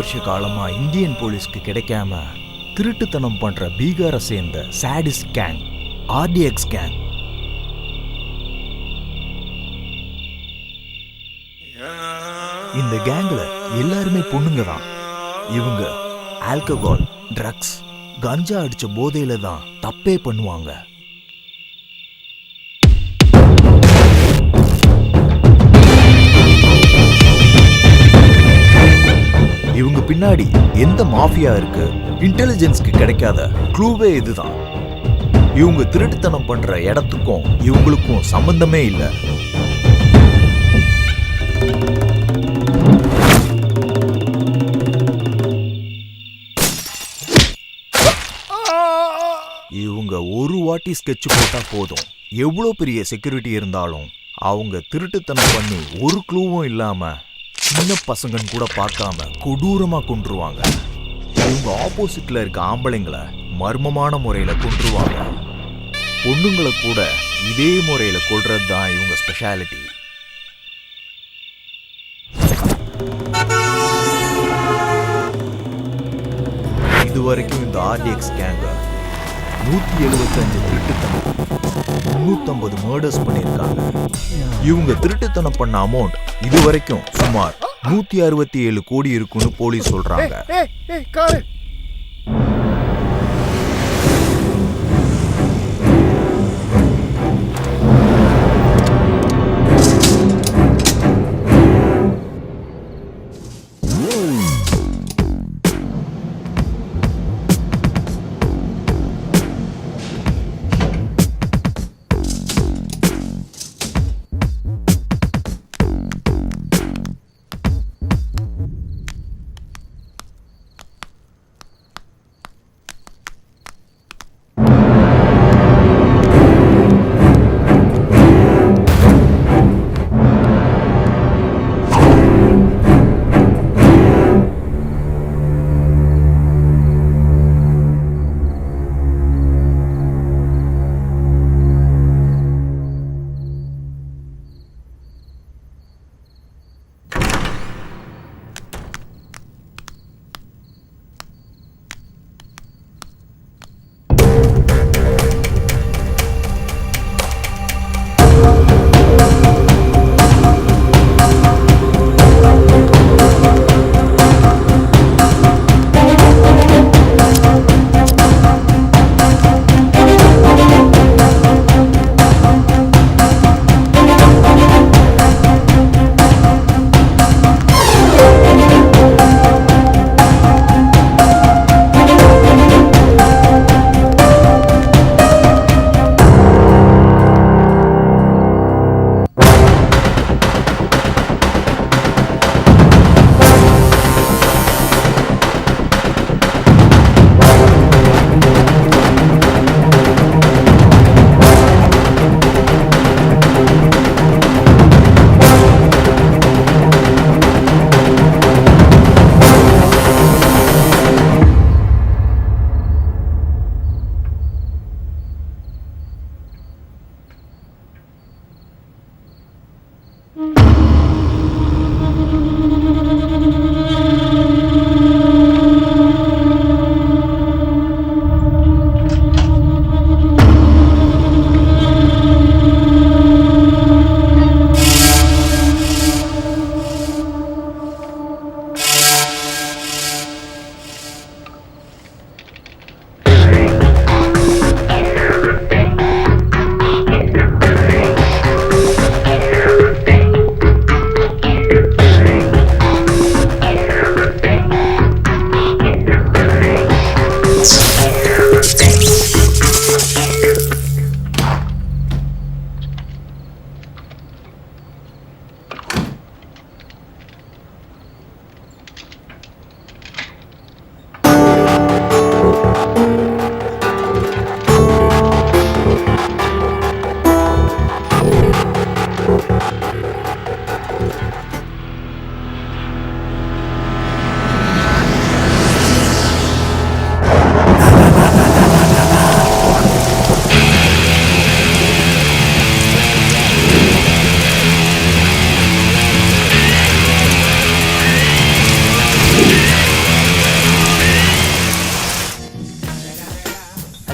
வருஷ காலமா இந்தியன் போலீஸ்க்கு கிடைக்காம திருட்டுத்தனம் பண்ற பீகாரை சேர்ந்த சாடிஸ் கேங் ஆர்டிஎக்ஸ் கேங். இந்த கேங்ல எல்லாருமே பொண்ணுங்க தான். இவங்க ஆல்கஹால், ட்ரக்ஸ், கஞ்சா அடிச்ச போதையில தான் தப்பே பண்ணுவாங்க. இவங்க பின்னாடி எந்த மாஃபியா இருக்கு, இன்டெலிஜென்ஸ்க்கு கிடைக்காத க்ளூவே இதுதான். இவங்க திருட்டுத்தனம் பண்ற இடத்துக்கும் இவங்களுக்கும் சம்பந்தமே இல்லை. இவங்க ஒரு வாட்டி ஸ்கெட்ச் போட்டா போதும், எவ்வளவு பெரிய செக்யூரிட்டி இருந்தாலும் அவங்க திருட்டுத்தனம் பண்ணி ஒரு க்ளூவும் இல்லாம சின்ன பசங்கன்னு கூட பார்க்காம கொடூரமா கொன்றுவாங்க. இவங்க ஆப்போசிட்ல இருக்க ஆம்பளைங்களை மர்மமான முறையில கொன்றுவாங்க. பொண்ணுங்களை கூட இதே முறையில கொல்றது தான் இவங்க ஸ்பெஷாலிட்டி. இதுவரைக்கும் இந்த ஆர்டிஎக்ஸ் கேங்க 175 திருட்டுத்தனம், 350 மர்டர்ஸ் பண்ணியிருக்காங்க. இவங்க திருட்டுத்தனம் பண்ண அமௌண்ட் இதுவரைக்கும் சுமார் 167 கோடி இருக்குன்னு போலீஸ் சொல்றாங்க.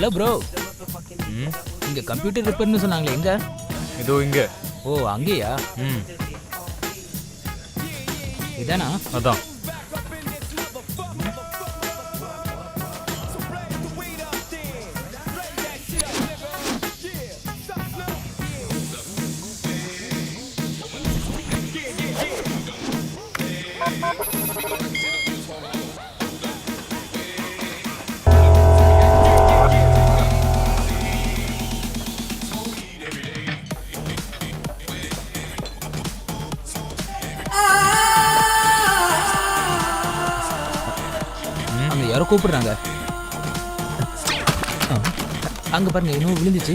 ஹலோ ப்ரோ, இங்க கம்ப்யூட்டர் ரிப்பேர்னு சொன்னாங்களே, எங்க? இதோ இங்க. ஓ அங்கேயா? இதானா? அதான். அங்க யாரோ கூப்பிடுறாங்க. அங்க பாருங்க, இன்னும் விழுந்துச்சு.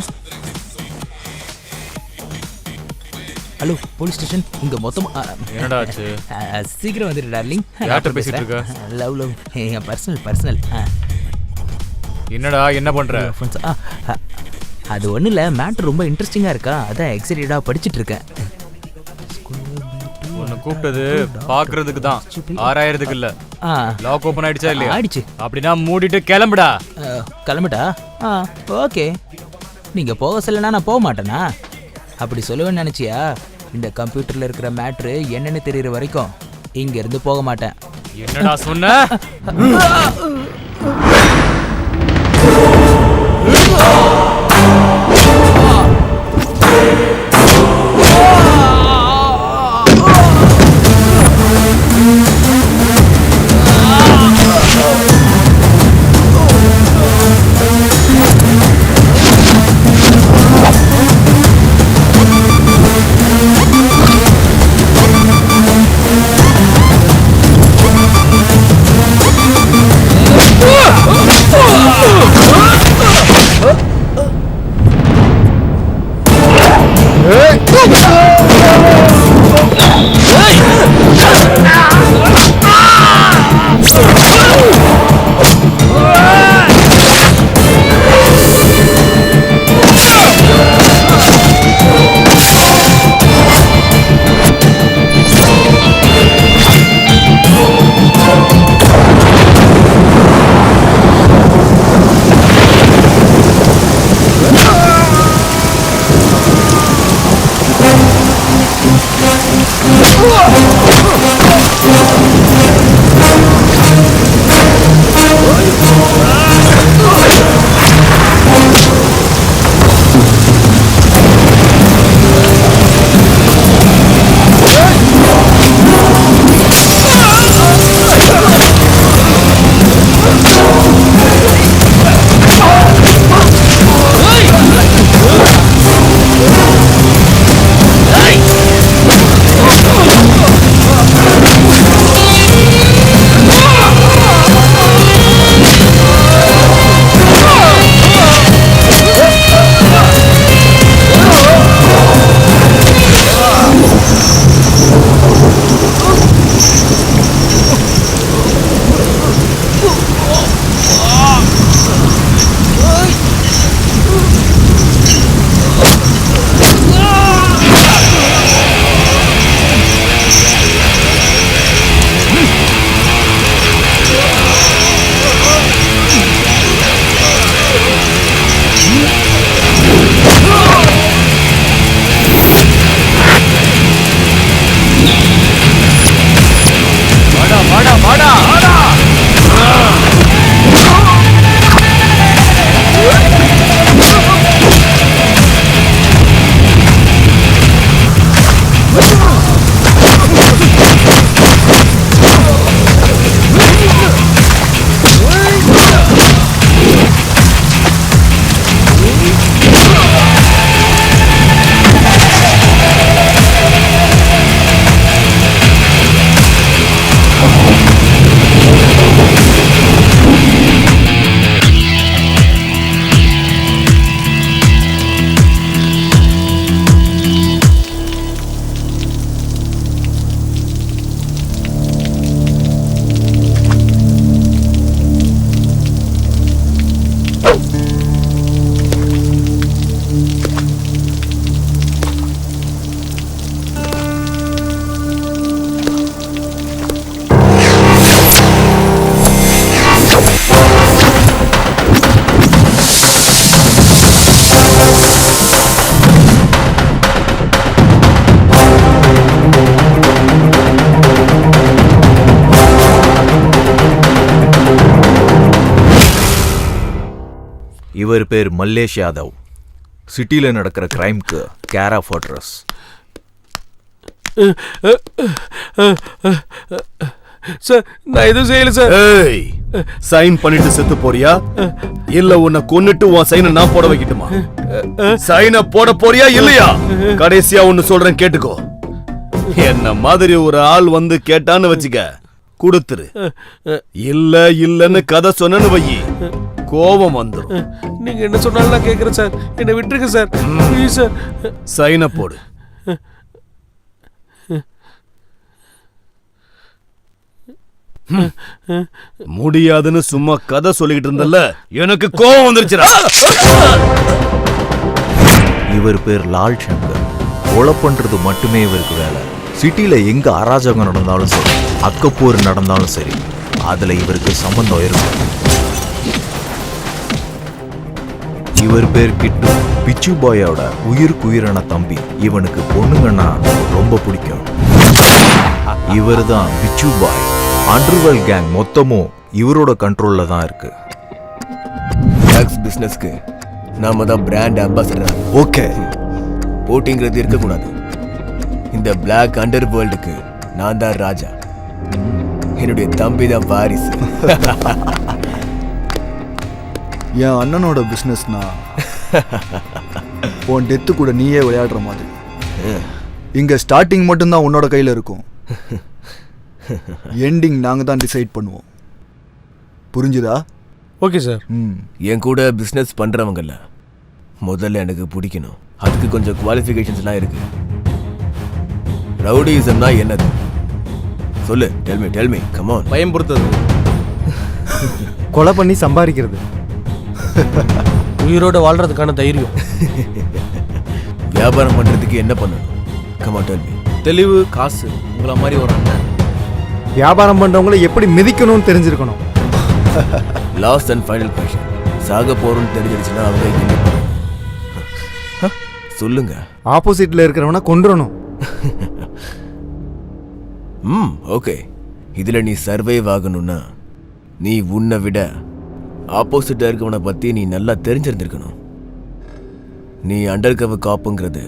ஹலோ போலீஸ் ஸ்டேஷன், இங்க மொத்தமா என்னடா ஆச்சு? சீக்கிரம் வந்துடு டார்லிங். யார்கிட்ட பேசிட்டு இருக்க? லவ் என் பர்சனல். என்னடா என்ன பண்ற? அது ஒன்றும் இல்லை, மேட்ரு ரொம்ப இன்ட்ரெஸ்டிங்காக இருக்கா, அதான் எக்ஸைட்டடாக படிச்சுட்டு இருக்கேன். உன்னை கூப்பிட்டது பாக்குறதுக்கு தான், ஆராயறதுக்கு இல்ல. லாக் ஓபன் ஆயிடுச்சா இல்லையா? ஆயிடுச்சு. அப்படின்னா மூடிட்டு கிளம்புடா. கிளம்பிட்டா? ஓகே. நீங்கள் போக சொல்லனா நான் போக மாட்டேனா? அப்படி சொல்லுவேன்னு நினச்சியா? இந்த கம்ப்யூட்டரில் இருக்கிற மேட்ரு என்னன்னு தெரியுற வரைக்கும் இங்கேருந்து போக மாட்டேன். என்னடா சொன்ன? இவர் பேர் மல்லேஷ் யாதவ். சிட்டியில் நடக்கிற கிரைம்க்கு கேர் ஆஃப் அட்ரஸ். சார் நான் எதுவும் செய்யல சார். ஏய், சைன் பண்ணிட்டு செத்து போறியா இல்ல உன்னை கொன்னுட்டு உன் சைனை நான் போட வைக்கட்டுமா? சைனை போட போறியா இல்லையா? கடைசியா ஒன்னு சொல்றேன் கேட்டுக்கோ. என்ன மாதிரி ஒரு ஆள் வந்து கேட்டான்னு வச்சுக்க, கொடுத்துரு. இல்ல இல்லன்னு கதை சொன்னு வை, கோபம் வந்துடும். நீங்க என்ன சொன்னாலும் நான் கேட்கறேன் சார். என்னை விட்டுருங்க சார், ப்ளீஸ் சார். சைனை போடு. முடியாதுன்னு சும்மா கதை சொல்லிக்கிட்டு இருந்தல்ல, எனக்கு கோபம் வந்துருச்சுடா. இவர் பேர் லால் சங்கர். கொலை பண்றது மட்டுமே இவருக்கு வேலை. சிட்டில எங்க அராஜகம் நடந்தாலும் சரி, அக்கப்போர் நடந்தாலும் சரி, அதுல இவருக்கு சம்பந்தம் இருக்கும். இவர் பேர் கிட்டு. பிச்சு பாயோட உயிருக்குயிரான தம்பி. இவனுக்கு பொண்ணுங்கன்னா ரொம்ப பிடிக்கும். இவர் தான் பிச்சு பாய். அண்டர்வேல் கேங் மொத்தமும் இவரோட கண்ட்ரோல்ல தான் இருக்கு. ட்ரக்ஸ் பிசினஸ்க்கு நாம தான் பிராண்ட் அம்பாசிடர். ஓகே, போட்டிங்கிறது இருக்கக்கூடாது. இந்த பிளாக் அண்டர் வேர்ல்டுக்கு நான் தான் ராஜா. என்னுடைய தம்பி தான் வாரிசு. என் அண்ணனோட பிஸ்னஸ்னா உன் டெத்து கூட நீயே விளையாடுற மாதிரி. இங்க ஸ்டார்டிங் மட்டும்தான் உன்னோட கையில் இருக்கும், எண்டிங் நாங்கள் தான் டிசைட் பண்ணுவோம். புரிஞ்சுதா? Okay sir. என் கூட பிசினஸ் பண்றவங்கல்ல முதல்ல எனக்கு பிடிக்கணும். அதுக்கு கொஞ்சம் குவாலிஃபிகேஷன்ஸ்லாம் இருக்கு. ரவுடிசம்னா என்னது சொல்லு. Tell me come on. பயம்படுத்துறது, கொலை பண்ணி சம்பாதிக்கிறது, உயிரோட வாழ்றதுக்கான தைரியம். வியாபாரம் பண்றதுக்கு என்ன பண்ணணும்? Come on tell me. தெளிவு, காசு. உங்களை மாதிரி ஒரு அண்ணன். வியாபாரம் பண்றவங்களை எப்படி மிதிக்கணும்னு தெரிஞ்சிருக்கணும். Last and final question. சாக போறோம்னு தெரிஞ்சிருச்சுன்னா அவங்க என்ன பண்ணணும்? சொல்லுங்க. ஆப்போசிட்ல இருக்கிறவனை கொன்றணும். ஓகே. இதுல நீ சர்வைவ் ஆகணும்னா நீ உன்னை விட ஆப்போசிட்டா இருக்கவனை பத்தி நீ நல்லா தெரிஞ்சிருந்திருக்கணும். நீ அண்டர் கவர் காப்புங்கிறது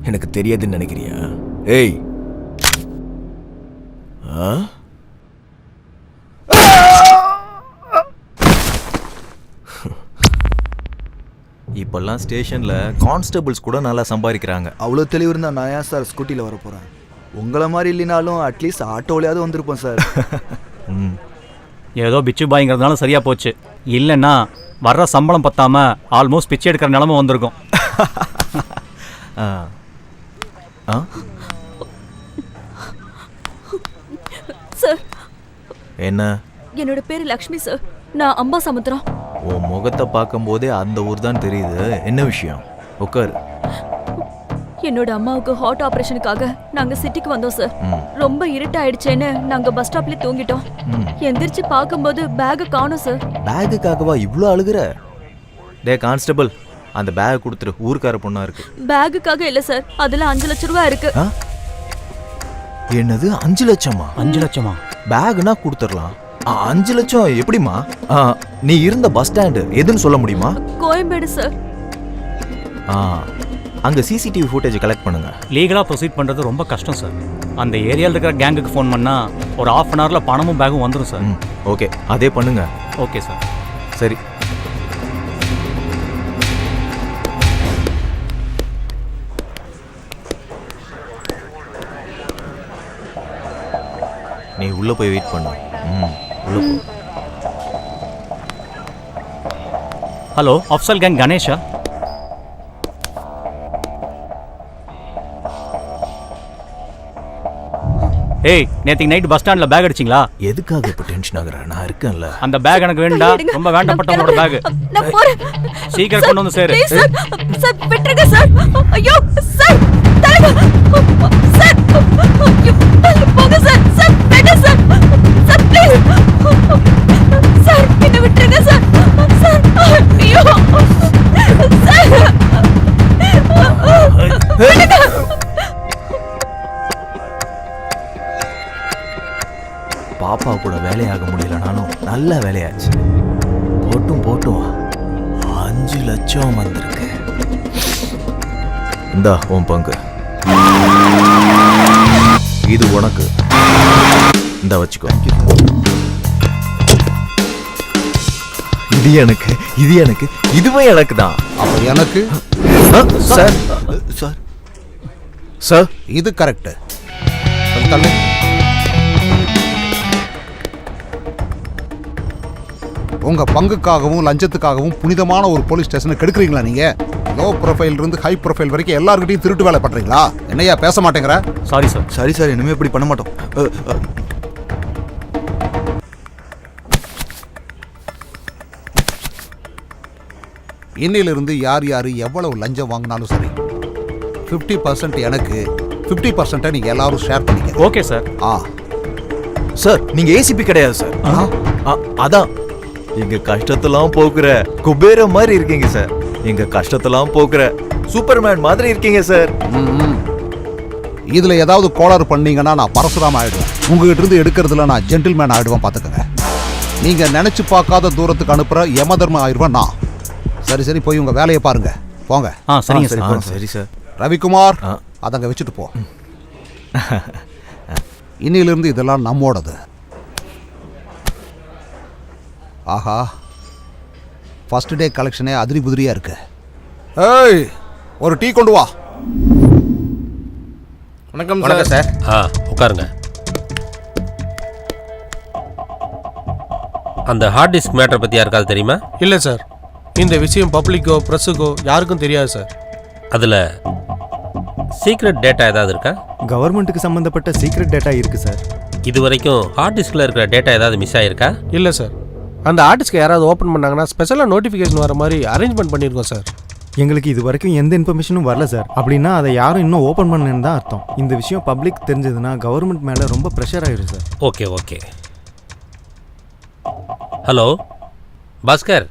எனக்கு தெரியாதுன்னு நினைக்கிறியா? ஏய், இப்பெல்லாம் ஸ்டேஷன்ல கான்ஸ்டபிள்ஸ் கூட நல்லா சம்பாதிக்கிறாங்க. அவ்வளோ தெளிவு இருந்தால் நான் ஏன் சார் ஸ்கூட்டியில் வர போகிறேன்? உங்களை மாதிரி இல்லைனாலும் அட்லீஸ்ட் ஆட்டோவிலையாவது வந்திருப்போம் சார். ஏதோ பிச்சு பாய்ங்கிறதுனால சரியா போச்சு. இல்லைன்னா வர்ற சம்பளம் பத்தாம ஆல்மோஸ்ட் பிச்சை எடுக்கிற நிலைமை வந்திருக்கும். சார், என்ன? என்னோட பேரு லக்ஷ்மி சார். நான் அம்பா சமுத்திரம். உன் முகத்தை பார்க்கும்போதே அந்த ஊர் தான் தெரியுது. என்ன விஷயம்? உட்காரு. என்னோட அம்மாவுக்கு ஹார்ட் ஆபரேஷனுக்காக நாங்க சிட்டிக்கு வந்தோம் சார். ரொம்ப இருட்டாயிடுச்சேன்னு நாங்க பஸ் ஸ்டாப்ல தூங்கிட்டோம். எந்திரிச்சு பார்க்கும்போது பேக் காணோம் சார். பேகுக்காகவா இவ்ளோ அழுகுற? டே கான்ஸ்டபிள், அந்த பேக் கொடுத்துரு. ஊர்க்கார பொண்ணா இருக்கு. பேகுக்காக இல்ல சார், அதுல 5 லட்சம் ரூபாய் இருக்கு. என்னது 5 லட்சமா? 5 லட்சமா? பேக்னா கொடுத்துடலாம். 5 லட்சம் எப்படிமா? நீ இருந்த பஸ் ஸ்டாண்டு எதுன்னு சொல்ல முடியுமா? கோயம்பேடு சார். அங்க சிசிடிவி ஃபுட்டேஜ் கலெக்ட் பண்ணுங்க. லீகலா ப்ரொசீட் பண்றது ரொம்ப கஷ்டம் சார். அந்த ஏரியாவில் இருக்கிற கேங்குக்கு ஃபோன் பண்ணா ஒரு 1/2 அன் ஹவர்ல பணமும் பேகும் வந்துடும் சார். ஓகே, அதே பண்ணுங்க. Okay sir. சரி. நீ உள்ள போய் வெயிட் பண்ணு. உள்ள போ. Hello, Afzal gang Ganesha? ஏய், நேத்திக்கு நைட் பஸ் ஸ்டாண்ட்ல பேக் அடிச்சிங்களா? எதுக்காக இப்ப டென்ஷன் ஆகுற? நான் இருக்கேன்ல. அந்த பேக் எனக்கு வேண்டாம். ரொம்ப வேண்டப்பட்டவங்களோட பேக். நான் போறேன். சீக்கிரம் கொண்டு வந்து சேரு. சார், சார் விட்டுருங்க சார். ஐயோ சார், தலைவா சார். ஐயோ, போங்க சார். சார் வேண்டாம் சார். Sir please. சார் என்ன விட்டுருங்க சார். சார் ஐயோ சார். பாப்பா கூட வேலையாக முடியலனாலும் நல்ல வேலையாச்சு. போட்டும் 5 லட்சம் வந்திருக்கு. இந்தா உன் பங்கு. இது உனக்கு. இந்த வச்சுக்கோ. இது எனக்கு, இது எனக்கு, இதுவே எனக்கு தான். அப்ப எனக்கு சார் சார் சார் இது கரெக்ட். தள்ளு. உங்க பங்குக்காகவும் லஞ்சத்துக்காகவும் புனிதமான ஒரு போலீஸ் ஸ்டேஷனை கெடுக்குறீங்களா நீங்க? லோ ப்ரொஃபைல் இருந்து ஹை ப்ரொஃபைல் வரைக்கும் எல்லார்கிட்டையும் திருட்டு வேலை பண்றீங்களா? என்னையா பேச மாட்டேங்கிற? Sorry sir. சரி சார், இனிமே இப்படி பண்ண மாட்டோம். இன்னிலிருந்து யார் யார் எவ்வளவு லஞ்சம் வாங்கினாலும் சரி 50% எனக்கு, 50% நீங்க எல்லாரும் ஷேர் பண்ணிக்க. Okay sir. சார் நீங்க ஏசிபி கிடையாது சார். அதான் எங்க கஷ்டத்தெல்லாம் போக்குற குபேர மாதிரி இருக்கீங்க சார். எங்க கஷ்டத்தெல்லாம் போக்குற சூப்பர்மேன் மாதிரி இருக்கீங்க சார். இதுல ஏதாவது கோளாறு பண்ணீங்கன்னா நான் பரசுராம ஆயிடுவேன். உங்ககிட்ட இருந்து எடுக்கிறதுல நான் ஜென்டில்மேன் ஆயிடுவேன். பாத்துக்கங்க. நீங்க நினைச்சு பார்க்காத தூரத்துக்கு அனுப்புற யமதர்ம ஆயிடுவேன் நான். சரி சரி, போய் உங்க வேலையை பாருங்க. போங்க. சரிங்க சார். சரி சார். ரவிக்குமார், அதங்க வச்சுட்டு போ. இன்னிலிருந்து இதெல்லாம் நம்மோடது. ஆஹா, ஃபர்ஸ்ட் டே கலெக்ஷனே அதிரி புதிரியா இருக்கு. ஏய், ஒரு டீ கொண்டு வா. வணக்கம் சார். உட்காருங்க. அந்த ஹார்ட் டிஸ்க் மேட்டர் பற்றி யாருக்காவது தெரியுமா? இல்லை சார், இந்த விஷயம் பப்ளிக்கோ ப்ரெஸ்ஸுக்கோ யாருக்கும் தெரியாது சார். அதில் சீக்ரெட் டேட்டா ஏதாவது இருக்கா? கவர்மெண்ட்டுக்கு சம்மந்தப்பட்ட சீக்ரெட் டேட்டா இருக்கு சார். இது வரைக்கும் ஹார்ட் டிஸ்கில் இருக்கிற டேட்டா ஏதாவது மிஸ் ஆகிருக்கா? இல்லை சார், அந்த ஆர்டிஸ்ட்க்கு யாராவது ஓப்பன் பண்ணாங்கன்னா ஸ்பெஷலாக நோட்டிஃபிகேஷன் வர மாதிரி அரேஞ்ச்மெண்ட் பண்ணியிருக்கோம் சார். எங்களுக்கு இது வரைக்கும் எந்த இன்ஃபர்மேஷனும் வரல சார். அப்படின்னா அதை யாரும் இன்னும் ஓப்பன் பண்ணலன்னு தான் அர்த்தம். இந்த விஷயம் பப்ளிக் தெரிஞ்சதுன்னா கவர்மெண்ட் மேலே ரொம்ப ப்ரெஷர் ஆயிடும் sir. Okay okay. Hello Bhaskar,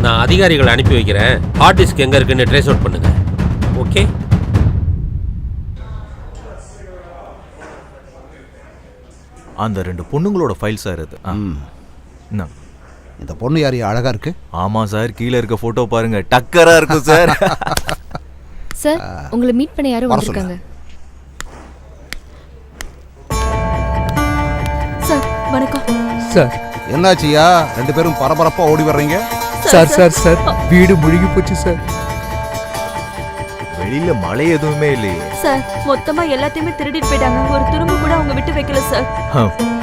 நான் அதிகாரிகளை அனுப்பி வைக்கிறேன். ஹார்ட் டிஸ்க் எங்கே இருக்குன்னு ட்ரேஸ் அவுட் பண்ணுங்க. ஓகே. அந்த 2 பொண்ணுங்களோட ஃபைல் சார் இது. இந்த பொண்ணு யாரு அழகா இருக்கு? ஆமா சார், கீழே இருக்க போட்டோ பாருங்க, டக்கரா இருக்கு சார். சார், உங்களை மீட் பண்ண யாரும் வந்திருக்காங்க. சார் வணக்கம். சார் என்னாச்சியா, 2 பேரும் பரபரப்பா ஓடி வர்றீங்க? சார் சார் சார், வீடு முழுகி போச்சு சார். வெளியில மழை எதுவுமே இல்லையே சார். மொத்தமா எல்லாத்தையுமே திருடிட்டு போயிட்டாங்க. ஒரு துரும்பு கூட அவங்க விட்டு வைக்கல சார்.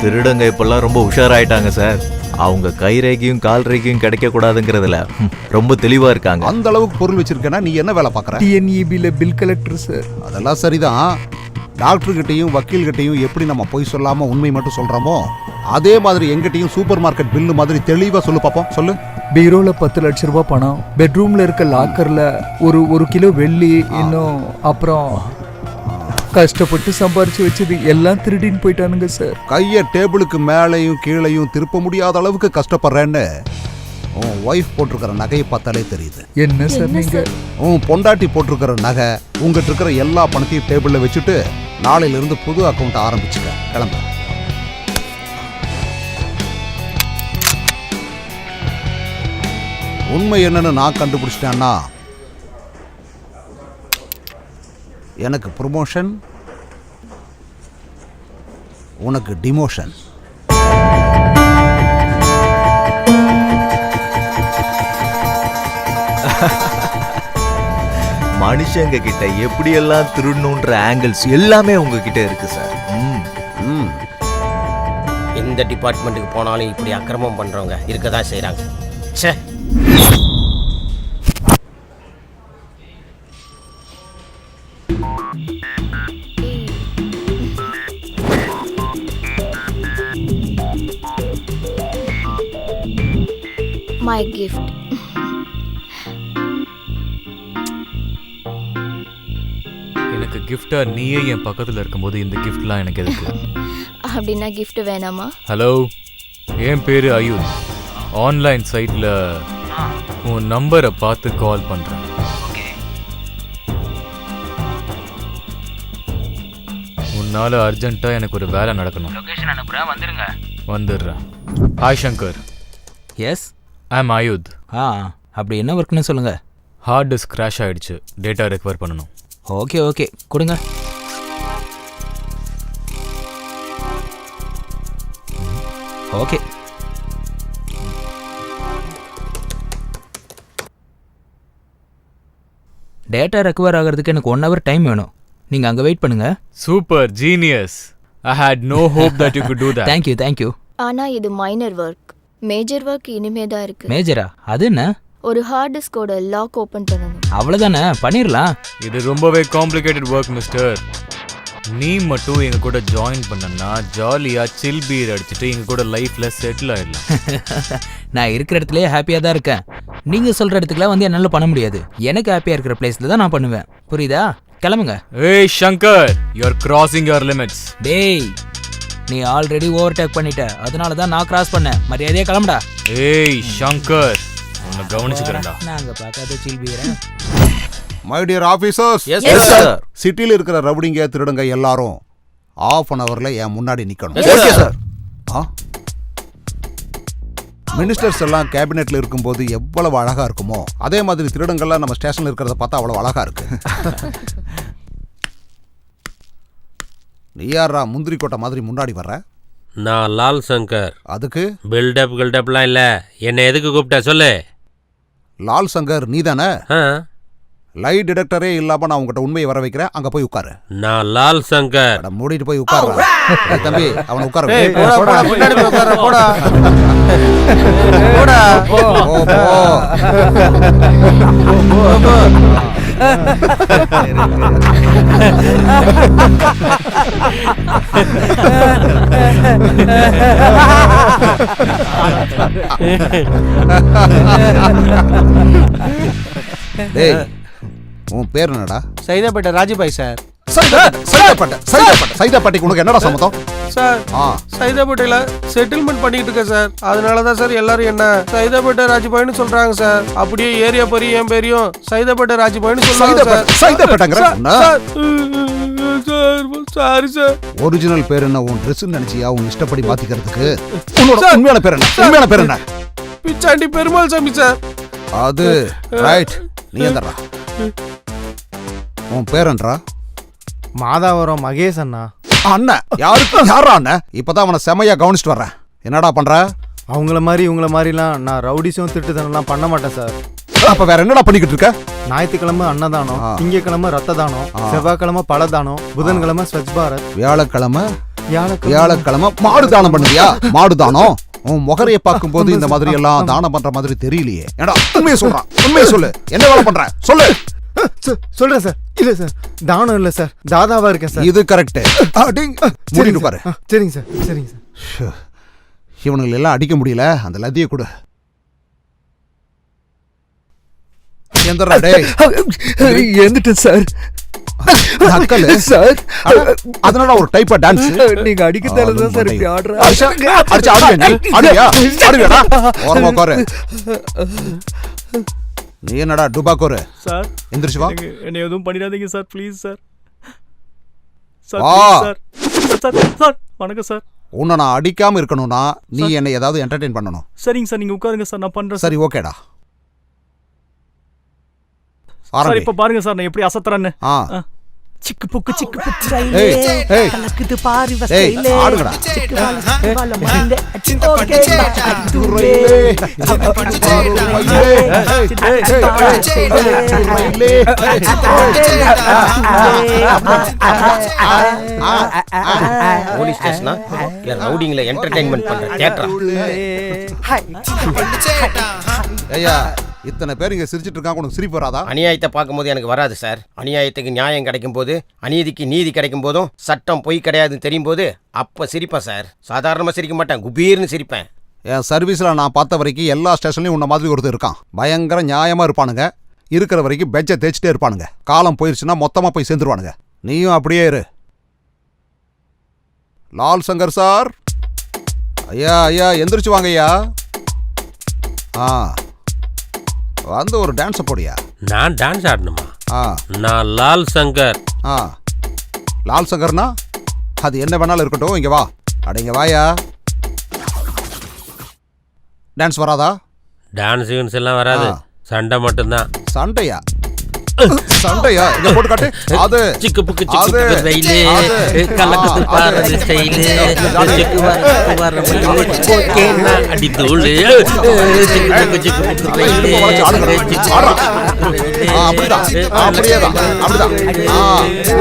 திருடங்க இப்பெல்லாம் ரொம்ப உஷாராயிட்டாங்க சார். அவங்க கை ரேகையும் கால் ரேகையும் கிடைக்க கூடாதுங்கிறதுல ரொம்ப தெளிவா இருக்காங்க. அந்த அளவுக்கு பொருள் வச்சிருக்கேன்னா நீ என்ன வேலை பார்க்கற? டிஎன்இபில பில் கலெக்டர் சார். அதெல்லாம் சரிதான். டாக்டர் கிட்டையும் வக்கீல் கிட்டையும் எப்படி நம்ம போய் சொல்லாம உண்மை மட்டும் சொல்றோமோ அதே மாதிரி எங்கிட்டையும் சூப்பர் மார்க்கெட் பில்லு மாதிரி தெளிவா சொல்லு பாப்போம். சொல்லு. பீரோல 10 லட்ச ரூபாய் பணம், பெட்ரூம்ல இருக்க லாக்கர்ல ஒரு கிலோ வெள்ளி, இன்னும் அப்புறம் கஷ்டப்பட்டு சம்பாரிச்சு வச்சது எல்லாம் திருடின்னு போயிட்டானுங்க சார். கையை டேபிளுக்கு மேலையும் கீழையும் திருப்ப முடியாத அளவுக்கு கஷ்டப்படுறேன்னு உன் ஒய்ஃப் போட்டிருக்கிற நகையை பார்த்தாலே தெரியுது. என்ன சார் நீங்க? உன் பொண்டாட்டி போட்டிருக்கிற நகை, உங்ககிட்ட இருக்கிற எல்லா பணத்தையும் டேபிள்ல வச்சுட்டு நாளையில இருந்து புது அக்கௌண்ட் ஆரம்பிச்சுக்க. கிளம்ப. உண்மை என்னன்னு நான் கண்டுபிடிச்சிட்டேன்னா எனக்கு ப்ரொமோஷன், உனக்கு டிமோஷன். மனுஷங்க கிட்ட எப்படியெல்லாம் திருடணுன்ற ஆங்கிள்ஸ் எல்லாமே உங்ககிட்ட இருக்கு சார். எந்த டிபார்ட்மெண்ட்டுக்கு போனாலும் இப்படி அக்கிரமம் பண்றவங்க இருக்கதான் செய்றாங்க. ச்சே. My gift. எனக்கு கிஃப்டா நீயே என் பக்கத்துல இருக்கும்போது இந்த கிஃப்ட்லாம் எனக்கு எதுக்கு? அப்படின்னா gift வேணாமா? ஹலோ, என் பேரு அயுத். ஆன்லைன் சைட்ல உன் நம்பரை பார்த்து கால் பண்றேன். உன்னால அர்ஜென்ட்டா எனக்கு ஒரு வேலை நடக்கணும். லொகேஷன் அனுப்புறேன், வந்துருங்க. வந்துடுறேன். ஹாய் சங்கர். எஸ். ஐ அம் அயுத். அப்படி என்ன ஒர்க்னு சொல்லுங்க. ஹார்ட் டிஸ்க் கிராஷ் ஆயிடுச்சு, டேட்டா ரெக்கவர் பண்ணணும். ஓகே ஓகே கொடுங்க. ஓகே. டேட்டா ரெக்கவர் ஆகிறதுக்கு எனக்கு 1 hour டைம் வேணும். நீங்கள் அங்கே வெயிட் பண்ணுங்க. Super genius. I had no hope that you could do that. Thank you thank you. ஆனா இது மைனர் ஒர்க். மேஜர் ஒர்க் இனிமே தான் இருக்கு. மேஜரா? அது என்ன? ஒரு ஹார்ட் டிஸ்கோட லாக் ஓபன் பண்ணணும். அவ்வளோதானே, பண்ணிடலாம். இது ரொம்பவே காம்ப்ளிகேட்டட் ஒர்க் மிஸ்டர். நீ மட்டும் எங்க கூட ஜாயின் பண்ணனா ஜாலியா சில் பீர் அடிச்சுட்டு எங்க கூட லைஃப்ல செட்டில் ஆயிடலாம். நான் இருக்கிற இடத்துலயே ஹாப்பியா தான் இருக்கேன். நீங்க சொல்ற இடத்துக்குலாம் வந்து என்னால பண்ண முடியாது. எனக்கு ஹாப்பியா இருக்கிற பிளேஸ்ல தான் நான் பண்ணுவேன். புரியுதா? கிளம்புங்க. ஏய் Shankar, you are crossing your limits. டேய், நீ ஆல்ரெடி ஓவர்டேக் பண்ணிட்ட. அதனால தான் நான் கிராஸ் பண்ணேன். மரியாதையா கிளம்புடா. ஏய் சங்கர், உன்னை கவனிச்சுக்கிறேன்டா. நாங்க பார்க்காத chill beer. My dear officers, yes sir. சிட்டியில் இருக்கிற ரவுடிங்க திருடுங்க எல்லாரும் ½ an hourல என் முன்னாடி நிக்கணும். Okay sir. மினிஸ்டர்ஸ் எல்லாம் கேபினெட்ல இருக்கும்போது எவ்வளவு அழகா இருக்குமோ அதே மாதிரி திருடங்கள்லாம் நம்ம ஸ்டேஷன்ல இருக்கிறத பார்த்தா அவ்வளவு அழகா இருக்கு. நீ யாரா முந்திரி கோட்டை மாதிரி முன்னாடி வர்ற? நான் லால் சங்கர். அதுக்கு பில்டப் கில்டப்லாம் இல்லை. என்னை எதுக்கு கூப்பிட்ட சொல்லு. லால் சங்கர் நீ தானே? லை டிடெக்டரே இல்லாம நான் உங்ககிட்ட உண்மையை வர வைக்கிறேன். அங்க போய் உட்காரு. நான் லால் சங்கர். மூடிட்டு போய் உட்காரு. தம்பி அவனை உட்கார டேய், உன் பேர் என்னடா? சைதாப்பேட்டை ராஜுபாய் சார். சைதாப்பேட்டைக்கு உனக்கு என்னடா சம்மதம் சார்? சைதாப்பேட்டையில செட்டில்மெண்ட் பண்ணிட்டு இருக்கேன் சார். அதனாலதான் சார் எல்லாரும் என்ன சைதாப்பேட்டை ராஜுபாய்னு சொல்றாங்க சார். அப்படியே ஏரியா பெரிய என் பேரையும் சைதாப்பேட்டை ராஜுபாய்னு சொல்றாங்க சார். சைதாப்பேட்டைங்கிற சாரி சார். ஒரிஜினல் பேர் என்ன? உன் ட்ரெஸ் நினைச்சியா உன் இஷ்டப்படி மாத்திக்கிறதுக்கு? உன்னோட உண்மையான பேர் என்ன? உண்மையான பேர் என்ன? பிச்சாண்டி பெருமாள் சாமி சார். அது ரைட். நீ எந்தடா? உன் பேரன்றா? மாதாவரம் மகேஷ் அண்ணா. அண்ணன் யாரா அண்ணன்? இப்பதான் அவனை செமையா கவனிச்சுட்டு வர்றேன். என்னடா பண்ற? அவங்கள மாதிரி இவங்கள மாதிரிலாம் நான் ரவுடிஸும் திட்டுதனெல்லாம் பண்ண மாட்டேன் சார். அப்ப வேற என்னடா பண்ணிக்கிட்டு இருக்க? ஞாயிற்றுக்கிழமை அன்னதானம், திங்கக்கிழமை ரத்த தானம், செவ்வாய்க்கிழமை பழதானம், புதன்கிழமை ஸ்வச் பாரத், வியாழக்கிழமை மாடு தானம் பண்ணுவியா? மாடு தானம். உன் முகரைய பார்க்கும் போது இந்த மாதிரி எல்லாம் தானம் பண்ற மாதிரி தெரியலையே. ஏடா உண்மையை சொல்றான். உண்மையை சொல்லு. என்ன வேலை பண்ற சொல்லு. சொல்றேன் சார். இல்ல சார், தானம் இல்ல சார், தாதாவா இருக்கேன் சார். இது கரெக்ட். மூடிட்டு பாரு. சரிங்க சார். சரிங்க சார். இவனுங்களை எல்லாம் அடிக்க முடியல. அந்த லத்தியை கொடு. எந்தடா டேய்? எழுந்துட்டேன் சார். சார் அதனால ஒரு டைப்பா டான்ஸ் நீங்க அடிக்கிறதால தான் சார் இப்படி ஆடுறா. ஓரமா உட்காரு. நீ என்னடா டுபாக்கோரு? சார் எந்திரிச்சு வா. என்ன எதுவும் பண்ணிடாதீங்க சார், ப்ளீஸ் சார். சார் வணக்கம் சார். உன்னை நான் அடிக்காம இருக்கணும்னா நீ என்னை ஏதாவது என்டர்டெயின் பண்ணணும். சரிங்க சார், நீங்க உட்காருங்க சார், நான் பண்றேன். சரி ஓகேடா. சார் இப்ப பாருங்க சார் நான் எப்படி அசத்துறேன்னு. சிக்கு புக்கு ஸ்டைலே கலக்குது பாரு ஸ்டைலே ஆடுங்கடா. வால மைண்ட் ஓகே போலீஸ் ஸ்டேஷனா இல்ல ரவுடிங்ல என்டர்டெயின்மென்ட் பண்ற தியேட்டரா? ஐயா இத்தனை பேர் இங்க சிரிச்சிட்டு இருக்காங்க, உனக்கு சிரிப்பு வராதா? அநியாயத்தை பார்க்கும்போது எனக்கு வராது சார். அநியாயத்துக்கு நியாயம் கிடைக்கும் போது, அநீதிக்கு நீதி கிடைக்கும் போதும், சட்டம் பொய் கிடையாதுன்னு தெரியும் போது அப்ப சிரிப்பேன் சார். சாதாரணமா சிரிக்க மாட்டேன், குபீர்னு சிரிப்பேன். என் சர்வீஸ்ல நான் பார்த்த வரைக்கும் எல்லா ஸ்டேஷன்லயும் உன்ன மாதிரி ஒருத்தர் இருக்கான். பயங்கர நியாயமா இருப்பானுங்க. இருக்கிற வரைக்கும் பெஞ்சை தேய்ச்சிட்டே இருப்பானுங்க. காலம் போயிருச்சுன்னா மொத்தமா போய் சேர்ந்துருவானுங்க. நீயும் அப்படியே இரு. லால் சங்கர் சார். ஐயா ஐயா எந்திரிச்சு வாங்க ஐயா. வந்து ஒரு டான்ஸ் போடியா. நான் டான்ஸ் ஆடணுமா? நான் லால் சங்கர். லால் சங்கர்னா அது என்ன வேணாலும் இருக்கட்டும். இங்க வா. அடங்க வாயா. டான்ஸ் வராதா? டான்ஸ் எல்லாம் வராது. சண்டை மட்டும்தான். சண்டையா? சண்டையா? இங்க போட்டு காட்டு. அது சிக்கு புக்கு சிக்கு ரயிலே கலக்குது பாரு ஸ்டைலே சிக்கு வர ஓகேனா அடி தூளு சிக்கு புக்கு ரயிலே அப்படிதான் அப்படியேதான் அப்படிதான்.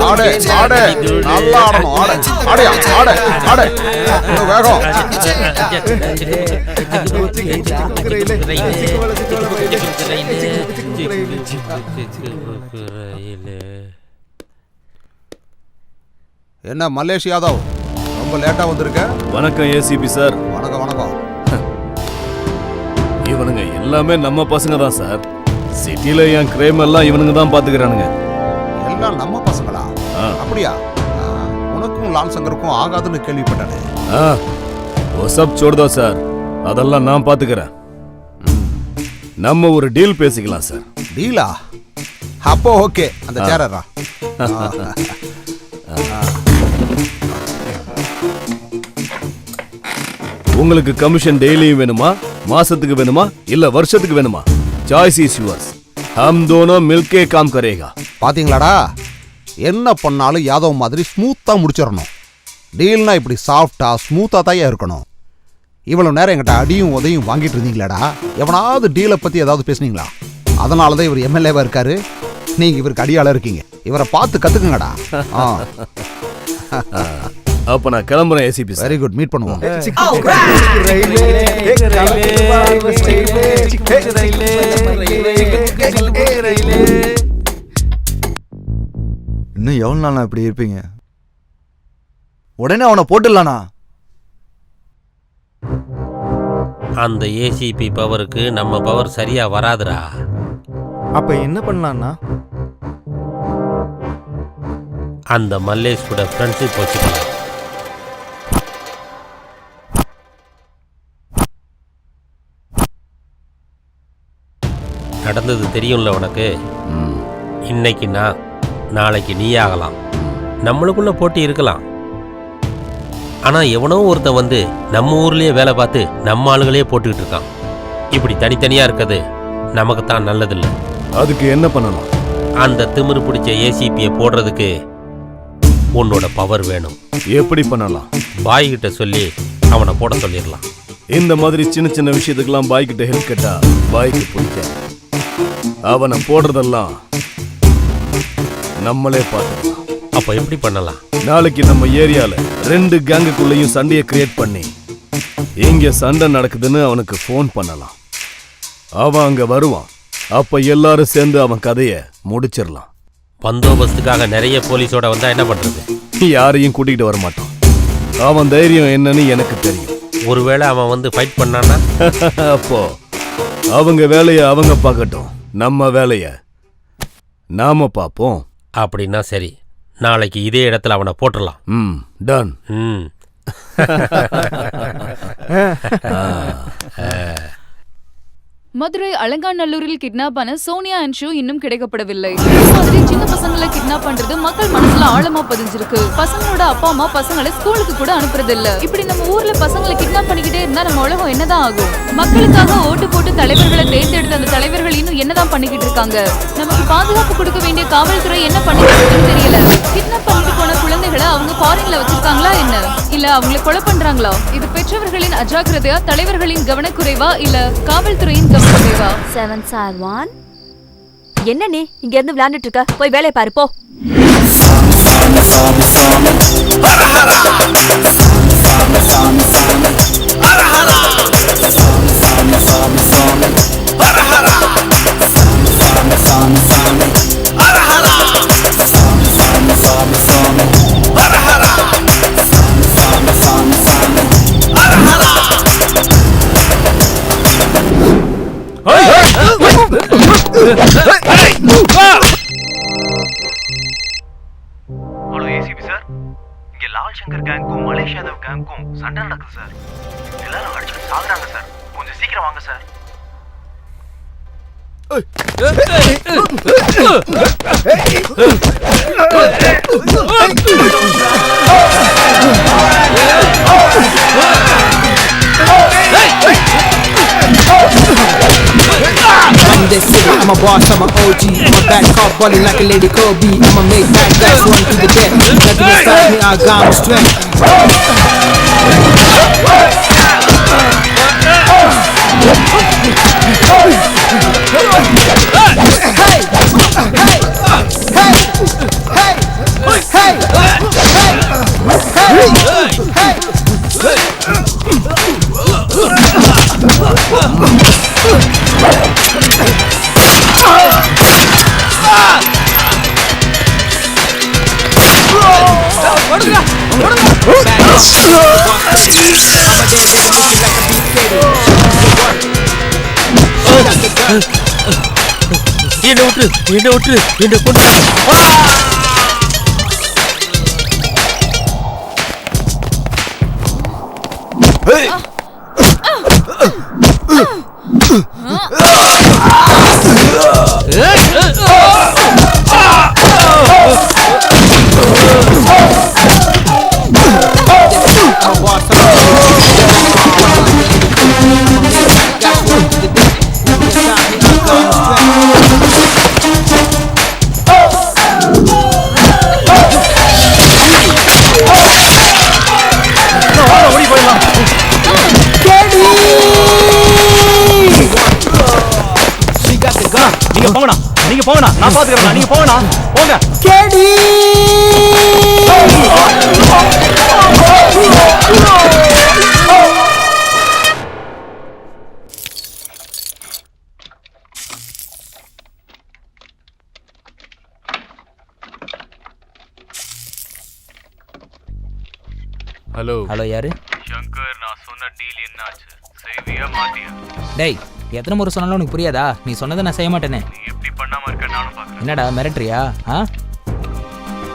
ஆடு ஆடு நல்லா ஆடணும். ஆடு ஆடியா ஆடு ஆடு இன்னும் வேகம். என்ன மல்லேஷ் யாதவ், ரொம்ப லேட்டா வந்திருக்க? வணக்கம் ஏசிபி சார். வணக்கம் வணக்கம். இவனுங்க எல்லாமே நம்ம பசங்க தான் சார். சிட்டில என் கிரைம் எல்லாம் இவனுங்க தான் பாத்துக்கிறானுங்க. எல்லாம் நம்ம பசங்களா? அப்படியா? உனக்கும் லால் சங்கருக்கும் ஆகாதுன்னு கேள்விப்பட்டானே. சப் சோடுதோ சார், அதெல்லாம் நான் பாத்துக்கிறேன். நம்ம ஒரு டீல் பேசிக்கலாம் சார். டீலா? அப்போ ஓகே, அந்த சேரரா. உங்களுக்கு கமிஷன் டெய்லியும் வேணுமா, மாசத்துக்கு வேணுமா, இல்ல வருஷத்துக்கு வேணுமா? Choice is yours. ஹம் दोनों मिलके काम करेगा. பாத்தீங்களாடா, என்ன பண்ணாலும் யாதவ் மாதிரி ஸ்மூத்தா முடிச்சிடணும். டீல்னா இப்படி சாஃப்டா ஸ்மூத்தா தான் இருக்கணும். இவ்வளவு நேரம் என்கிட்ட அடியும் உதையும் வாங்கிட்டு இருந்தீங்களாடா? எவனாவது டீலை பத்தி ஏதாவது பேசுனீங்களா? அதனாலதான் இவர் எம்எல்ஏவா இருக்காரு. நீங்க இவருக்கு அடியாள இருக்கீங்க. இவரை பார்த்து கத்துக்குங்கடா. அப்ப நான் கிளம்புறேன் ஏசிபி. வெரி குட், மீட் பண்ணுவோம். இன்னும் எவ்வளவு நாள் இப்படி இருப்பீங்க? உடனே அவனை போட்டுடலானா? அந்த ஏசிபி பவருக்கு நம்ம பவர் சரியா வராதுடா. அப்ப என்ன பண்ணலாம்னா, அந்த மல்லேஷ் கூட ஃப்ரெண்ட்ஷிப் வச்சுக்கலாம். நடந்தது தெரியும்ல உனக்கு. இன்னைக்கு நான், நாளைக்கு நீ ஆகலாம். நம்மளுக்குள்ள போட்டி இருக்கலாம். ஆனா எவனோ ஒருத்தன் வந்து நம்ம ஊர்லயே வேலை பார்த்து நம்ம ஆளுகளே போட்டுக்கிட்டு இருக்கான். இப்படி தனித்தனியா இருக்கிறது நமக்கு தான் நல்லதில்லை. அதுக்கு என்ன பண்ணலாம்? அந்த திமிரு பிடிச்ச ஏசிபியை போடுறதுக்கு உன்னோட பவர் வேணும். எப்படி பண்ணலாம்? பாய் கிட்ட சொல்லி அவனை போட சொல்லிடலாம். இந்த மாதிரி சின்ன சின்ன விஷயத்துக்கெல்லாம் பாய் கிட்ட ஹெல்ப் கேட்டா பாய்க்கு பிடிக்காது. அவனை போடுறதெல்லாம் நம்மளே பார்த்துக்கலாம். அப்ப எப்படி பண்ணலாம்? நாளைக்கு நம்ம ஏரியால 2 கேங்குக்குள்ளேயும் சண்டையை கிரியேட் பண்ணி இங்க சண்டை நடக்குதுன்னு அவனுக்கு ஃபோன் பண்ணலாம். அவன் அங்க வருவான். அப்ப எல்லாரும் சேர்ந்து அவன் கதைய முடிச்சிடலாம். பந்தோபஸ்துக்காக நிறைய போலீஸோட வந்தா என்ன பண்றது? யாரையும் கூட்டிகிட்டு வர மாட்டான். அவன் தைரியம் என்னன்னு எனக்கு தெரியும். ஒருவேளை அவன் வந்து ஃபைட் பண்ணானா அப்போ அவங்க வேலையை அவங்க பார்க்கட்டும், நம்ம வேலைய நாம பார்ப்போம். அப்படின்னா சரி, நாளைக்கு இதே இடத்துல அவனை போட்டுடலாம். டன். மதுரை அலங்காநல்லூரில் கிட்னாப் ஆன சோனியா அண்ட் ஷூ இன்னும் கிடைக்கப்படவில்லை. இந்த மாதிரி சின்ன பசங்களை கிட்னாப் பண்றது மக்கள் மனசுல ஆழமா பதிஞ்சிருக்கு. பசங்களோட அப்பா அம்மா பசங்களை ஸ்கூலுக்கு கூட அனுப்புறது இல்ல. இப்படி நம்ம ஊர்ல பசங்களை கிட்னாப் பண்ணிக்கிட்டே இருந்தா நம்ம உலகம் என்னதான் ஆகும்? மக்களுக்காக ஓட்டு போட்டு தலைவர்களை தேர்ந்தெடுத்த அந்த தலைவர்கள் இன்னும் என்னதான் பண்ணிக்கிட்டு இருக்காங்க? நமக்கு பாதுகாப்பு கொடுக்க வேண்டிய காவல்துறை என்ன பண்ணிக்கிட்டு தெரியல. கிட்னாப் பண்ணிட்டு போன குழந்தைகளை அவங்க ஃபாரின்ல வச்சிருக்காங்களா என்ன? இல்ல அவங்களை கொலை பண்றாங்களா? இது பெற்றவர்களின் அஜாக்கிரதையா, தலைவர்களின் கவனக்குறைவா, இல்ல காவல்துறையின் கவனக்குறைவா? 7 sir 1. என்ன நீ இங்க இருந்து விளையாண்டுட்டு இருக்க? போய் வேலைய பாரு போ. ஹலோ ஏசிபி சார், இங்க லால் சங்கர் கேங்க்கும் மலேஷ் யாதவ் கேங்க்கும் சண்டை நடக்குது சார். எல்லாரும் அடிச்சுட்டு சாகுறாங்க சார். கொஞ்சம் சீக்கிரம் வாங்க சார். இந்த I'm a boss, I'm a OG. I'm a bad cop, balling like a lady Kobe. I'ma make bad guys run to the death. Nothing can stop me, I got my strength. என்ன விட்டு என்ன கொண்டு நீங்க போங்கண்ணா நான் பாத்துக்கிறேன் நீங்க போங்கண்ணா போங்க hello hello யாரு? சங்கர், நான் சொன்ன டீல் என்னாச்சு? செய்வியா மாட்டியா? டேய் எத்தனை முறை சொன்னாலும் உனக்கு புரியாதா? நீ சொன்னதை நான் செய்ய மாட்டேனே. நீ எப்படி பண்ணாம இருக்க நானும் பாக்குறேன். என்னடா மிரட்டுறியா?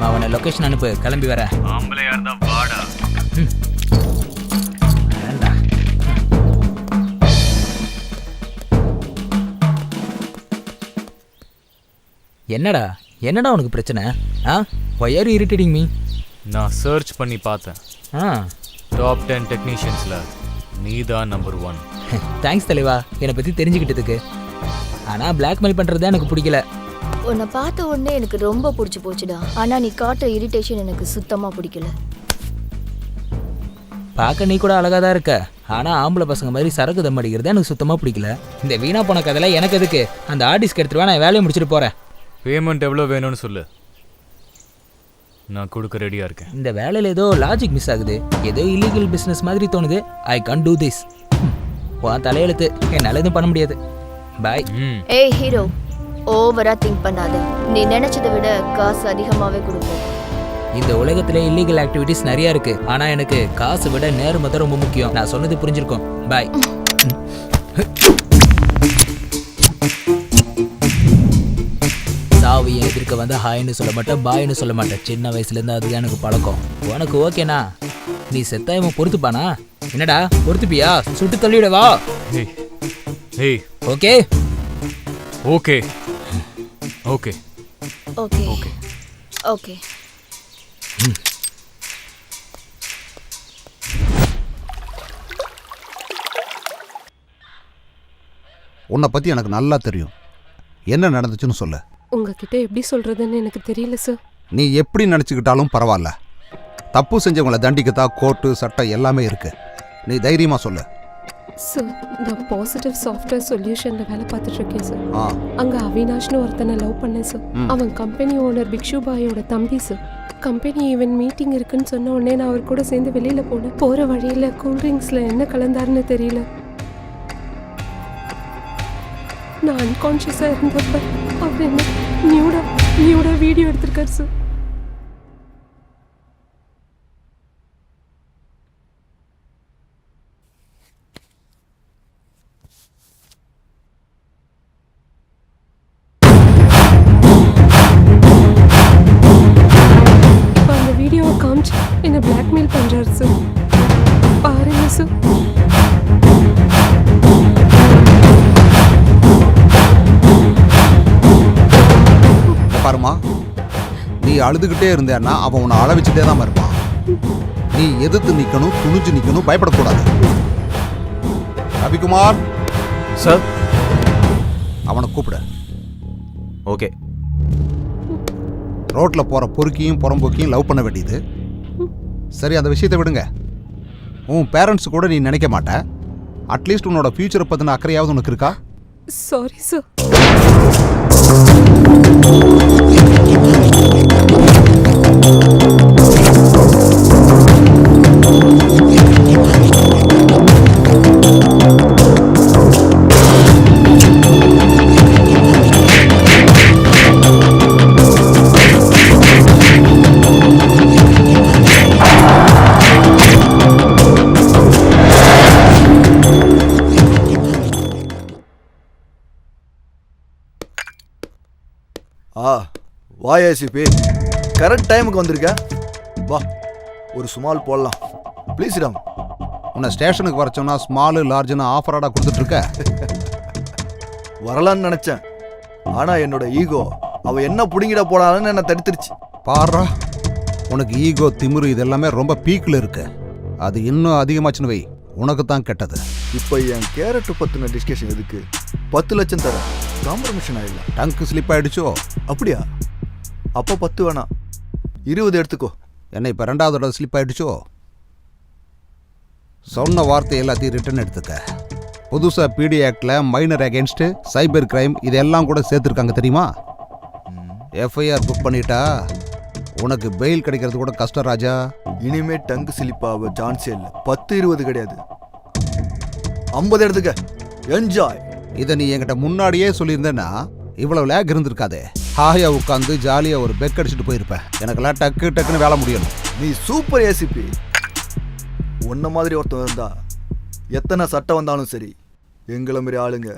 அவனை லொகேஷன் அனுப்பு, கிளம்பி வரேன். ஆம்பளையா இருந்தா வாடா. என்னடா என்னடா உனக்கு பிரச்சனை? why are you irritating me? நான் சர்ச் பண்ணி பார்த்தேன். டாப் 10 டெக்னீஷியன்ஸ்ல நீதான் நம்பர் 1. தேங்க்ஸ் தலைவா என்னை பற்றி தெரிஞ்சுக்கிட்டதுக்கு. ஆனால் பிளாக்மெயில் பண்ணுறது எனக்கு பிடிக்கல. உன்னை பார்த்த உடனே எனக்கு ரொம்ப பிடிச்சி போச்சுடா. ஆனால் நீ காட்ட இரிட்டேஷன் எனக்கு சுத்தமாக பிடிக்கல. பார்க்க நீ கூட அழகாக தான் இருக்க. ஆனால் ஆம்பளை பசங்க மாதிரி சரக்கு தம் அடிக்கிறது எனக்கு சுத்தமாக பிடிக்கல. இந்த வீணா போன கதையில் எனக்கு எதுக்கு? அந்த ஆர்டிஸ்க்கு எடுத்துருவா, நான் வேலையை முடிச்சுட்டு போகிறேன். பேமெண்ட் எவ்வளோ வேணும்னு சொல்லு, நான் கொடுக்க ரெடியாக இருக்கேன். இந்த வேலையில் ஏதோ லாஜிக் மிஸ் ஆகுது. ஏதோ இல்லீகல் பிஸ்னஸ் மாதிரி தோணுது. ஐ கான் டூ திஸ். உன் தலையெழுத்து, என்னால் எதுவும் பண்ண முடியாது. பாய். ஏய் ஹீரோ, ஓவரா திங்க் பண்ணாத. நீ நினைச்சதை விட காசு அதிகமாகவே கொடுப்போம். இந்த உலகத்துல இல்லீகல் ஆக்டிவிட்டிஸ் நிறைய இருக்கு. ஆனால் எனக்கு காசை விட நேர்மை தான் ரொம்ப முக்கியம். நான் சொன்னது புரிஞ்சிருக்கும். பாய். சாவியை எதிர்க்க வந்து ஹாய்னு சொல்ல மாட்டேன், பாய்னு சொல்ல மாட்டேன். சின்ன வயசுலேருந்து அதுதான் எனக்கு பழக்கம். உனக்கு ஓகேண்ணா? நீ செத்தாயமா பொறுத்துப்பானா? என்னடா பொறுத்துப்பியா? சுட்டு தள்ளிவிடவா? Okay okay okay okay okay. உன்னை பற்றி எனக்கு நல்லா தெரியும். என்ன நடந்துச்சுன்னு சொல்ல. உங்ககிட்ட எப்படி சொல்றதுன்னு எனக்கு தெரியல சார். நீ எப்படி நினச்சிக்கிட்டாலும் பரவாயில்ல. தப்பு செஞ்சவங்களை தண்டிக்கத்தான் கோர்ட்டு சட்டம் எல்லாமே இருக்கு. நீ தைரியமாக சொல்லு. சார், நான் பாசிட்டிவ் சாஃப்ட்வேர் சொல்யூஷனில் வேலை பார்த்துட்டு இருக்கேன் சார். அங்கே அவினாஷ்னு ஒருத்தனை லவ் பண்ணேன் சார். அவன் கம்பெனி ஓனர் பிக்ஷு பாயோட தம்பி சார். கம்பெனி ஈவென்ட் மீட்டிங் இருக்குன்னு சொன்ன உடனே நான் அவர் கூட சேர்ந்து வெளியில் போனேன். போகிற வழியில் கூல்ட்ரிங்க்ஸில் என்ன கலந்தாருன்னு தெரியல. நான் அன்கான்ஷியஸாக இருந்தப்ப அவர் என்ன நியூடா வீடியோ எடுத்திருக்காரு சார். அந்த வீடியோவை காமிச்சு என்னை பிளாக்மெயில் பண்ணுறாரு சார். பாருங்க சார். பாருமா, நீ அழுதுகிட்டே இருந்தேன்னா அவன் உன்னை அழ வச்சுட்டே தான் இருப்பான். நீ எதிர்த்து நிற்கணும், துணிஞ்சு நிற்கணும், பயப்படக்கூடாது. ரவிக்குமார் சார், அவனை கூப்பிட. ஓகே. ரோட்ல போற பொறுக்கியும் புறம்போக்கியும் லவ் பண்ண வேண்டியது. சரி, அந்த விஷயத்தை விடுங்க. உன் பேரண்ட்ஸ் கூட நீ நினைக்க மாட்ட. அட்லீஸ்ட் உன்னோட ஃபியூச்சரை பத்தின அக்கறையாவது உனக்கு இருக்கா? Sorry sir. வா ஏசிபி, கரெக்ட் டைமுக்கு வந்திருக்க. வா, ஒரு ஸ்மால் போடலாம் ப்ளீஸ். ராம், உன்னை ஸ்டேஷனுக்கு வர சொன்னா ஸ்மாலு லார்ஜ்னு ஆஃபராடா கொடுத்துட்டு இருக்க. வரலான்னு நினைச்சேன், ஆனா என்னோட ஈகோ அவ என்ன புடுங்கிட போனாலும் என்ன தடுத்துருச்சு. பாரா, உனக்கு ஈகோ திமிரு இதெல்லாமே ரொம்ப பீக்கில் இருக்கு. அது இன்னும் அதிகமாச்சுன்னு வை, உனக்கு தான் கெட்டது. இப்போ என் கேரட் பத்தின டிஸ்கஷன் எதுக்கு? 10 லட்சம் தர காம்ப்ரமைஷன் ஆயிடலாம். டங்கு ஸ்லிப் ஆயிடுச்சோ? அப்படியா? அப்போ 10 வேணாம், 20 எடுத்துக்கோ. என்ன இப்போ 2வது தடவை ஸ்லிப் ஆயிடுச்சோ? சொன்ன வார்த்தை எல்லாத்தையும் ரிட்டர்ன் எடுத்துக்க. புதுசாக பிடி ஆக்டில் மைனர் அகேன்ஸ்ட்டு சைபர் கிரைம் இதெல்லாம் கூட சேர்த்துருக்காங்க தெரியுமா? எஃப்ஐஆர் புக் பண்ணிட்டா உனக்கு பெயில் கிடைக்கிறது கூட கஷ்டம் ராஜா. இனிமே டங்கு ஸ்லிப்பாக சான்ஸே இல்லை. 10 20 கிடையாது, 50 எடுத்துக்க. என்ஜாய். இதை நீ என்கிட்ட முன்னாடியே சொல்லியிருந்தேன்னா இவ்வளவு லேக் இருந்திருக்காதே. ஹாயா உட்காந்து ஜாலியாக ஒரு பெக் அடிச்சுட்டு போயிருப்பேன். எனக்கெல்லாம் டக்கு டக்குன்னு வேலை முடியணும். நீ சூப்பர் ஏசிபி. உன்ன மாதிரி ஒருத்தன் இருந்தா எத்தனை சட்டம் வந்தாலும் சரி, எங்களை மாதிரி ஆளுங்க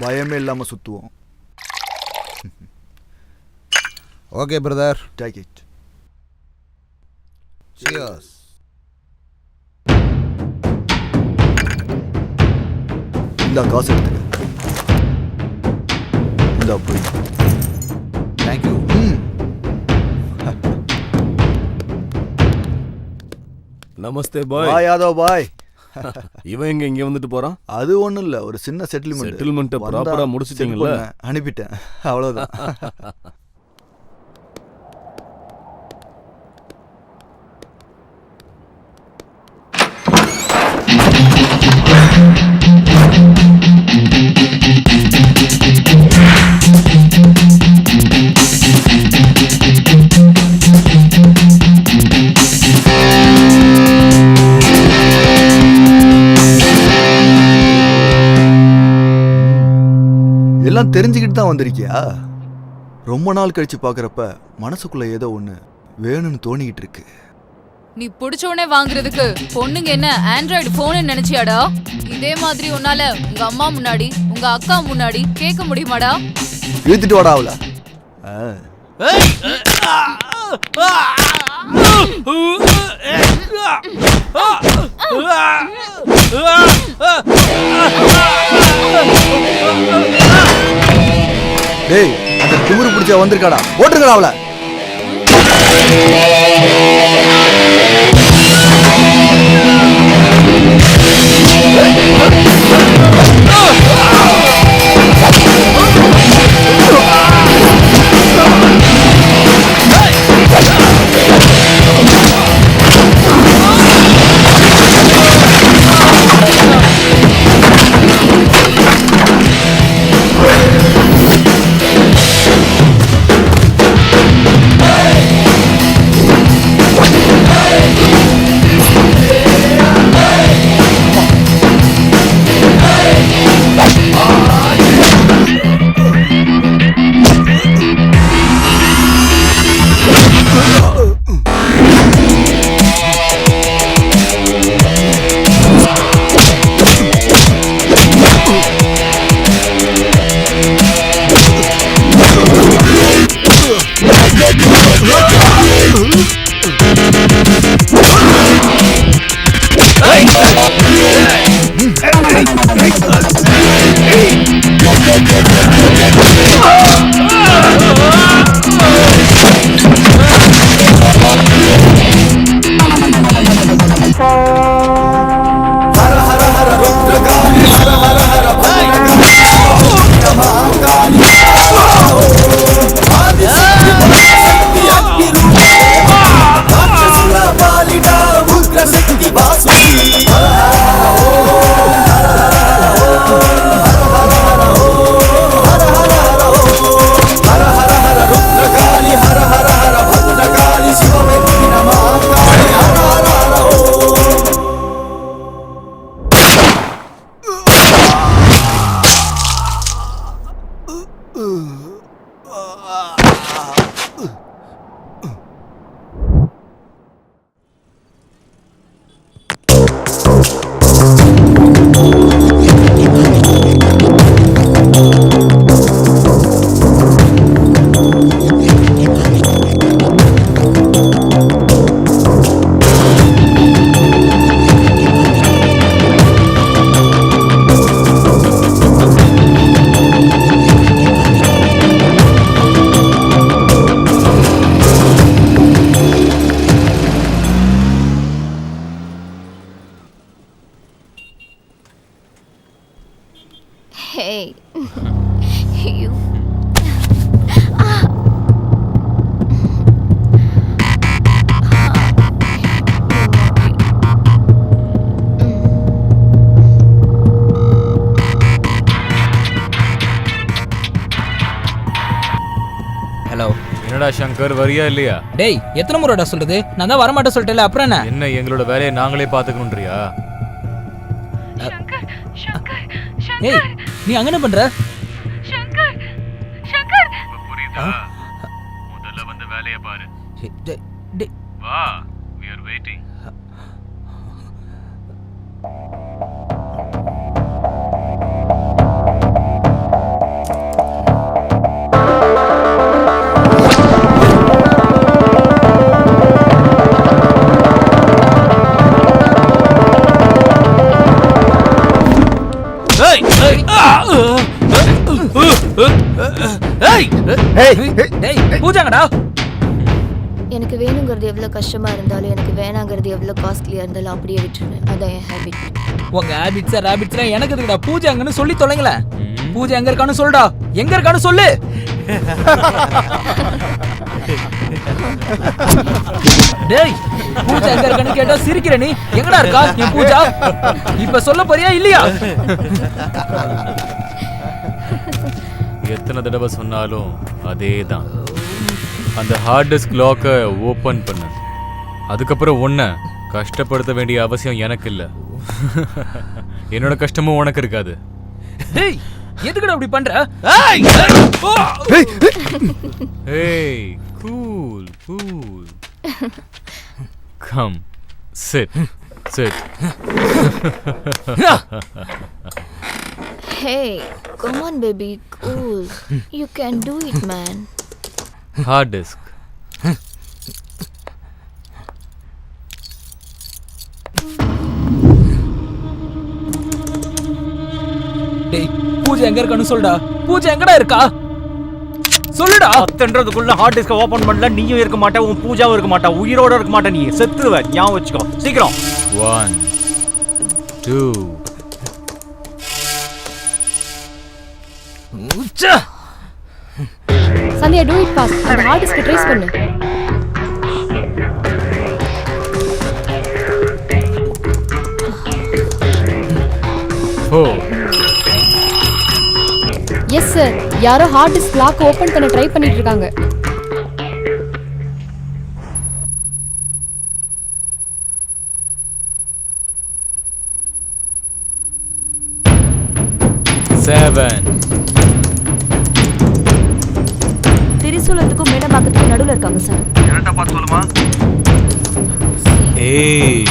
பயமே இல்லாமல் சுற்றுவோம். Okay brother, take it. Cheers. இந்த காசு எடுத்துக்க. இந்த போய். தேங்க்யூ. நமஸ்தே பாய். பாய் யாதவ் பாய். இவன் எங்க இங்க வந்துட்டு போறான்? அது ஒண்ணும் இல்ல, ஒரு சின்ன செட்டில்மெண்ட் ப்ராப்பரா முடிச்சிட்டீங்கல்ல? அனுப்பிட்டேன், அவ்வளவுதான். எல்லாம் தெரிஞ்சுக்கிட்டு தான் வந்திருக்கியா? ரொம்ப நாள் கழிச்சு பாக்குறப்ப மனசுக்குள்ள ஏதோ ஒண்ணு வேணும்னு தோணிக்கிட்டு இருக்கு. நீ பிடிச்ச உடனே வாங்குறதுக்கு பொண்ணுங்க என்ன ஆண்ட்ராய்டு போன் நினைச்சியாடா? இதே மாதிரி உன்னால உங்க அம்மா முன்னாடி உங்க அக்கா முன்னாடி கேட்க முடியுமாடா? இழுத்துட்டு வாடா அவள. டேய், அந்த திமிரு பிடிச்ச வந்திருக்காடா, ஓட்டுங்கடா அவள. Hey. You. ஹலோ. என்னடா சங்கர், வரியா இல்லையா? டேய், எத்தனை முறைடா சொல்றது? நான் தான் வரமாட்டேன் சொல்லிட்டேல, அப்புறம் என்ன? என்ன எங்களோட வேலையை நாங்களே பாத்துக்கணும்ன்றியா? ஏய், நீ அங்க என்ன பண்ற? புரியுதா? முதல்ல வந்து வேலையை பாரு. வா, we are waiting. பூஜாங்கடா. எனக்கு வேணுங்கிறது எவ்வளவு கஷ்டமா இருந்தாலும் எனக்கு வேணாங்கிறது எவ்வளவு காஸ்ட்லியா இருந்தாலும் அப்படியே விட்டுருவேன். அதான் என் ஹேபிட். உங்க ஹேபிட்ஸ் ரேபிட்ஸ்லாம் எனக்கு இருக்குடா. பூஜாங்கன்னு சொல்லி தொலைங்கள. பூஜா எங்க இருக்கான்னு சொல்லுடா. எங்க இருக்கான்னு சொல்லு. டேய், பூஜா எங்க இருக்கான்னு கேட்டா சிரிக்கிற நீ. எங்கடா இருக்கா என் பூஜா? இப்ப சொல்ல போறியா இல்லையா? எத்தனை தடவை சொன்னாலும் அதேதான். அந்த ஹார்ட் டிஸ்க் லாக்கை ஓபன் பண்ணு. அதுக்கப்புறம் உன்னை கஷ்டப்படுத்த வேண்டிய அவசியம் எனக்கு இல்லை. என்னோட கஷ்டமும் உனக்கு இருக்காது. டேய், எதுக்குடா அப்படி பண்ற? ஏய், cool cool. Come, sit sit. Hey, come on baby, cool. You can do it, man. Hard disk. டேய், பூஜா எங்க இருக்கான்னு சொல்லுடா. பூஜா எங்கடா இருக்கா? சொல்லுடா. அத்தன்றதுக்குள்ள ஹார்ட் டிஸ்க ஓபன் பண்ணல, நீயும் இருக்க மாட்டே, உன் பூஜாவும் இருக்க மாட்டா, உயிரோட இருக்க மாட்டே, நீ செத்துருவ. ஞாபகம் வச்சுக்கோ. சீக்கிரம். 1 2 சந்தியா, do it fast. அந்த ஹார்ட் டிஸ்க் ட்ரேஸ் பண்ணு. எஸ் சார், யாரோ ஹார்ட் டிஸ்க் லாக் ஓபன் பண்ண ட்ரை பண்ணிட்டு இருக்காங்க. திரிசூலத்துக்கும் மேடம்பாக்கத்துக்கும் நடுவுல இருக்காங்க சார். என்னடா பார்த்து சொல்லுமா? ஏய்,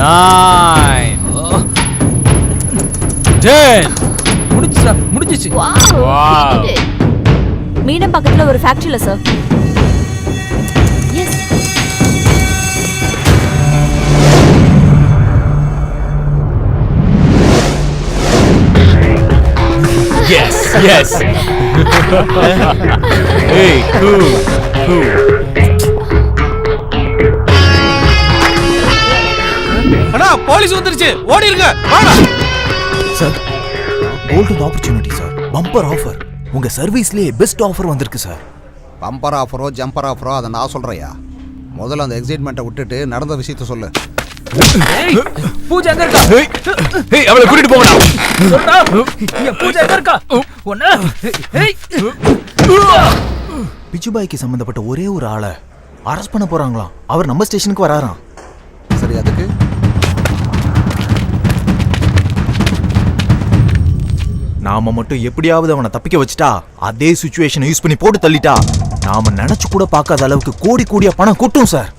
9 10. முடிஞ்சிச்சு. Wow. மீனம்பாக்கத்துல ஒரு ஃபேக்டரியில sir. Yes. Yes, yes. Hey, cool, cool. அண்ணா, போலீஸ் வந்துருச்சு. ஓடிருங்க. வாடா. Sir, golden opportunity sir. Bumper offer. உங்க சர்வீஸ்லயே பெஸ்ட் ஆஃபர் வந்திருக்கு சார். பம்பர் ஆஃபரோ ஜம்பர் ஆஃபரோ அதை நான் சொல்றையா. முதல்ல அந்த எக்ஸைட்மெண்ட்டை விட்டுட்டு நடந்த விஷயத்த சொல்லு. பூஜா எங்க இருக்கா? ஏய், அவளை கூட்டிட்டு போங்கடா. சொல்டா. பூஜா எங்க இருக்கா? ஒண்ணு. ஏய், பிச்சுபாய்க்கு சம்பந்தப்பட்ட ஒரே ஒரு ஆளை அரெஸ்ட் பண்ண போறாங்களாம். அவர் நம்ம ஸ்டேஷனுக்கு வராராம். சரி, அதுக்கு நாம மட்டும் எப்படியாவது அவனை தப்பிக்க வச்சுட்டா, அதே சிச்சுவேஷனை யூஸ் பண்ணி போட்டு தள்ளிட்டா, நாம நினைச்சு கூட பார்க்காத அளவுக்கு கோடி கோடியா பணம் கொட்டும் சார்.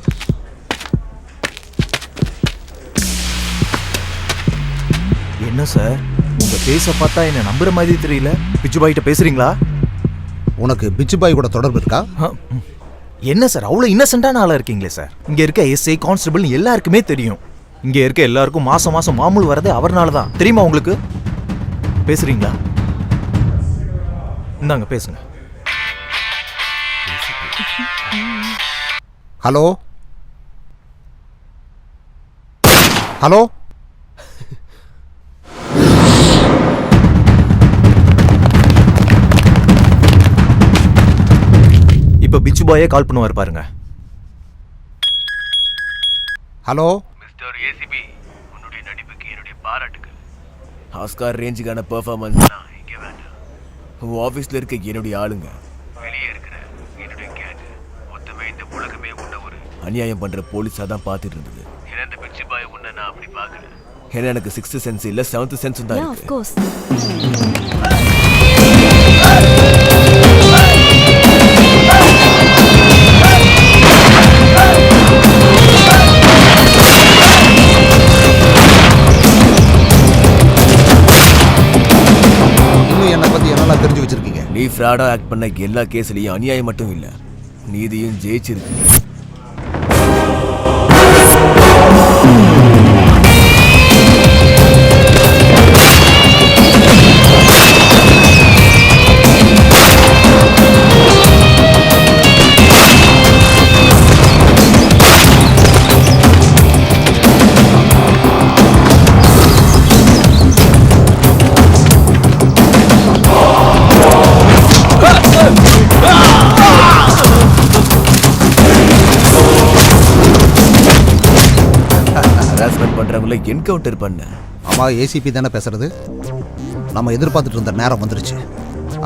என்ன சார், உங்க பேச பார்த்தா என்ன நம்புற மாதிரி தெரியல. பிச்சுபாய்கிட்ட பேசுறீங்களா? உனக்கு பிச்சுபாய் கூட தொடர்பு இருக்கா? என்ன சார், அவ்வளவு இன்னசென்ட்டான ஆளா இருக்கீங்களே சார். இங்க இருக்க எஸ்ஐ கான்ஸ்டபிள் எல்லாருக்குமே தெரியும். இங்க இருக்க எல்லாருக்கும் மாசம் மாசம் மாமூல் வரது அவர்னால தான். தெரியுமா உங்களுக்கு? பேசுறீங்களா? இந்தாங்க பேசுங்க. ஹலோ ஹலோ பாயே கால் பண்ணுவார் பாருங்க. ஹலோ மிஸ்டர் ஏசிபி, உன்னுடைய நடிப்புக்கு என்னுடைய பாராட்டுகள். ஆஸ்கார் ரேஞ்சுக்கான பெர்ஃபார்மன்ஸ் இங்கே வேண்டாம். உன் ஆஃபீஸில் இருக்க என்னுடைய ஆளுங்க, வெளியே இருக்கிற என்னுடைய கேங், மொத்தமே இந்த உலகமே உன்ன ஒரு அநியாயம் பண்ற போலீஸாக தான் பார்த்துட்டு இருந்தது. ஏன்னா இந்த பிச்சு பாய் உன்னை நான் அப்படி பார்க்கல. ஏன்னா எனக்கு 6th சென்ஸ் இல்லை 7th சென்ஸ் தான் இருக்கு. இன்னும் என்னை பத்தி என்னெல்லாம் தெரிஞ்சு வச்சிருக்கீங்க? நீ ஃப்ராடா ஆக்ட் பண்ண எல்லா கேஸ்லயும் அநியாயம் மட்டும் இல்ல, நீதியும் ஜெயிச்சிருக்கு. பண்றவங்கள என்கவுண்டர் பண்ண. ஆமா, ஏசிபி தானே பேசுறது. நம்ம எதிர்பார்த்துட்டு இருந்த நேரம் வந்துருச்சு.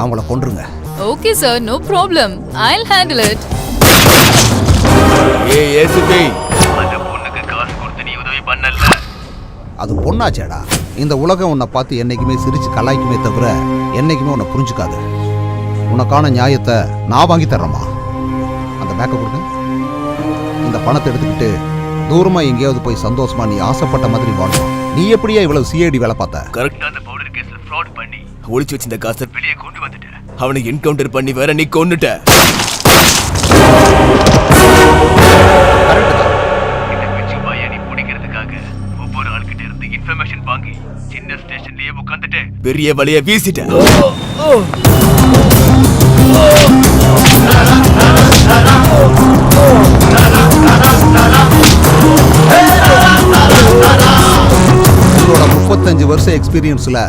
அவங்கள கொன்றுங்க. Okay sir, no problem. I'll handle it. ஏய் ஏசிபி, அந்த பொண்ணுக்கு காசு கொடுத்து நீ உதவி பண்ணல. அது பொண்ணாச்சேடா. இந்த உலகம் உன்னை பார்த்து என்னைக்குமே சிரிச்சு கலாய்க்குமே தவிர என்னைக்குமே உன்னை புரிஞ்சுக்காது. உனக்கான நியாயத்தை நான் வாங்கி தர்றேம்மா. அந்த பேக்கை கொடுங்க. இந்த பணத்தை எடுத்துக்கிட்டு தூரமா எங்கேயாவது போய் சந்தோஷமா நீ ஆசைப்பட்ட மாதிரி வாழும். நீ எப்படியா இவ்வளவு சிஐடி வேலை பார்த்த? கரெக்டா அந்த பவுடர் கேஸ்ல ஃப்ராட் பண்ணி ஒளிச்சு வச்சிருந்த காசை வெளியே கொண்டு வந்துட்ட. அவனை என்கவுண்டர் பண்ணி வேற நீ கொன்னுட்ட. இந்த பிச்சு பாயை நீ பிடிக்கிறதுக்காக ஒவ்வொரு ஆள்கிட்ட இருந்து இன்ஃபர்மேஷன் வாங்கி சின்ன ஸ்டேஷன்லயே உட்காந்துட்டு பெரிய வலைய வீசிட்ட. உங்களோட 35 வருஷம் எக்ஸ்பீரியன்ஸ்ல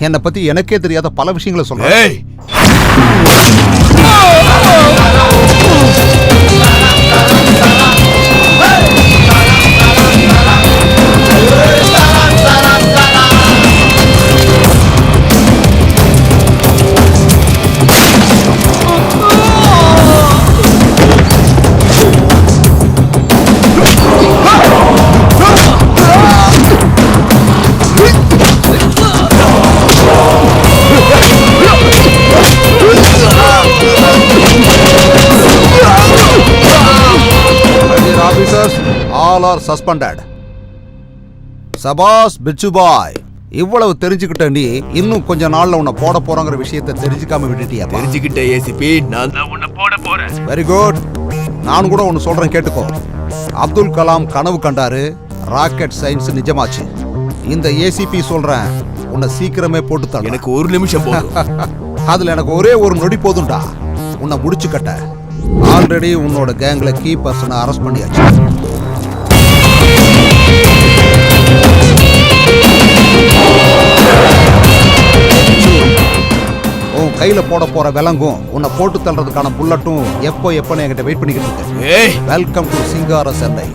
என்னை பத்தி எனக்கே தெரியாத பல விஷயங்களை சொல்றேன். All are suspended. சபாஸ் பிச்சு பாய், இவ்வளவு தெரிஞ்சுக்கிட்ட நீ இன்னும் கொஞ்ச நாள்ல உன்னை போட போறங்கிற விஷயத்தை தெரிஞ்சுக்காம விட்டுட்டியா? தெரிஞ்சுக்கிட்ட ஏசிபி, நான் தான் உன்னை போட போறேன். Very good. நான் கூட ஒன்னு சொல்றேன் கேட்டுக்கோ. அப்துல் கலாம் கனவு கண்டாரு, ராக்கெட் சயின்ஸ் நிஜமாச்சு. இந்த ஏசிபி சொல்றேன், உன்னை சீக்கிரமே போட்டு தர. எனக்கு ஒரு நிமிஷம் போதும். அதுல எனக்கு ஒரே ஒரு நொடி போதும்டா உன்னை முடிச்சு கட்ட. ஆல்ரெடி உன்னோட கேங்ல கீ பர்சனை அரெஸ்ட் பண்ணியாச்சு. உன் கையில போட போற விலங்கும் உன்னை போட்டு தள்ளுறதுக்கான புல்லட்டும் எப்போ எப்பன்னு என்கிட்ட வெயிட் பண்ணிக்கிட்டு இருக்கு. வெல்கம் டு சிங்கார சென்னை.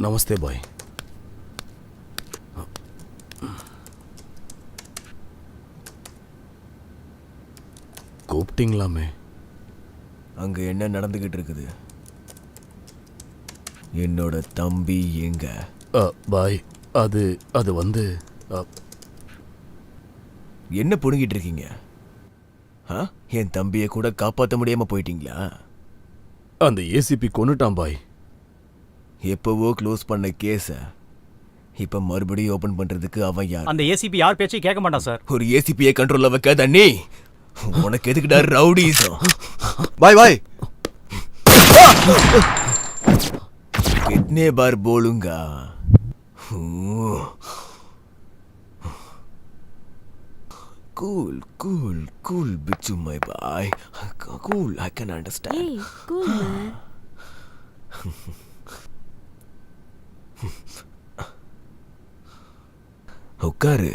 நமஸ்தே பாய். கூப்பிட்டீங்களாமே? அங்க என்ன நடந்துகிட்டு இருக்குது? என்னோட தம்பி எங்க? பாய், அது வந்து என்ன புடுங்கிட்டு இருக்கீங்க? என் தம்பியை கூட காப்பாற்ற முடியாம போயிட்டீங்களா? அந்த ஏசிபி கொன்னுட்டான் பாய். எப்பவோ க்ளோஸ் பண்ண கேஸ இப்ப மறுபடியும் ஓபன் பண்றதுக்கு அவன் யார்? அந்த ஏசிபி யார் பேச்சையும் கேட்க மாட்டான் சார். ஒரு ஏசிபியை கண்ட்ரோல்ல வைக்காத நீ. உனக்கு எதுக்குடா ரவுடிசம்? பாய் பாய் कितने बार बोलूंगा? Cool, cool, cool, Bichu, my boy. Cool, I can understand. Hey, cool man. உட்காரு.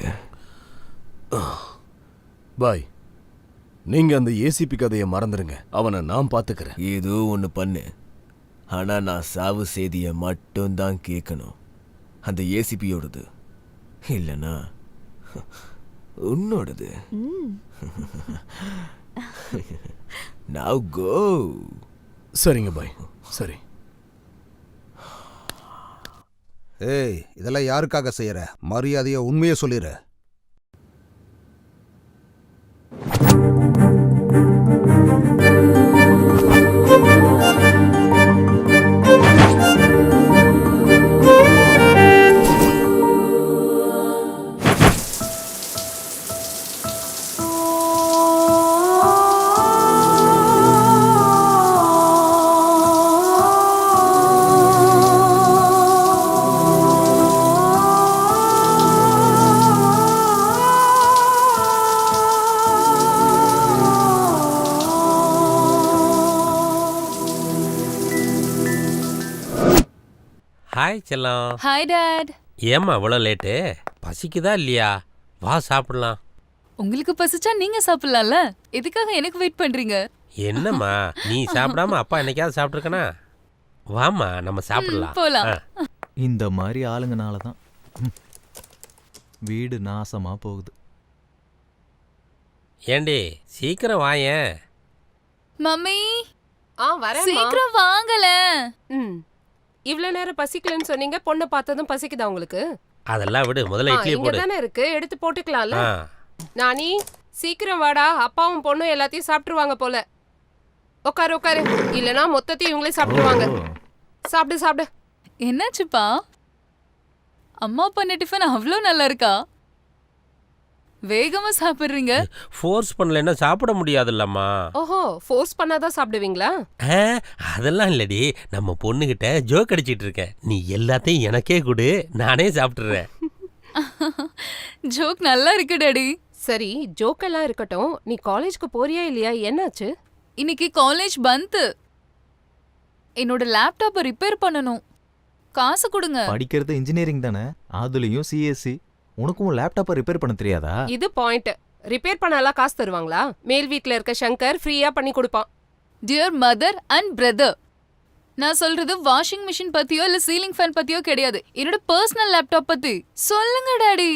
பாய், நீங்க அந்த ஏசிபி கதையை மறந்துருங்க. அவனை நான் பாத்துக்கிறேன். ஏதோ ஒன்று பண்ணு, ஆனா நான் சாவு செய்தியை மட்டும்தான் கேட்கணும். அந்த ஏசிபியோடது இல்லைன்னா உன்னோடது. Now go. சரிங்க பாய், சரி. ஏய், இதெல்லாம் யாருக்காக செய்யற? மரியாதையை உண்மையை சொல்லிடு. ஹாய் செல்லம். Hi dad. ஏம்மா இவ்வளோ லேட்டு? பசிக்குதா இல்லையா? வா சாப்பிடலாம். உங்களுக்கு பசிச்சா நீங்க சாப்பிடலாம்ல, எதுக்காக எனக்கு வெயிட் பண்றீங்க? என்னம்மா நீ சாப்பிடாம அப்பா என்னைக்காவது சாப்பிட்ருக்கனா? வாம்மா நம்ம சாப்பிடலாம். போலாம். இந்த மாதிரி ஆளுங்கனால தான் வீடு நாசமா போகுது. ஏண்டி சீக்கிரம் வாயேன். மம்மி வரேன். சீக்கிரம் வாங்கல. இவ்ளோ நேரம் பசிக்கலன்னு சொன்னீங்க, பொண்ணை பார்த்ததும் பசிக்குதா உங்களுக்கு? அதெல்லாம் விடு, முதல்ல இட்லி இங்க போடு. தானே இருக்கு, எடுத்து போட்டுக்கலாம்ல. நானி சீக்கிரம் வாடா, அப்பாவும் பொண்ணும் எல்லாத்தையும் சாப்பிட்டுருவாங்க போல. உட்காரு உட்காரு, இல்லனா மொத்தத்தையும் இவங்களே சாப்பிட்டுருவாங்க. சாப்பிடு சாப்பிடு. என்னாச்சுப்பா? அம்மா பண்ண டிஃபன் அவ்வளோ நல்லா இருக்கா? வேகமா சாப்பிடுறீங்க. ஃபோர்ஸ் பண்ணலன்னா சாப்பிட முடியாதுல்லம்மா. ஓஹோ, ஃபோர்ஸ் பண்ணாதான் சாப்பிடுவீங்களா? அதெல்லாம் இல்லடி, நம்ம பொண்ணுகிட்ட ஜோக் அடிச்சிட்டு இருக்கேன். நீ எல்லாத்தையும் எனக்கே கொடு, நானே சாப்பிட்டுறேன். ஜோக் நல்லா இருக்கு டாடி. சரி, ஜோக் எல்லாம் இருக்கட்டும், நீ காலேஜ்க்கு போறியா இல்லையா? என்னாச்சு? இன்னைக்கு காலேஜ் பந்த். என்னோட லேப்டாப்பை ரிப்பேர் பண்ணணும், காசு கொடுங்க. படிக்கிறது இன்ஜினியரிங் தானே, அதுலயும் சிஎஸ்சி. உனக்கும் லேப்டாப்பை ரிப்பேர் பண்ண தெரியாதா? இது பாயிண்ட். ரிப்பேர் பண்ணலாம் காசு தருவாங்களா? மேல் வீட்ல இருக்க சங்கர் ஃப்ரீயா பண்ணி கொடுப்பான். டியர் மதர் அண்ட் பிரதர், நான் சொல்றது வாஷிங் மிஷின் பத்தியோ இல்ல சீலிங் ஃபேன் பத்தியோ கிடையாது. என்னோட பர்சனல் லேப்டாப் பத்தி சொல்லுங்க டாடி.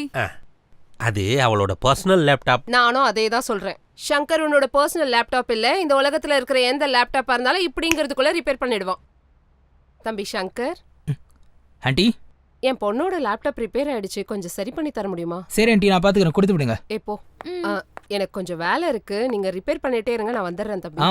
அது அவளோட பர்சனல் லேப்டாப். நானும் அதே தான் சொல்றேன். சங்கர் உன்னோட பர்சனல் லேப்டாப் இல்ல. இந்த உலகத்துல இருக்கிற எந்த லேப்டாப்பா இருந்தாலும் இப்படிங்கிறதுக்குள்ள ரிப்பேர் பண்ணிடுவான். தம்பி சங்கர். ஆண்டி, என் பொண்ணோட லேப்டாப் ரிப்பேர் ஆயிடுச்சு, கொஞ்சம் சரி பண்ணி தர முடியுமா? சரி ஆண்டி, நான் பாத்துக்கிறேன், கொடுத்து விடுங்க. எப்போ? எனக்கு கொஞ்சம் வேலை இருக்கு, நீங்க ரிப்பேர் பண்ணிட்டே இருங்க, நான் வந்துடுறேன் தம்பி.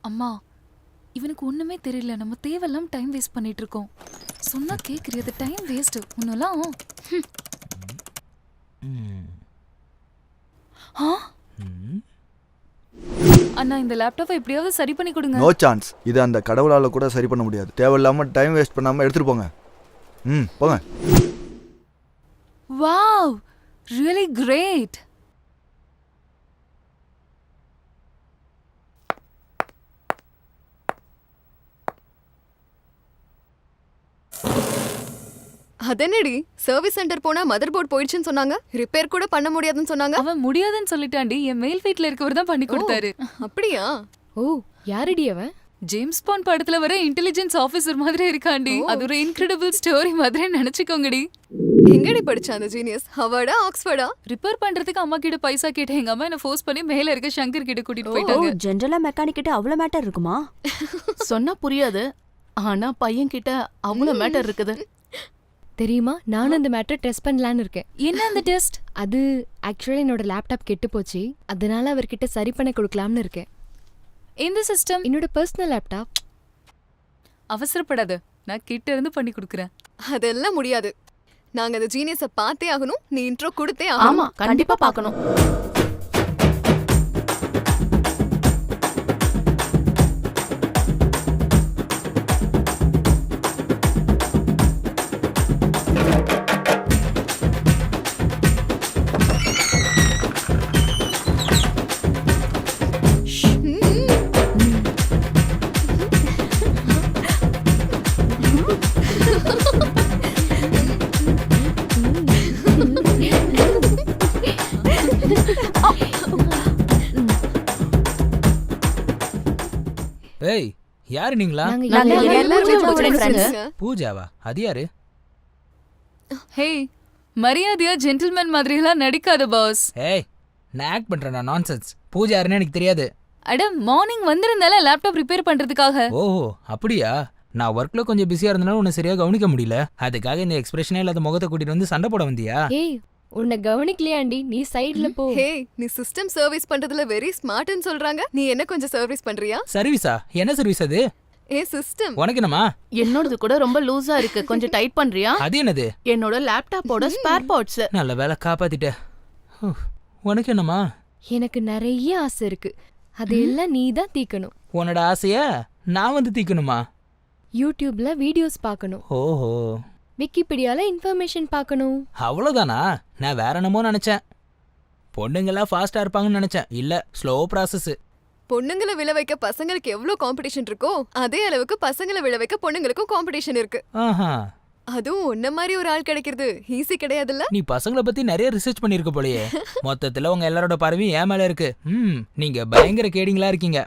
அம்மா, இவனுக்கு ஒண்ணுமே தெரியல. நம்ம தேவையில்லாம டைம் வேஸ்ட் பண்ணிட்டு இருக்கோம். சொன்னா கேக்குறியா? அது டைம் வேஸ்ட். ஒன்னெல்லாம் அண்ணா, இந்த லேப்டாப்பை எப்படியாவது சரி பண்ணி கொடுங்க. No chance. இது அந்த கடவுளால கூட சரி பண்ண முடியாது. தேவையில்லாம டைம் வேஸ்ட் பண்ணாம எடுத்துட்டு போங்க. போங்க. Wow, really great. அதென்னடி, சர்வீஸ் சென்டர் போனா மதர் போர்ட் போயிடுச்சுன்னு சொன்னாங்க, ரிப்பேர் கூட பண்ண முடியாதுன்னு சொன்னாங்க. அவன் முடியாதுன்னு சொல்லிட்டாண்டி. என் மேல் வீட்ல இருக்கவர் தான் பண்ணி கொடுத்தாரு. அப்படியா? ஓ, யாரடி அவன்? ஜேம்ஸ் பாண்ட் படத்துல வர இன்டெலிஜென்ஸ் ஆபீசர் மாதிரி இருக்காண்டி. அது ஒரு இன்கிரெடிபிள் ஸ்டோரி மாதிரி நினைச்சுக்கோங்கடி. எங்கடி படிச்ச அந்த ஜீனியஸ்? ஹார்வர்டா ஆக்ஸ்ஃபோர்டா? ரிப்பேர் பண்றதுக்கு அம்மா கிட்ட பைசா கேட்ட எங்க அம்மா என்ன ஃபோர்ஸ் பண்ணி மேல இருக்க சங்கர் கிட்ட கூட்டிட்டு போயிட்டாங்க. ஜெனரலா மெக்கானிக் கிட்ட அவ்வளவு மேட்டர் இருக்குமா? சொன்னா புரியாது, ஆனா பையன் கிட்ட அவ்வளவு மேட்டர் இருக்குது. தெரியுமா, நானும் அந்த மேட்டர் டெஸ்ட் பண்ணலான்னு இருக்கேன். என்ன அந்த டெஸ்ட்? அது ஆக்சுவலி என்னோட லேப்டாப் கெட்டு போச்சு, அதனால அவர்கிட்ட சரி பண்ண கொடுக்கலாம்னு இருக்கேன். இந்த சிஸ்டம் என்னோட பர்சனல் லேப்டாப். அவசரப்படாத, நான் கிட்ட இருந்து பண்ணி கொடுக்குறேன். அதெல்லாம் முடியாது. நாங்க அந்த ஜீனியஸை பார்த்தே ஆகணும். நீ இன்ட்ரோ கொடுத்தே ஆகணும். ஆமா, கண்டிப்பா பார்க்கணும். ஏய், யாரு நீங்களா? பூஜாவா? அது யாரு? ஹே, மரியாதையா ஜென்டில்மேன் மாதிரி எல்லாம் நடிக்காத பாஸ். ஏய், நான் ஆக்ட் பண்றேனா? நான்சென்ஸ். பூஜா யாருன்னு எனக்கு தெரியாது. அட, மார்னிங் வந்திருந்தால லேப்டாப் ரிப்பேர் பண்றதுக்காக. ஓஹோ, அப்படியா? நான் ஒர்க்ல கொஞ்சம் பிஸியா இருந்தனால உன்னை சரியா கவனிக்க முடியல. அதுக்காக இந்த எக்ஸ்பிரஷனே இல்லாத முகத்தை கூட்டிட்டு வந்து சண்டை போட வந்தியா? ஏய், உன்னை கவனிக்கலையாண்டி, நீ சைடுல போ. ஹே, நீ சிஸ்டம் சர்வீஸ் பண்றதுல வெரி ஸ்மார்ட்னு சொல்றாங்க. நீ என்ன கொஞ்சம் சர்வீஸ் பண்றியா? சர்வீஸா? என்ன சர்வீஸ் அது? ஏ சிஸ்டம். உனக்கு என்னமா? என்னோடது கூட ரொம்ப லூசா இருக்கு, கொஞ்சம் டைட் பண்றியா? அது என்னது? என்னோட லேப்டாப்போட ஸ்பேர் பார்ட்ஸ். நல்ல வேலை காப்பாத்திட்ட. உனக்கு என்னமா? எனக்கு நிறைய ஆசை இருக்கு, அதெல்லாம் நீ தான் தீக்கணும். உன்னோட ஆசைய நான் வந்து தீக்கணுமா? யூடியூப்ல வீடியோஸ் பார்க்கணும். ஓஹோ. விக்கிபீடியால இன்ஃபர்மேஷன் பார்க்கணும். அவ்வளவுதானா? நான் வேற என்னமோ நினைச்சேன். பொண்ணுங்கெல்லாம் ஃபாஸ்டா இருப்பாங்கன்னு நினைச்சேன். இல்ல, ஸ்லோ ப்ராசஸ். பொண்ணுங்களை விழ வைக்க பசங்களுக்கு எவ்வளவு காம்படிஷன் இருக்கோ அதே அளவுக்கு பசங்களை விழ வைக்க பொண்ணுங்களுக்கும் காம்படிஷன் இருக்கு. ஆஹா. அதுவும் உன்ன மாதிரி ஒரு ஆள் கிடைக்கிறது ஈஸி கிடையாதுல்ல. நீ பசங்களை பத்தி நிறைய ரிசர்ச் பண்ணிருக்க போலயே. மொத்தத்துல உங்க எல்லாரோட பார்வையும் ஏன் மேல இருக்கு. நீங்க பயங்கர கேடிங்களா இருக்கீங்க.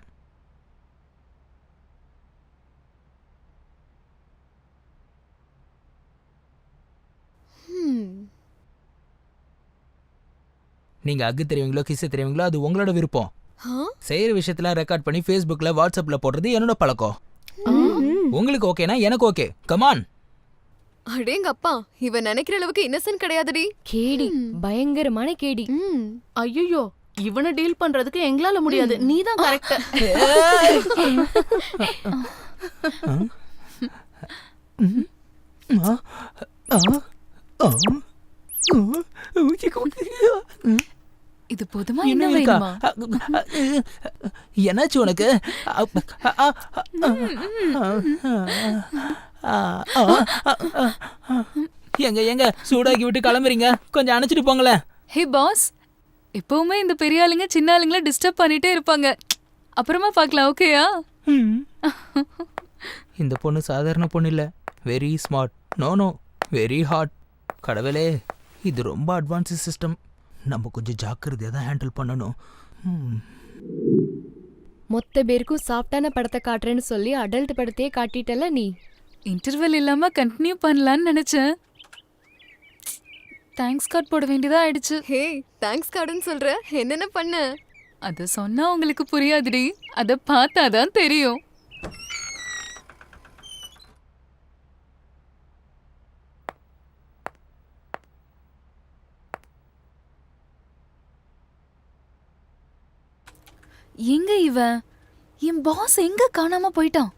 நீங்க அக்கு தெரியுங்களோ கிஸ் தெரியுங்களோ அது உங்களோட விருப்பம். செய்யற விஷயத்துல ரெக்கார்ட் பண்ணி ஃபேஸ்புக்ல வாட்ஸ்அப்ல போடுறது என்னோட பழக்கம். உங்களுக்கு ஓகேனா எனக்கு ஓகே. கமான். அடேங்கப்பா, இவன் நினைக்கிற அளவுக்கு இன்னசென்ட் கிடையாதுடி. கேடி, பயங்கரமான கேடி. ஐயோ, இவனை டீல் பண்றதுக்கு எங்களால முடியாது, நீதான் கரெக்ட். இது போதுமா? என்ன வேணுமா? என்னாச்சு உனக்கு? எங்க எங்க சூடாக்கி விட்டு கிளம்புறீங்க? கொஞ்சம் அணைச்சிட்டு போங்களேன். ஹே பாஸ், எப்பவுமே இந்த பெரிய ஆளுங்க சின்ன ஆளுங்களை டிஸ்டர்ப் பண்ணிட்டே இருப்பாங்க. அப்புறமா பார்க்கலாம், ஓகேயா? இந்த பொண்ணு சாதாரண பொண்ணு இல்ல, very smart. No no, very hot. கடவுளே, இது ரொம்ப அட்வான்ஸ் சிஸ்டம். நம்ம கொஞ்சம் ஜாக்கிரதையா தான் ஹேண்டில் பண்ணணும். மொத்த பேருக்கும் சாஃப்டான படத்தை காட்டுறேன்னு சொல்லி அடல்ட் படத்தையே காட்டிட்டல நீ. இன்டர்வெல் இல்லாம கண்டினியூ பண்ணலான்னு நினைச்சேன். தேங்க்ஸ் கார்டு போட வேண்டியதா ஆயிடுச்சு. ஹே, தேங்க்ஸ் கார்டுன்னு சொல்ற, என்னென்ன பண்ண? அத சொன்னா உங்களுக்கு புரியாதுடி, அத பார்த்தாதான் தெரியும். எங்க இவன்? என் பாஸ் எங்க காணாம போயிட்டான்?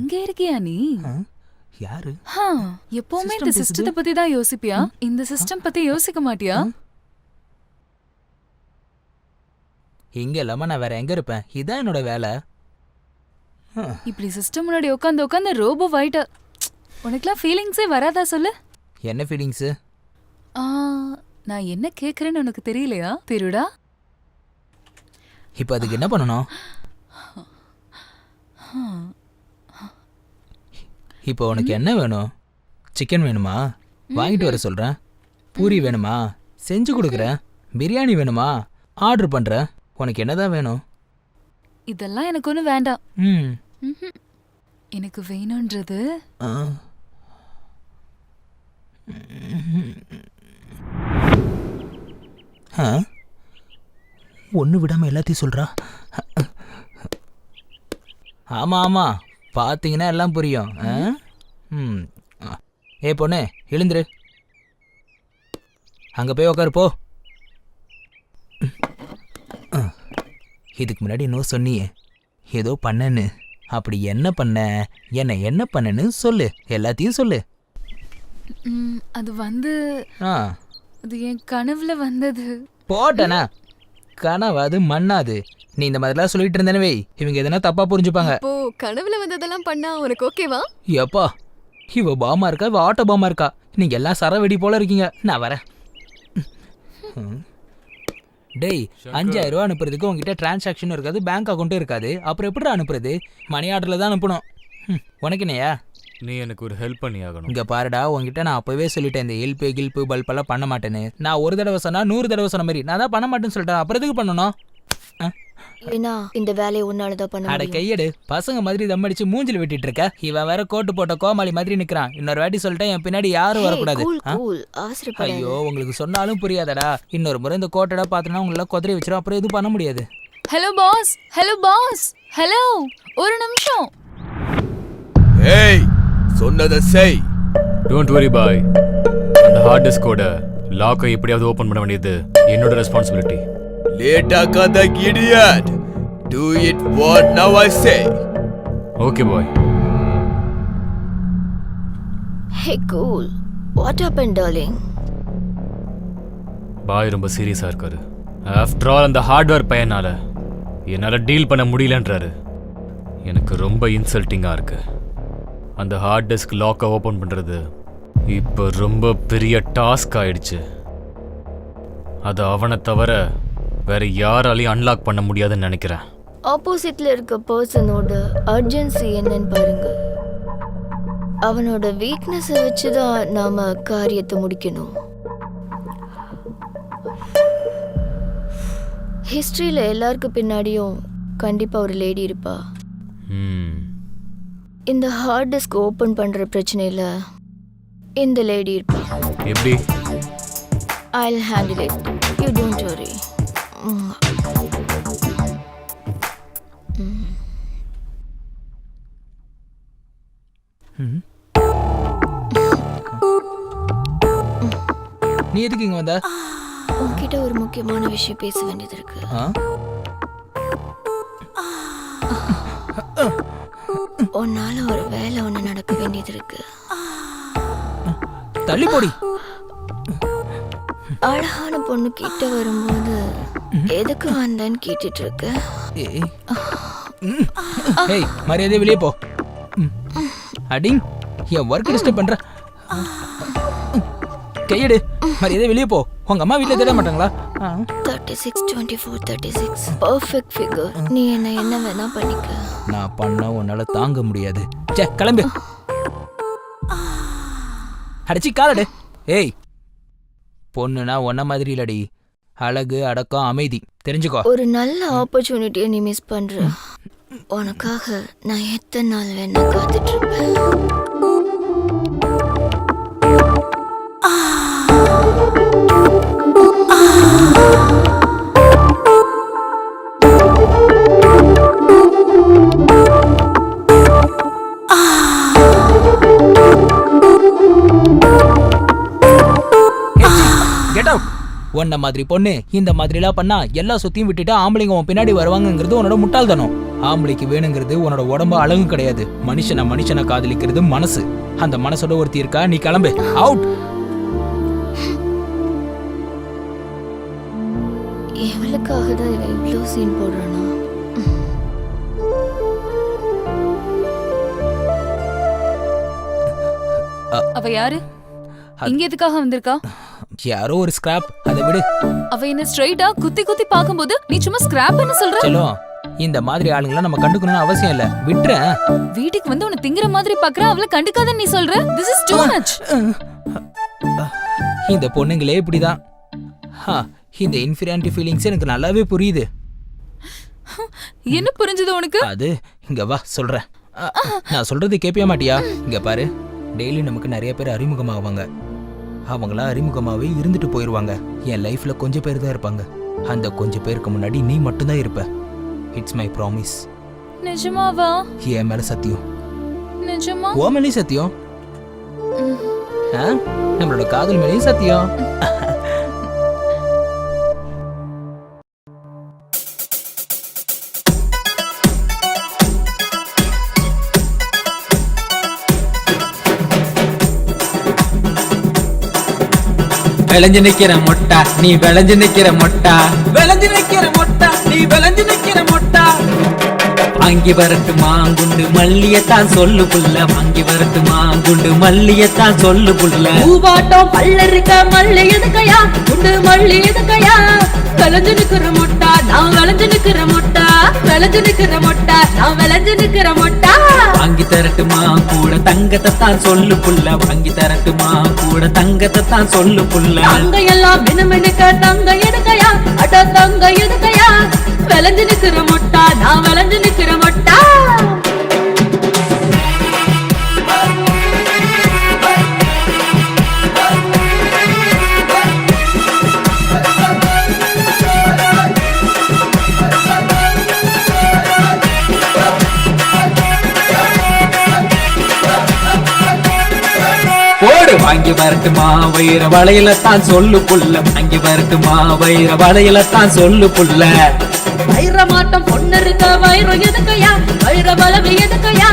இங்க இருக்கியா நீ? யாரு? எப்பவுமே இந்த சிஸ்டத்தை பத்தி தான் யோசிப்பியா? இந்த சிஸ்டம் பத்தி யோசிக்க மாட்டியா? இங்க இல்லாம நான் வேற எங்க இருப்பேன்? இதான் என்னோட வேலை. இப்படி சிஸ்டம் முன்னாடி உட்காந்து உட்காந்து ரோபோ ஆயிட்ட. உனக்குலாம் ஃபீலிங்ஸே வராதா சொல்லு? என்ன ஃபீலிங்ஸ்? நான் என்ன கேக்குறேன்னு உனக்கு தெரியலையா திருடா? இப்போ அதுக்கு என்ன பண்ணணும்? இப்போ உனக்கு என்ன வேணும்? சிக்கன் வேணுமா? வாங்கிட்டு வர சொல்றேன். பூரி வேணுமா? செஞ்சு கொடுக்குறேன். பிரியாணி வேணுமா? ஆர்டர் பண்றேன். உனக்கு என்னதான் வேணும்? இதெல்லாம் எனக்கு ஒன்றும் வேண்டாம். எனக்கு வேணும்ன்றது ஒன்று விடாம எல்லாத்தையும் சொல்றா. ஆமா ஆமா, பார்த்தீங்கன்னா எல்லாம் புரியும். ஏ பொண்ணு, எழுந்துரு. அங்க போய் உக்காரு போ. இதுக்கு முன்னாடி இன்னும் சொன்னியே ஏதோ பண்ணன்னு. அப்படி என்ன பண்ண, என்ன பண்ணன்னு சொல்லு, எல்லாத்தையும் சொல்லு. அது வந்து அது என் கனவுல வந்தது. போட்டனா கனவாது மண்ணாது. நீ இந்த மாதிரிலாம் சொல்லிட்டு இருந்தனவே இவங்க எதனா தப்பா புரிஞ்சுப்பாங்க. இப்போ கனவுல வந்ததெல்லாம் பண்ணா உனக்கு ஓகேவா? எப்பா இவ பாமா இருக்கா, இவ ஆட்டோ பாமா இருக்கா? நீங்க எல்லாம் சரவெடி போல இருக்கீங்க. நான் வரேன். டேய், 5000 ரூபா அனுப்புறதுக்கு உங்ககிட்ட டிரான்சாக்ஷனும் இருக்காது, பேங்க் அக்கௌண்ட்டும் இருக்காது. அப்புறம் எப்படி அனுப்புறது? மணி ஆர்டர்ல தான் அனுப்பணும். உனக்கு என்னையா? நீ எனக்கு ஒரு ஹெல்ப் பண்ணி ஆகணும். இங்க பாருடா, உங்ககிட்ட நான் அப்பவே சொல்லிட்டேன் இந்த ஹெல்ப் கில்ப்பு பல்பெல்லாம் பண்ண மாட்டேன்னு. நான் ஒரு தடவை சொன்னா 100 தடவை சொன்ன மாதிரி. நான் தான் பண்ண மாட்டேன்னு சொல்லிட்டேன். அப்புறம் எதுக்கு பண்ணணும்? ஏன்னா இந்த வேலையை உன்னாலதான் பண்ண அட கையெடு, பசங்க மாதிரி தம் அடிச்சு மூஞ்சில விட்டுட்டு இருக்க. இவன் வேற கோட்டு போட்ட கோமாளி மாதிரி நிக்கிறான். இன்னொரு வாட்டி சொல்லிட்டேன், என் பின்னாடி யாரும் வரக்கூடாது. ஐயோ, உங்களுக்கு சொன்னாலும் புரியாதடா. இன்னொரு முறை இந்த கோட்டடா பாத்தனா உங்களை குதிரை வச்சிரும். அப்புறம் எதுவும் பண்ண முடியாது. Hello boss, hello boss, hello, ஒரு நிமிஷம். ஏய், சொன்னதை செய். டோன்ட் வரி பாய். அந்த ஹார்ட் டிஸ்கோட லாக்கை எப்படியாவது ஓபன் பண்ண வேண்டியது என்னோட ரெஸ்பான்சிபிலிட்டி. லேட்டா கதை idiot. Do it what now I say. Okay boy. Hey cool. What happened darling? பாய் ரொம்ப சீரியஸா இருக்காரு. ஆஃப்டர் ஆல் அந்த ஹார்ட்வேர் பையனால என்னால டீல் பண்ண முடியலன்றாரு. எனக்கு ரொம்ப இன்சல்ட்டிங்கா இருக்கு. அந்த ஹார்ட் டிஸ்க் லாக்கை ஓபன் பண்றது இப்போ ரொம்ப பெரிய டாஸ்க் ஆயிடுச்சு. அது அவனை தவிர வேற யாராலையும் அன்லாக் பண்ண முடியாதுன்னு நினைக்கிறேன். ஆப்போசிட்ல இருக்க பர்சனோட அர்ஜென்சி என்னன்னு பாருங்க. அவனோட வீக்னஸை வச்சுதான் நாம காரியத்தை முடிக்கணும். ஹிஸ்டரியில எல்லாருக்கு பின்னாடியும் கண்டிப்பா ஒரு லேடி இருப்பா. இந்த ஹார்ட் டிஸ்க் ஓபன் பண்ற பிரச்சனையில இந்த லேடி இருப்பா. எப்படி? I'll handle it. You don't worry. நீ எதுக்கு இங்க வந்த? உன்கிட்ட ஒரு முக்கியமான விஷயம் பேச வேண்டியது இருக்கு. உன்னால ஒரு வேலை ஒண்ணு நடக்க வேண்டியது இருக்கு. தள்ளி போடி. அழகான பொண்ணு கிட்ட வரும்போது எதுக்கு வந்தேன்னு கேட்டுட்டு இருக்க? ஏய், மரியாதை வெளியே போ. அடிங், என் ஒர்க் டிஸ்டர்ப் பண்ற. கையெடு, மரியாதை வெளியே போ. உங்க அம்மா வீட்டுல தேட மாட்டாங்களா? 36 24 36 பெர்ஃபெக்ட் ஃபிகர். நீ என்ன வேணா பண்ணிக்க. நான் பண்ண உன்னால தாங்க முடியாது. சே, கிளம்பு. அடிச்சி காலடு. ஏய், பொண்ணுனா ஒன்ன மாதிரி இல்லடி. அழகு, அடக்கம், அமைதி, தெரிஞ்சுக்கோ. ஒரு நல்ல ஆப்பர்ச்சுனிட்டியை நீ மிஸ் பண்ற. உனக்காக நான் எத்தனை நாள் வேணா காத்துட்டு இருப்பேன். உன்ன மாதிரி பொண்ணு இந்த மாதிரிலாம் பண்ணா எல்லா சுத்தியும் விட்டுட்டு ஆம்பளைங்க உன் பின்னாடி வருவாங்கங்கிறது உன்னோட முட்டாள்தனம். ஆம்பளைக்கு வேணுங்கிறது உன்னோட உடம்பு அழகும் கிடையாது. மனுஷனை காதலிக்கிறது மனசு. அந்த மனசோட ஒருத்தி இருக்கா, நீ கிளம்பு. அவுட். எவளுக்காக தான் இவன் இவ்வளோ சீன் போடுறானா? அவ யாரு? இங்க எதுக்காக வந்திருக்கா? யாரோ ஒரு ஸ்கிராப், அதை விடு. அவ என்ன ஸ்ட்ரைட்டா குத்தி குத்தி பாக்கும்போது நீ சும்மா ஸ்கிராப்னு சொல்ற? செல்லம், இந்த மாதிரி ஆளுங்களை நம்ம கண்டுக்கணும்னு அவசியம் இல்ல, விட்டுறேன். வீட்டுக்கு வந்து உன்னை திங்கிற மாதிரி பாக்குற, அவளை கண்டுக்காத நீ சொல்ற? This is too much. இந்த பொண்ணுங்களே இப்படிதான். இந்த இன்ஃபீரியாரிட்டி ஃபீலிங்ஸ் எனக்கு நல்லாவே புரியுது. என்ன புரிஞ்சது உனக்கு? அது இங்க வா சொல்றேன். நான் சொல்றது கேட்பியா மாட்டியா? இங்க பாரு, டெய்லி நமக்கு நிறைய பேர் அறிமுகமாவாங்க. அவங்களா அறிமுகமாவே இருந்துட்டு போயிடுவாங்க. என் லைஃப்ல கொஞ்சம் பேர் தான் இருப்பாங்க. அந்த கொஞ்சம் பேருக்கு முன்னாடி நீ மட்டும்தான் இருப்ப. It's my promise. நிஜமாவா? என் மேல சத்தியம். நிஜமா? ஓ மேலே சத்தியம். நம்மளோட காதல் மேலேயும் சத்தியம். விளைஞ்சு நிக்கிற மொட்டா நீ விளைஞ்சு நிக்கிற மொட்டா, விளைஞ்சு நிக்கிற மொட்டா நீ விளைஞ்சு நிக்கிற மொட்டா. வாங்கி வரட்டு மாங்குண்டு மல்லியத்தான் சொல்லு புள்ள, வாங்கி வரட்டு மாங்குண்டு மல்லியத்தான் சொல்லு புள்ள. பூவாட்டம் பல்ல இருக்க மல்லி எதுக்கையா, குண்டு மல்லி எதுக்கையா. விளைஞ்சு நிக்கிற மொட்டா நான் விளைஞ்சு நிக்கிற மொட்டா, விளைஞ்சு நிக்கிற மொட்டா நான் விளைஞ்சு நிக்கிற மொட்டா. வாங்கி தரட்டுமா கூட தங்கத்தை தான் சொல்லு புள்ள, வாங்கி தரட்டுமா கூட தங்கத்தை தான் சொல்லு புள்ள. தங்க எல்லாம் மினுமினுக்க தங்க எதுக்கையா, அட தங்க எதுக்கையா. விளைஞ்சு நிக்கிற மொட்டா நான் விளைஞ்சு நிக்கிற மொட்டா. போடு வாங்கி வரட்டுமா வைர வளையல தான் சொல்லு புள்ள, வாங்கி வரட்டுமா வைர வளையல தான் சொல்லு புள்ள. வைரமாட்டம் பொண்ணு இருக்க வைரம் எதுக்கையா, வைர வளவு எதுக்கையா.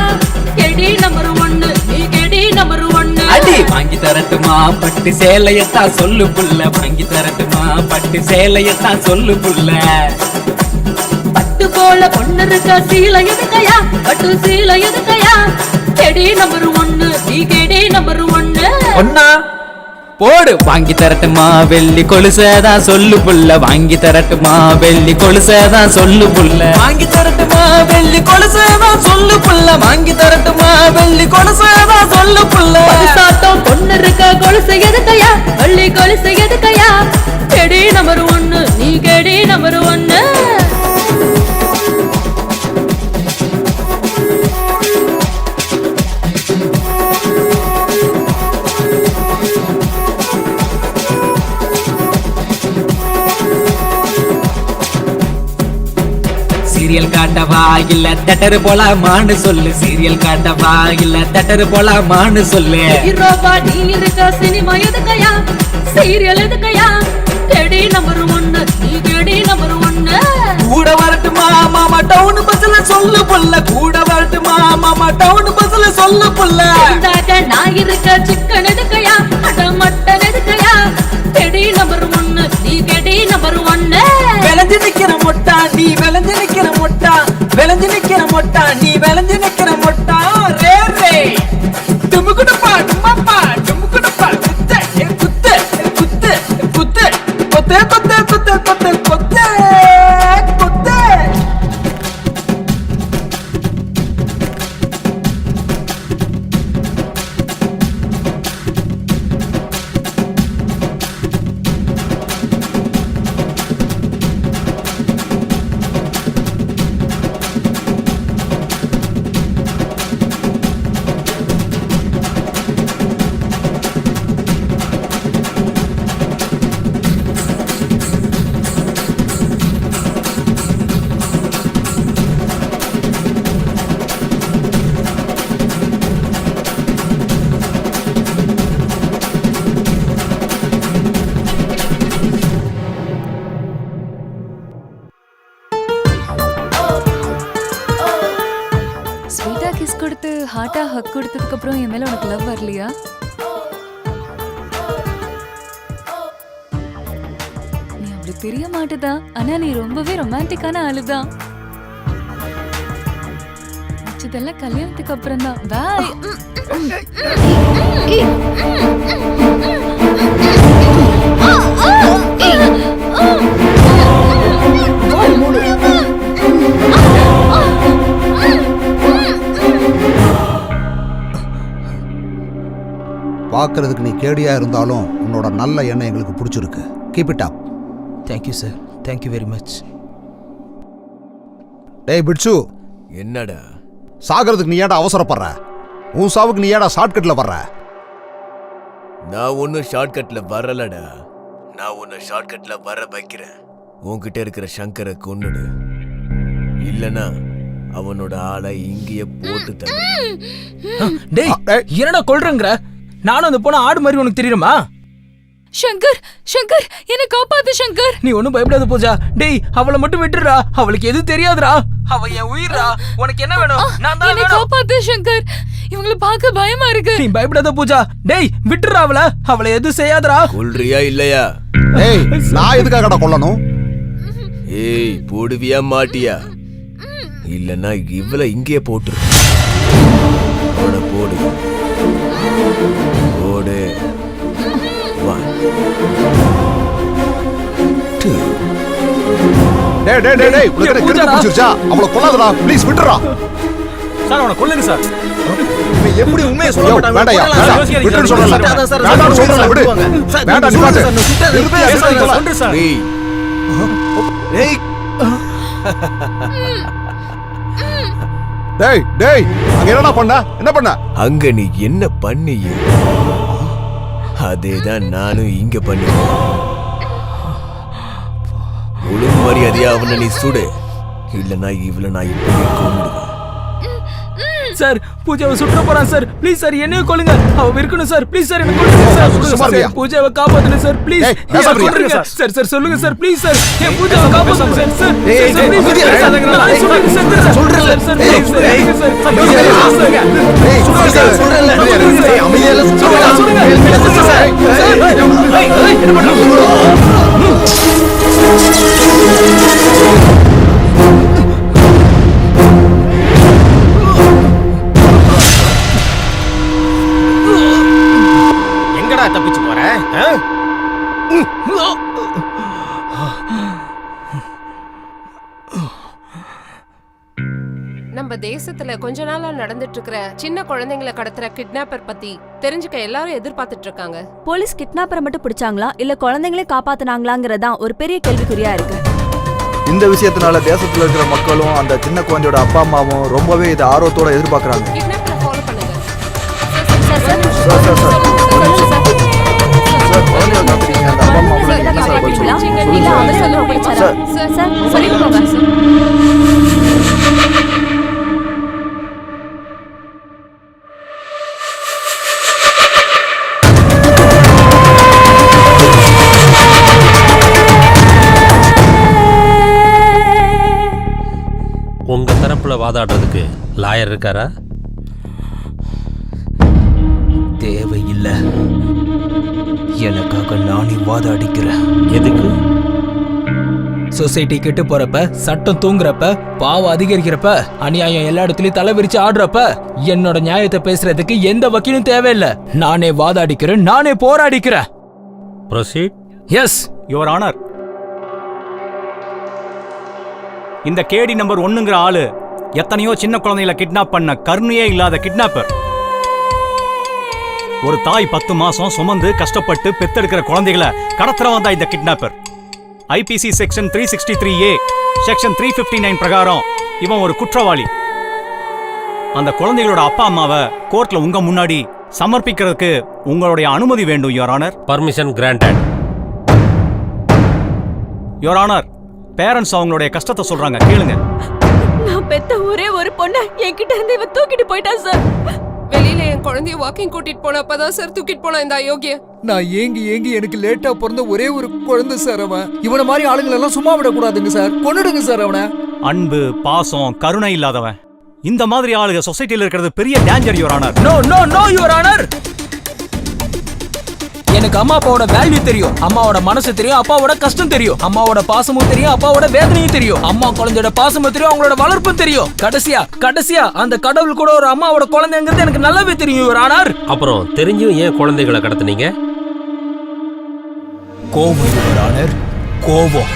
கெடி நம்பர் 1 நீ கெடி நம்பர் 1. அடி வாங்கி தரட்டுமா பட்டு சேலையத்தான் சொல்லு புள்ள, வாங்கி தரட்டுமா பட்டு சேலையத்தான் சொல்லு புள்ள. பட்டு போல பொண்ணு இருக்க சீலை எதுக்கையா, பட்டு சீலை எதுக்கையா. கெடி நம்பர் 1 நீ கெடி நம்பர் 1. ஒன்னா போடு வாங்கி தரட்டுமா வெள்ளி கொலுசதான் சொல்லு புள்ள, வாங்கி தரட்டுமா வெள்ளி கொலுசதான் சொல்லு புள்ள. வாங்கி தரட்டுமா வெள்ளி கொலுசதான் சொல்லு புள்ள, வாங்கி தரட்டுமா வெள்ளி கொலுசதான் சொல்லு புள்ள. சாட்டம் பொண்ணு இருக்க கொலுசு எதுக்கையா, வெள்ளி கொலுசு எதுக்கையா. கெடி நம்பர் 1 நீ கெடி நம்பர் 1. சீரியல் காட்டவா இல்ல தட்டரு போலாமான்னு சொல்லு, சீரியல் காட்டவா இல்ல தட்டரு போலாமான்னு சொல்லு. ஹீரோவா நீ இருக்க சினிமா எதுக்கையா, சீரியல் எதுக்கையா. கெடி நம்பர் 1 நீ கெடி நம்பர் 1. கூட வரட்டுமா மாமா டவுன் பஸ்ல சொல்லு புள்ள, கூட வரட்டுமா மாமா டவுன் பஸ்ல சொல்லு புள்ள. நான் இருக்க சிக்கன் எதுக்கையா, அட மட்டன் எதுக்கையா. கெடி நம்பர் 1 நீ கெடி நம்பர் 1. விளைஞ்சு நிக்கிற மொட்டா நீ விளைஞ்சு நிக்கிற மொட்டா, விளைஞ்சு நிக்கிற மொட்டா நீ விளைஞ்சு நிக்கிற மொட்டா. ரே ரே டுமுகுடுப்பா டும்மப்பா டுமுகுடுப்பா குத்து குத்து குத்து குத்து கொத்து கொத்து கொத்து கொத்து கொத்து கொத்து. கொடுத்து ஹார்ட்டா ஹக் கொடுத்ததுக்கு அப்புறம் என் மேல உனக்கு லவ் வரலையா? நீ அப்படி தெரிய மாட்டுதா, ஆனா நீ ரொம்பவே ரொமான்டிக்கான ஆளுதான். இதெல்லாம் கல்யாணத்துக்கு அப்புறம் தான். பாய். பார்க்கறதுக்கு நீ கேடியா இருந்தாலும் உன்னோட நல்ல எண்ணம் எங்களுக்கு பிடிச்சிருக்கு. Keep it up. Thank you sir, thank you very much. டேய் பிட்சு, என்னடா சாகிறதுக்கு நீ ஏடா அவசரப்படுற? உன் சாவுக்கு நீ ஏடா ஷார்ட்கட்ல வர்ற? நான் ஒன்னும் ஷார்ட்கட்ல வரலடா. நான் உன்னை ஷார்ட்கட்ல வர வைக்கிறேன். உன்கிட்ட இருக்கிற சங்கரை கொன்னுடு, இல்லனா அவனோட ஆளை இங்கேயே போட்டு தர. டேய் என்னடா கொல்றங்கற? நானும் அந்த பொண்ணு ஆடு மாதிரி உனக்கு தெரியுமா? சங்கர், சங்கர் என்ன காப்பாத்து சங்கர். நீ ஒண்ணும் பயப்படாத பூஜா. டேய் அவளை மட்டும் விட்டுறா, அவளுக்கு எது தெரியாதுடா. அவ என் உயிரா. உனக்கு என்ன வேணும்? நான் தான். என்ன காப்பாத்து சங்கர், இவங்கள பார்க்க பயமா இருக்கு. நீ பயப்படாத பூஜா. டேய் விட்டுறா அவளை, அவளை எது செய்யாதடா. கொல்றியா இல்லையா? டேய் நான் எதுக்காகடா கொல்லணும்? ஏய் போடுவியா மாட்டியா? இல்லனா இவளை இங்கேயே போட்டு போடு போடு. டேய் டேய் டேய் டேய், உனக்கு கிறுக்கு பிடிச்சிருச்சா? அவளை கொல்லாதடா, ப்ளீஸ் விட்டுறா. சார் அவனை கொல்லுங்க சார். இவன் எப்படி உண்மையை சொல்ல மாட்டான்? வேண்டாம்யா, விட்டுன்னு சொல்றேன் சார். வேண்டாம்னு சொல்றேன், விடு. வேண்டாம் நிப்பாட்டு. சொல்றேன் சார். டேய் டேய் டேய், அங்க என்னடா பண்ண? என்ன பண்ண? அங்க நீ என்ன பண்ணிய அதேதான் நானும் இங்க பண்ணுவேன். ஒழுங்கு மரியாதையா அவனை நீ சுடு, இல்லனா இவளை நான் இப்படியே கொன்னுடுவேன். சார் பூஜாவை சுற்ற போறான் சார். ப்ளீஸ் சார் என்னைய கொல்லுங்க. அவ இருக்கணும் சார். ப்ளீஸ் சார் என்ன கொல்லுங்க சார். பூஜாவை காப்பாத்துங்க சார். Please sir. சார் சொல்லுங்க சார். ப்ளீஸ் சார் என் பூஜாவை காப்பாத்துங்க சார். சார் சொல்றேன் சார். ப்ளீஸ் சார் சொல்றேன். அமைதியா தப்பிச்சு போற? நம்ம தேசத்துல கொஞ்ச நாளா நடந்துட்டு இருக்கிற சின்ன குழந்தைங்களை கடத்துற கிட்னாப்பர் பத்தி தெரிஞ்சுக்க எல்லாரும் எதிர்பார்த்துட்டு இருக்காங்க. போலீஸ் கிட்னாப்பரை மட்டும் பிடிச்சாங்களா இல்ல குழந்தைங்களே காப்பாத்துனாங்களாங்கறதான் ஒரு பெரிய கேள்விக்குறியா இருக்கு. இந்த விஷயத்தினால தேசத்துல இருக்கிற மக்களும் அந்த சின்ன குழந்தையோட அப்பா அம்மாவும் ரொம்பவே இதை ஆர்வத்தோட எதிர்பார்க்கறாங்க. கிட்னாப்பரை ஃபாலோ பண்ணுங்க. உங்க தரப்புல வாதாடுறதுக்கு லாயர் இருக்காரா? தேவையில்லை. எனக்காக நானே வாதாடிக்கிறேன். எதுக்கு? சொசைட்டி கெட்டு போறப்ப, சட்டம் தூங்குறப்ப, பாவம் அதிகரிக்கிறப்ப, அநியாயம் எல்லா இடத்துலயும் தலை விரிச்சு ஆடுறப்ப என்னோட நியாயத்தை பேசுறதுக்கு எந்த வக்கீலும் தேவையில்லை. நானே வாதாடிக்கிறேன், நானே போராடிக்கிறேன். ப்ரொசீட். Yes your honour. இந்த கேடி நம்பர் 1ங்கிற ஆளு எத்தனையோ சின்ன குழந்தைகளை கிட்னாப் பண்ண கருணையே இல்லாத கிட்னாப்பர். ஒரு தாய் 10 மாசம் சுமந்து கஷ்டப்பட்டு பெத்தெடுக்கிற குழந்தைகளை கடத்துறவன் தான் இந்த kidnapper. IBC section 363A section 359 பிரகாரம் இவன் ஒரு குற்றவாளி. அந்த குழந்தைகளோட அப்பா அம்மாவை கோர்ட்ல உங்க முன்னாடி சமர்ப்பிக்கிறதுக்கு உங்களுடைய அனுமதி வேண்டும் your honour. Permission granted. Your honour, parents அவங்களுடைய கஷ்டத்தை சொல்றாங்க, கேளுங்க. நான் பெத்த ஒரே ஒரு பொண்ணை என்கிட்ட இருந்து இவன் தூக்கிட்டு போயிட்டான் சார். வெளியில என் குழந்தைய வாக்கிங் கூட்டிட்டு போனப்பதான் சார் தூக்கிட்டு போனா இந்த அயோக்கிய. நான் ஏங்கி எனக்கு லேட்டா பிறந்த ஒரே ஒரு குழந்தை சார் அவன். இவனை மாதிரி ஆளுங்களை எல்லாம் சும்மா விடக்கூடாதுங்க சார். கொன்னுடுங்க சார் அவனை. அன்பு, பாசம், கருணை இல்லாதவன் இந்த மாதிரி ஆளுங்க சொசைட்டில இருக்கிறது பெரிய danger your honour. No no no your honour. எனக்கு அம்மா அப்பாவோட வேல்யூ தெரியும், அம்மாவோட மனசு தெரியும், அப்பாவோட கஷ்டம் தெரியும், அம்மாவோட பாசமும் தெரியும், அப்பாவோட வேதனையும் தெரியும், அம்மா குழந்தையோட பாசமும் தெரியும், அவங்களோட வளர்ப்பும் தெரியும். கடைசியா அந்த கடவுள் கூட ஒரு அம்மாவோட குழந்தைங்கிறது எனக்கு நல்லாவே தெரியும் யுவர் ஆனர். அப்புறம் தெரிஞ்சும் ஏன் குழந்தைகளை கடத்துனீங்க? கோவம் யுவர் ஆனர், கோவம்.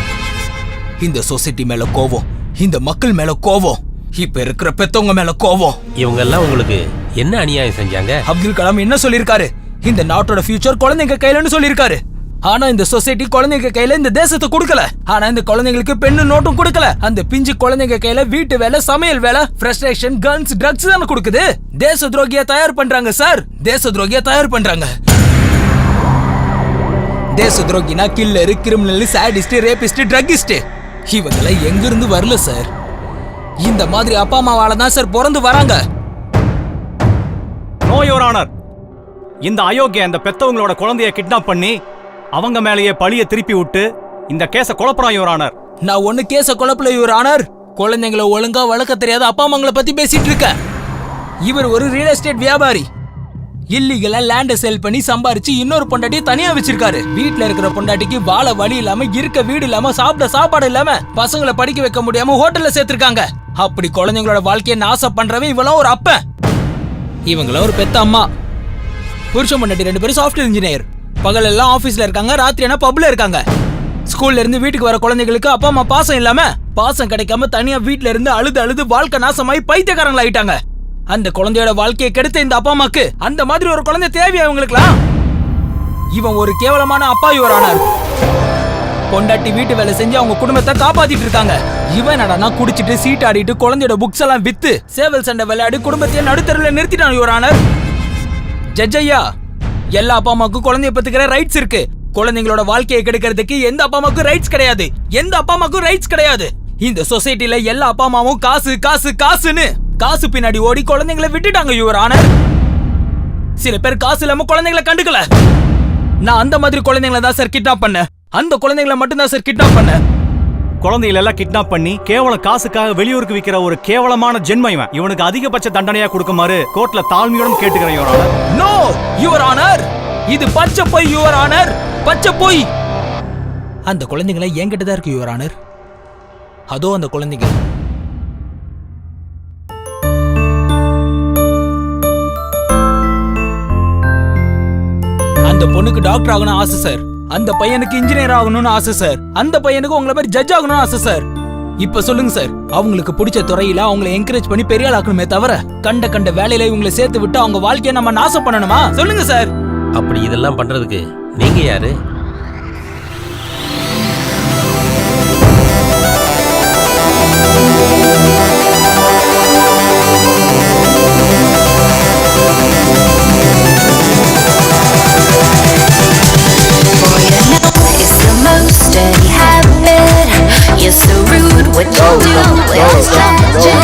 இந்த சொசைட்டி மேல கோவம், இந்த மக்கள் மேல கோவம், இப்ப இருக்கிற பெத்தவங்க மேல கோவம். இவங்க எல்லாம் உங்களுக்கு என்ன அநியாயம் செஞ்சாங்க? அப்துல் கலாம் என்ன சொல்லிருக்காரு? இந்த நாட்டோட ஃபியூச்சர் குழந்தைங்க கையிலன்னு சொல்லிருக்காரு. ஆனா இந்த சொசைட்டி குழந்தைங்க கையில இந்த தேசத்தை கொடுக்கல. ஆனா இந்த குழந்தைங்களுக்கு பெண்ணு நோட்டும் கொடுக்கல. அந்த பிஞ்சு குழந்தைங்க கையில வீட்டு வேலை, சமையல் வேலை, ஃப்ரஸ்ட்ரேஷன், கன்ஸ், ட்ரக்ஸ் தான கொடுக்குது. தேச துரோகியா தயார் பண்றாங்க சார், தேச துரோகியா தயார் பண்றாங்க. தேச துரோகினா killer, criminal, sadist, rapist, druggist இவங்கள எங்க இருந்து வரல சார். இந்த மாதிரி அப்பா அம்மாவால தான் சார் பிறந்து வராங்க. No your honour. இந்த அயோக்கிய அந்த பெத்தவங்களோட குழந்தைய கிட்னாப் பண்ணி அவங்க மேலேயே பழிய திருப்பி விட்டு இந்த கேஸ குழப்பறான் யுவர் ஆனர். நான் ஒண்ணு கேஸ குழப்பல யுவர் ஆனர். குழந்தைங்களை ஒழுங்கா வளர்க்க தெரியாத அப்பா அம்மாங்களை பத்தி பேசிட்டு இருக்க. இவர் ஒரு ரியல் எஸ்டேட் வியாபாரி. இல்லீகலா லேண்ட சேல் பண்ணி சம்பாரிச்சு இன்னொரு பொண்டாட்டியை தனியா வச்சிருக்காரு. வீட்டுல இருக்கிற பொண்டாட்டிக்கு வாழ வழி இல்லாம, இருக்க வீடு இல்லாம, சாப்பிட சாப்பாடு இல்லாம, பசங்களை படிக்க வைக்க முடியாம ஹோட்டல்ல சேர்த்திருக்காங்க. அப்படி குழந்தைங்களோட வாழ்க்கையை நாசம் பண்றவன் இவெல்லாம் ஒரு அப்பன், இவங்கள ஒரு பெத்த அம்மா. புருஷன் பொண்டாட்டி 2 பேரும் சாஃப்ட்வேர் இன்ஜினியர். பகல் எல்லாம் ஆபீஸ்ல இருக்காங்க, ராத்திரி என்ன பப்ல இருக்காங்க. ஸ்கூல்ல இருந்து வீட்டுக்கு வர குழந்தைகளுக்கு அப்பா அம்மா பாசம் இல்லாம, பாசம் கிடைக்காம தனியா வீட்டுல இருந்து அழுது அழுது வாழ்க்கை நாசமாயி பைத்தியக்காரங்களா ஆயிட்டாங்க. அந்த குழந்தையோட வாழ்க்கையை கெடுத்த இந்த அப்பா அம்மாக்கு அந்த மாதிரி ஒரு குழந்தை தேவையா இவங்களுக்குலாம்? இவன் ஒரு கேவலமான அப்பா யுவர் ஆனர். பொண்டாட்டி வீட்டு வேலை செஞ்சு அவங்க குடும்பத்தை காப்பாத்திட்டு இருக்காங்க. இவன் என்னடா குடிச்சிட்டு சீட் ஆடிட்டு குழந்தையோட புக்ஸ் எல்லாம் வித்து சேவல் சண்டை விளையாடி குடும்பத்தையே நடுத்தருவில் நிறுத்திட்டான் யுவர் ஆனர். ஜட்ஜ் ஐயா, எல்லா அப்பா அம்மாவுக்கும் குழந்தைய பத்துக்கிற ரைட்ஸ் இருக்கு. குழந்தைங்களோட வாழ்க்கையை கெடுக்கிறதுக்கு எந்த அப்பா அம்மாவுக்கும் ரைட்ஸ் கிடையாது, எந்த அப்பா அம்மாவுக்கும் ரைட்ஸ் கிடையாது. இந்த சொசைட்டில எல்லா அப்பா அம்மாவும் காசு காசு காசுன்னு காசு பின்னாடி ஓடி குழந்தைங்களை விட்டுட்டாங்க யுவர் ஆனர். சில பேர் காசு இல்லாம குழந்தைங்களை கண்டுக்கல. நான் அந்த மாதிரி குழந்தைங்களை தான் சார் கிட்னாப் பண்ணேன். அந்த குழந்தைங்களை மட்டும் தான் சார் கிட்னாப் பண்ணேன். குழந்தைகளை எல்லாம் கிட்னாப் பண்ணி கேவலம் காசுக்காக வெளியூருக்கு விக்கிற ஒரு கேவலமான ஜென்ம இவன். இவனுக்கு அதிகபட்ச தண்டனையா கொடுக்குமாறு கோர்ட்ல தாழ்மையுடன் கேட்டுக்கிறேன் your honour. No your honour, இது பச்சை பொய் யுவர் ஆனர், பச்சை பொய். அந்த குழந்தைங்களை என்கிட்ட தான் இருக்கு யுவர் ஆனர். அதோ அந்த குழந்தைங்க. அந்த பொண்ணுக்கு டாக்டர் ஆகணும்னு ஆசை சார், அந்த பையனுக்கு இன்ஜினியர் ஆகணும்னு ஆசை சார், அந்த பையனுக்கு உங்களை மாதிரி ஜட்ஜ் ஆகணும்னு ஆசை சார். இப்ப சொல்லுங்க சார், அவங்களுக்கு பிடிச்ச துறையில அவங்களை என்கரேஜ் பண்ணி பெரிய ஆள் ஆக்கணுமே தவிர கண்ட வேலையில இவங்களை சேர்த்து விட்டு அவங்க வாழ்க்கையை நம்ம நாசம் பண்ணணுமா? சொல்லுங்க சார். அப்படி இதெல்லாம் பண்றதுக்கு நீங்க யாரு? You're so rude, what you do is tragic.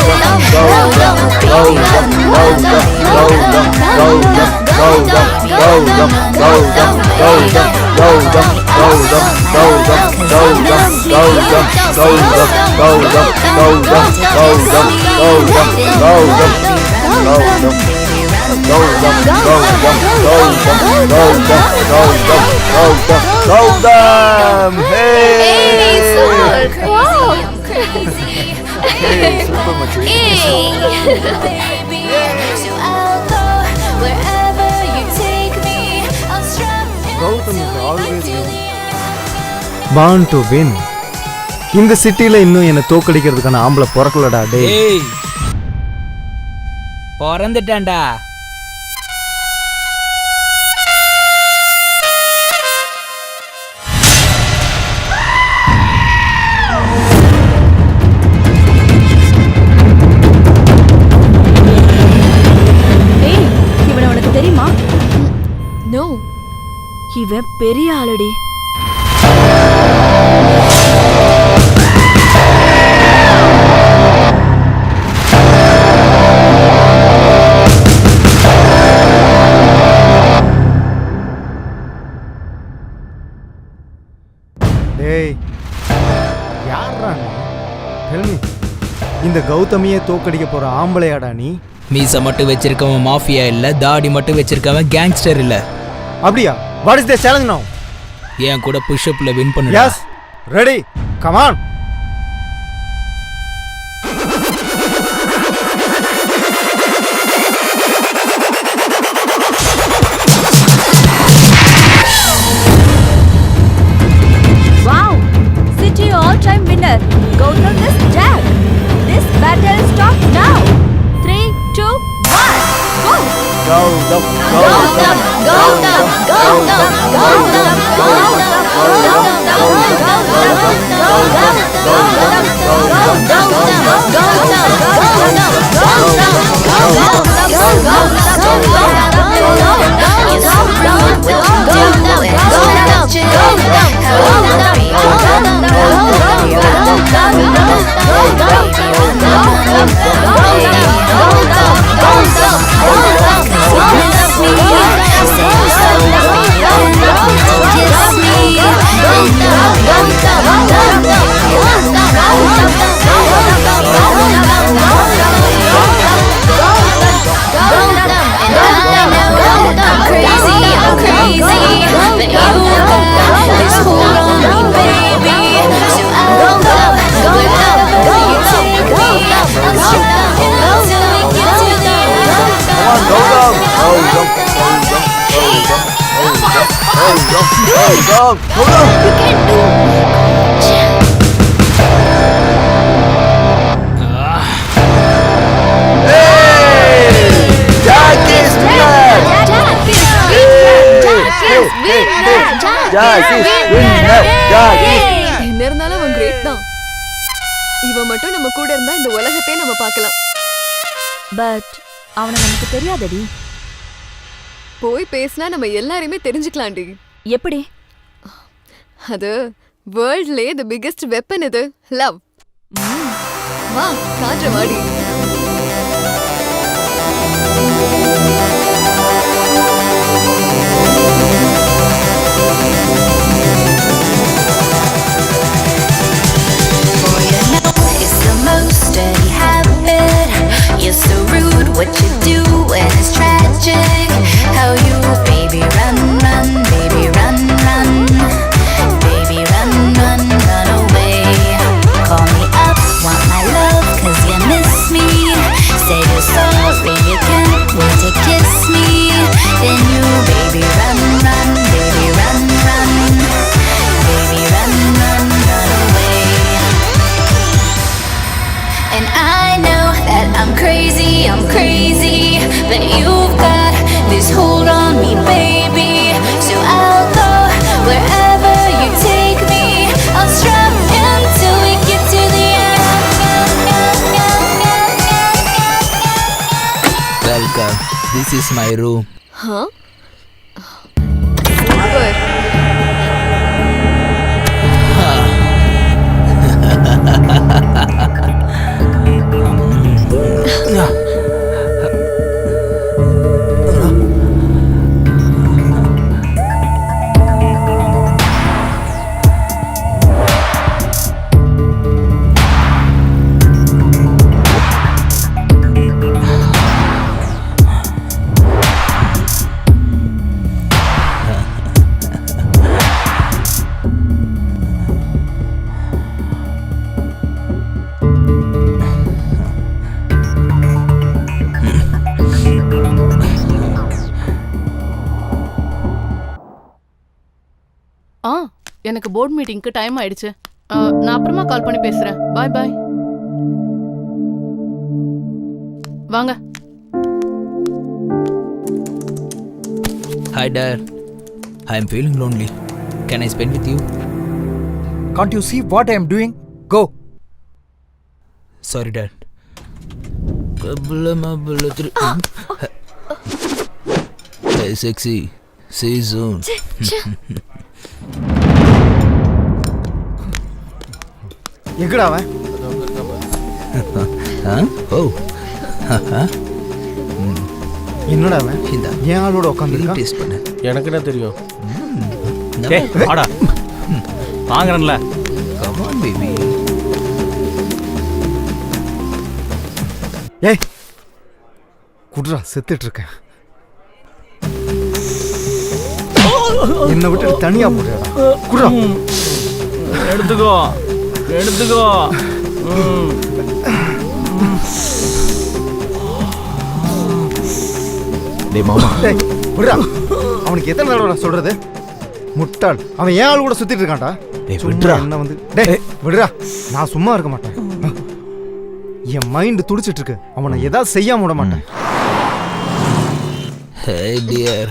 Born to win. இந்த சிட்டில இன்னும் என்ன தோக்கடிக்கிறதுக்கான ஆம்பளை பிறக்கலடா டேய். பிறந்துட்டேன்டா. இவனை உனக்கு தெரியுமா? நோ, இவன் பெரிய ஆளடி. இந்த கௌதமியை தோக்கடிக்க போற ஆம்பளையாடா நீ? மீசை மட்டும் வச்சிருக்கவன் மாஃபியா இல்ல, தாடி மட்டும் வச்சிருக்கவன் கேங்ஸ்டர் இல்ல. அப்படியா? வாட் இஸ் தி சேலஞ்ச் நவ? என் கூட புஷ் அப்ல வின் பண்ணுடா. Yes, ready, come on. Wow! City all-time winner, Gautam is dead. This battle stops now. 3, 2, 1, go! Gautam, Gautam, Gautam, Gautam, Gautam, என்ன இருந்தாலும் அவன் கிரேட் தான். இவன் மட்டும் நம்ம கூட இருந்தா இந்த உலகத்தை நம்ம பார்க்கலாம். பட் அவனை நமக்கு தெரியாதடி. போய் பேசினா நம்ம எல்லாரையுமே தெரிஞ்சுக்கலாம்டி. எப்படி? அது வேர்ல்ட்லயே தி பிகெஸ்ட் வெப்பன் இது, லவ். வா காற்ற வாடி. Steady habit. You're so rude. What you do when it's tragic. How you, baby, run, run, baby, run, run, baby, run, run, run away. Call me up, want my love, 'cause you miss me. Say you're sorry, you can't wait to kiss me. Then you, baby, run, run, baby, run, run, baby, run, run, run away. And I know that I'm crazy, but you've got this hold on me, baby. So I'll go wherever you take me. I'll strap until we get to the end. Welcome. This is my room. Huh? Super. எனக்கு board மீட்டிங்க்கு time ஆயிடுச்சு. நான் அப்புறமா கால் பண்ணி பேசுறேன். பாய் பாய். வாங்க. Hi dad. I am feeling lonely. Can I spend with you? Can't you see what I am doing? Go. Sorry dad. Hey sexy. See you soon. எங்கடா அவன்? ஓ. என்னடா அவன்? ஏன் ஆளோட உட்கார்ந்து டேஸ்ட் பண்ணு. எனக்கு என்ன தெரியும்? டேய் வாடா. வாங்குறேன்ல. Come on baby. ஏய் குட்ரா, செத்துட்டு இருக்கேன். என்னை விட்டு தனியா போடுறா. குட்ரா. எடுத்துக்கோ எடுத்துக்கோ. டேய் மாமா, டேய் விடுடா. அவனுக்கு எத்தனை தடவை நான் சொல்றது? முட்டாள், அவன் ஏன் ஆள் கூட சுத்திட்டு இருக்கான்டா. விட்றா. என்ன வந்து டேய் விடுடா. நான் சும்மா இருக்க மாட்டேன். என் மைண்ட் துடிச்சிட்டு இருக்கு. அவனை ஏதாவது செய்யாம விட மாட்டேன். ஹே டியர்,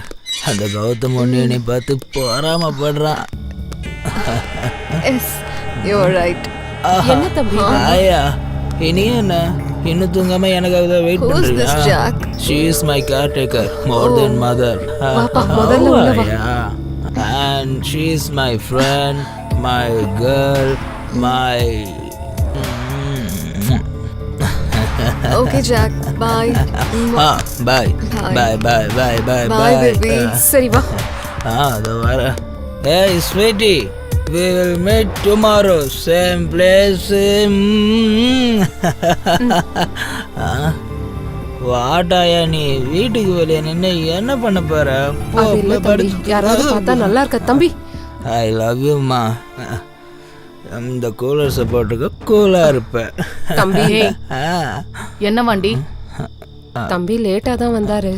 அந்த கௌதம் ஒன்று என்னை பார்த்து பொறாமப்படுறான். Yes you are right. என்ன தம்பி? ஆயா, இனி என்ன இன்னும் தூங்காம எனக்காக தான் வெயிட் Who's this பண்றீங்க? Jack? She is my caretaker, more than mother. வாப்பா, முதல்ல உள்ள வா. Yeah. And she is my friend, my girl, my okay Jack, bye. bye bye bye bye bye bye baby. சரி வா. அதோ வர. Hey sweetie, we will meet tomorrow, same place. வாட்டாயா, நீ வீட்டுக்கு வெளியே நின்று என்ன பண்ண போற? அது இல்ல தம்பி, யாராவது பார்த்தா நல்லா இருக்க தம்பி. ஐ லவ் யூ மா. இந்த கூலர் சப்போர்ட்டுக்கு கூலா இருப்பேன். தம்பி என்ன வண்டி? தம்பி லேட்டா தான் வந்தாரு.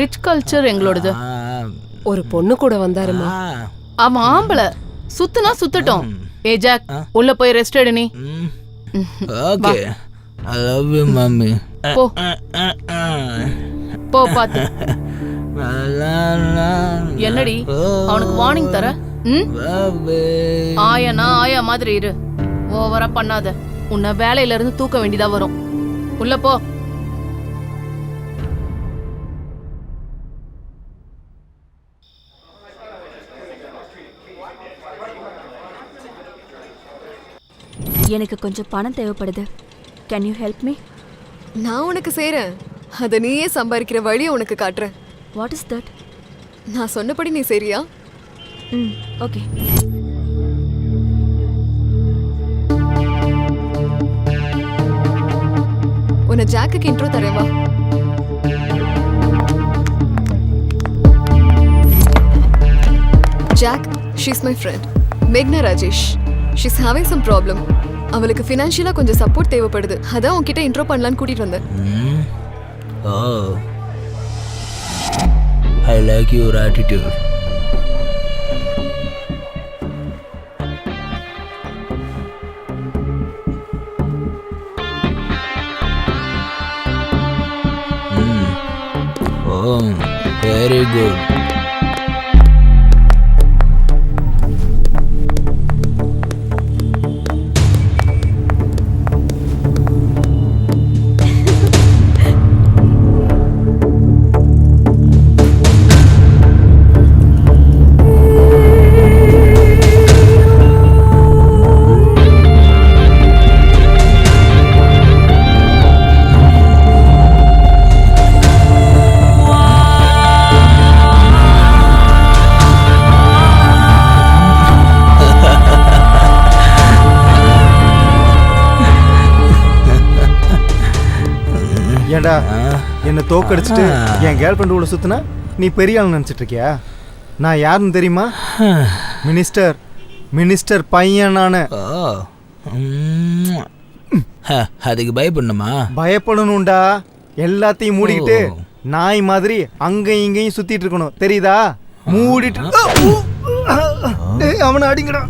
ரிச் கல்ச்சர் எங்களோடது. ஒரு பொண்ணு கூட வந்தாருமா. அவன் ஆம்பளை, சுத்துனா சுத்தட்டும். ஏ ஜாக், உள்ள போய் ரெஸ்ட் எடு நீ. Okay, I love you mummy. போ போ பாத்து. என்னடி அவனுக்கு வார்னிங் தர? ஆயானா ஆயா மாதிரி இரு, ஓவரா பண்ணாத. உன்னை வேலையில இருந்து தூக்க வேண்டியதா வரும். உள்ள போ. எனக்கு கொஞ்சம் பணம் தேவைப்படுது. Can you help me? நான் உனக்கு செய்றேன். அதை நீயே சம்பாதிக்கிற வழியை உனக்கு காட்டுறேன். What is that? நான் சொன்னபடி நீ சரியா? ஓகே. உன்னை ஜாக்குக்கு இன்ட்ரோ தரேன் வா. ஜாக், ஷீஸ் மை ஃப்ரெண்ட் மேக்னா Rajesh. She's having some problem. அவளுக்கு ஃபினான்ஷியலாக கொஞ்சம் சப்போர்ட் தேவைப்படுது. அதான் உன்கிட்ட இன்ட்ரோ பண்ணலான்னு கூட்டிட்டு வந்தேன். Oh, I like your attitude. Oh, very good. ஏண்டா என்னை தோக்கடிச்சிட்டு என் கேர்ள் ஃப்ரெண்டு கூட சுத்தினா நீ பெரிய ஆள் நினச்சிட்டு இருக்கியா? நான் யாருன்னு தெரியுமா? மினிஸ்டர் பையன் நானு. அதுக்கு பயப்படணுமா? பயப்படணும்டா. எல்லாத்தையும் மூடிக்கிட்டு நாய் மாதிரி அங்கேயும் இங்கேயும் சுத்திட்டு இருக்கணும், தெரியுதா? மூடிட்டு அவனை அடிங்கடா.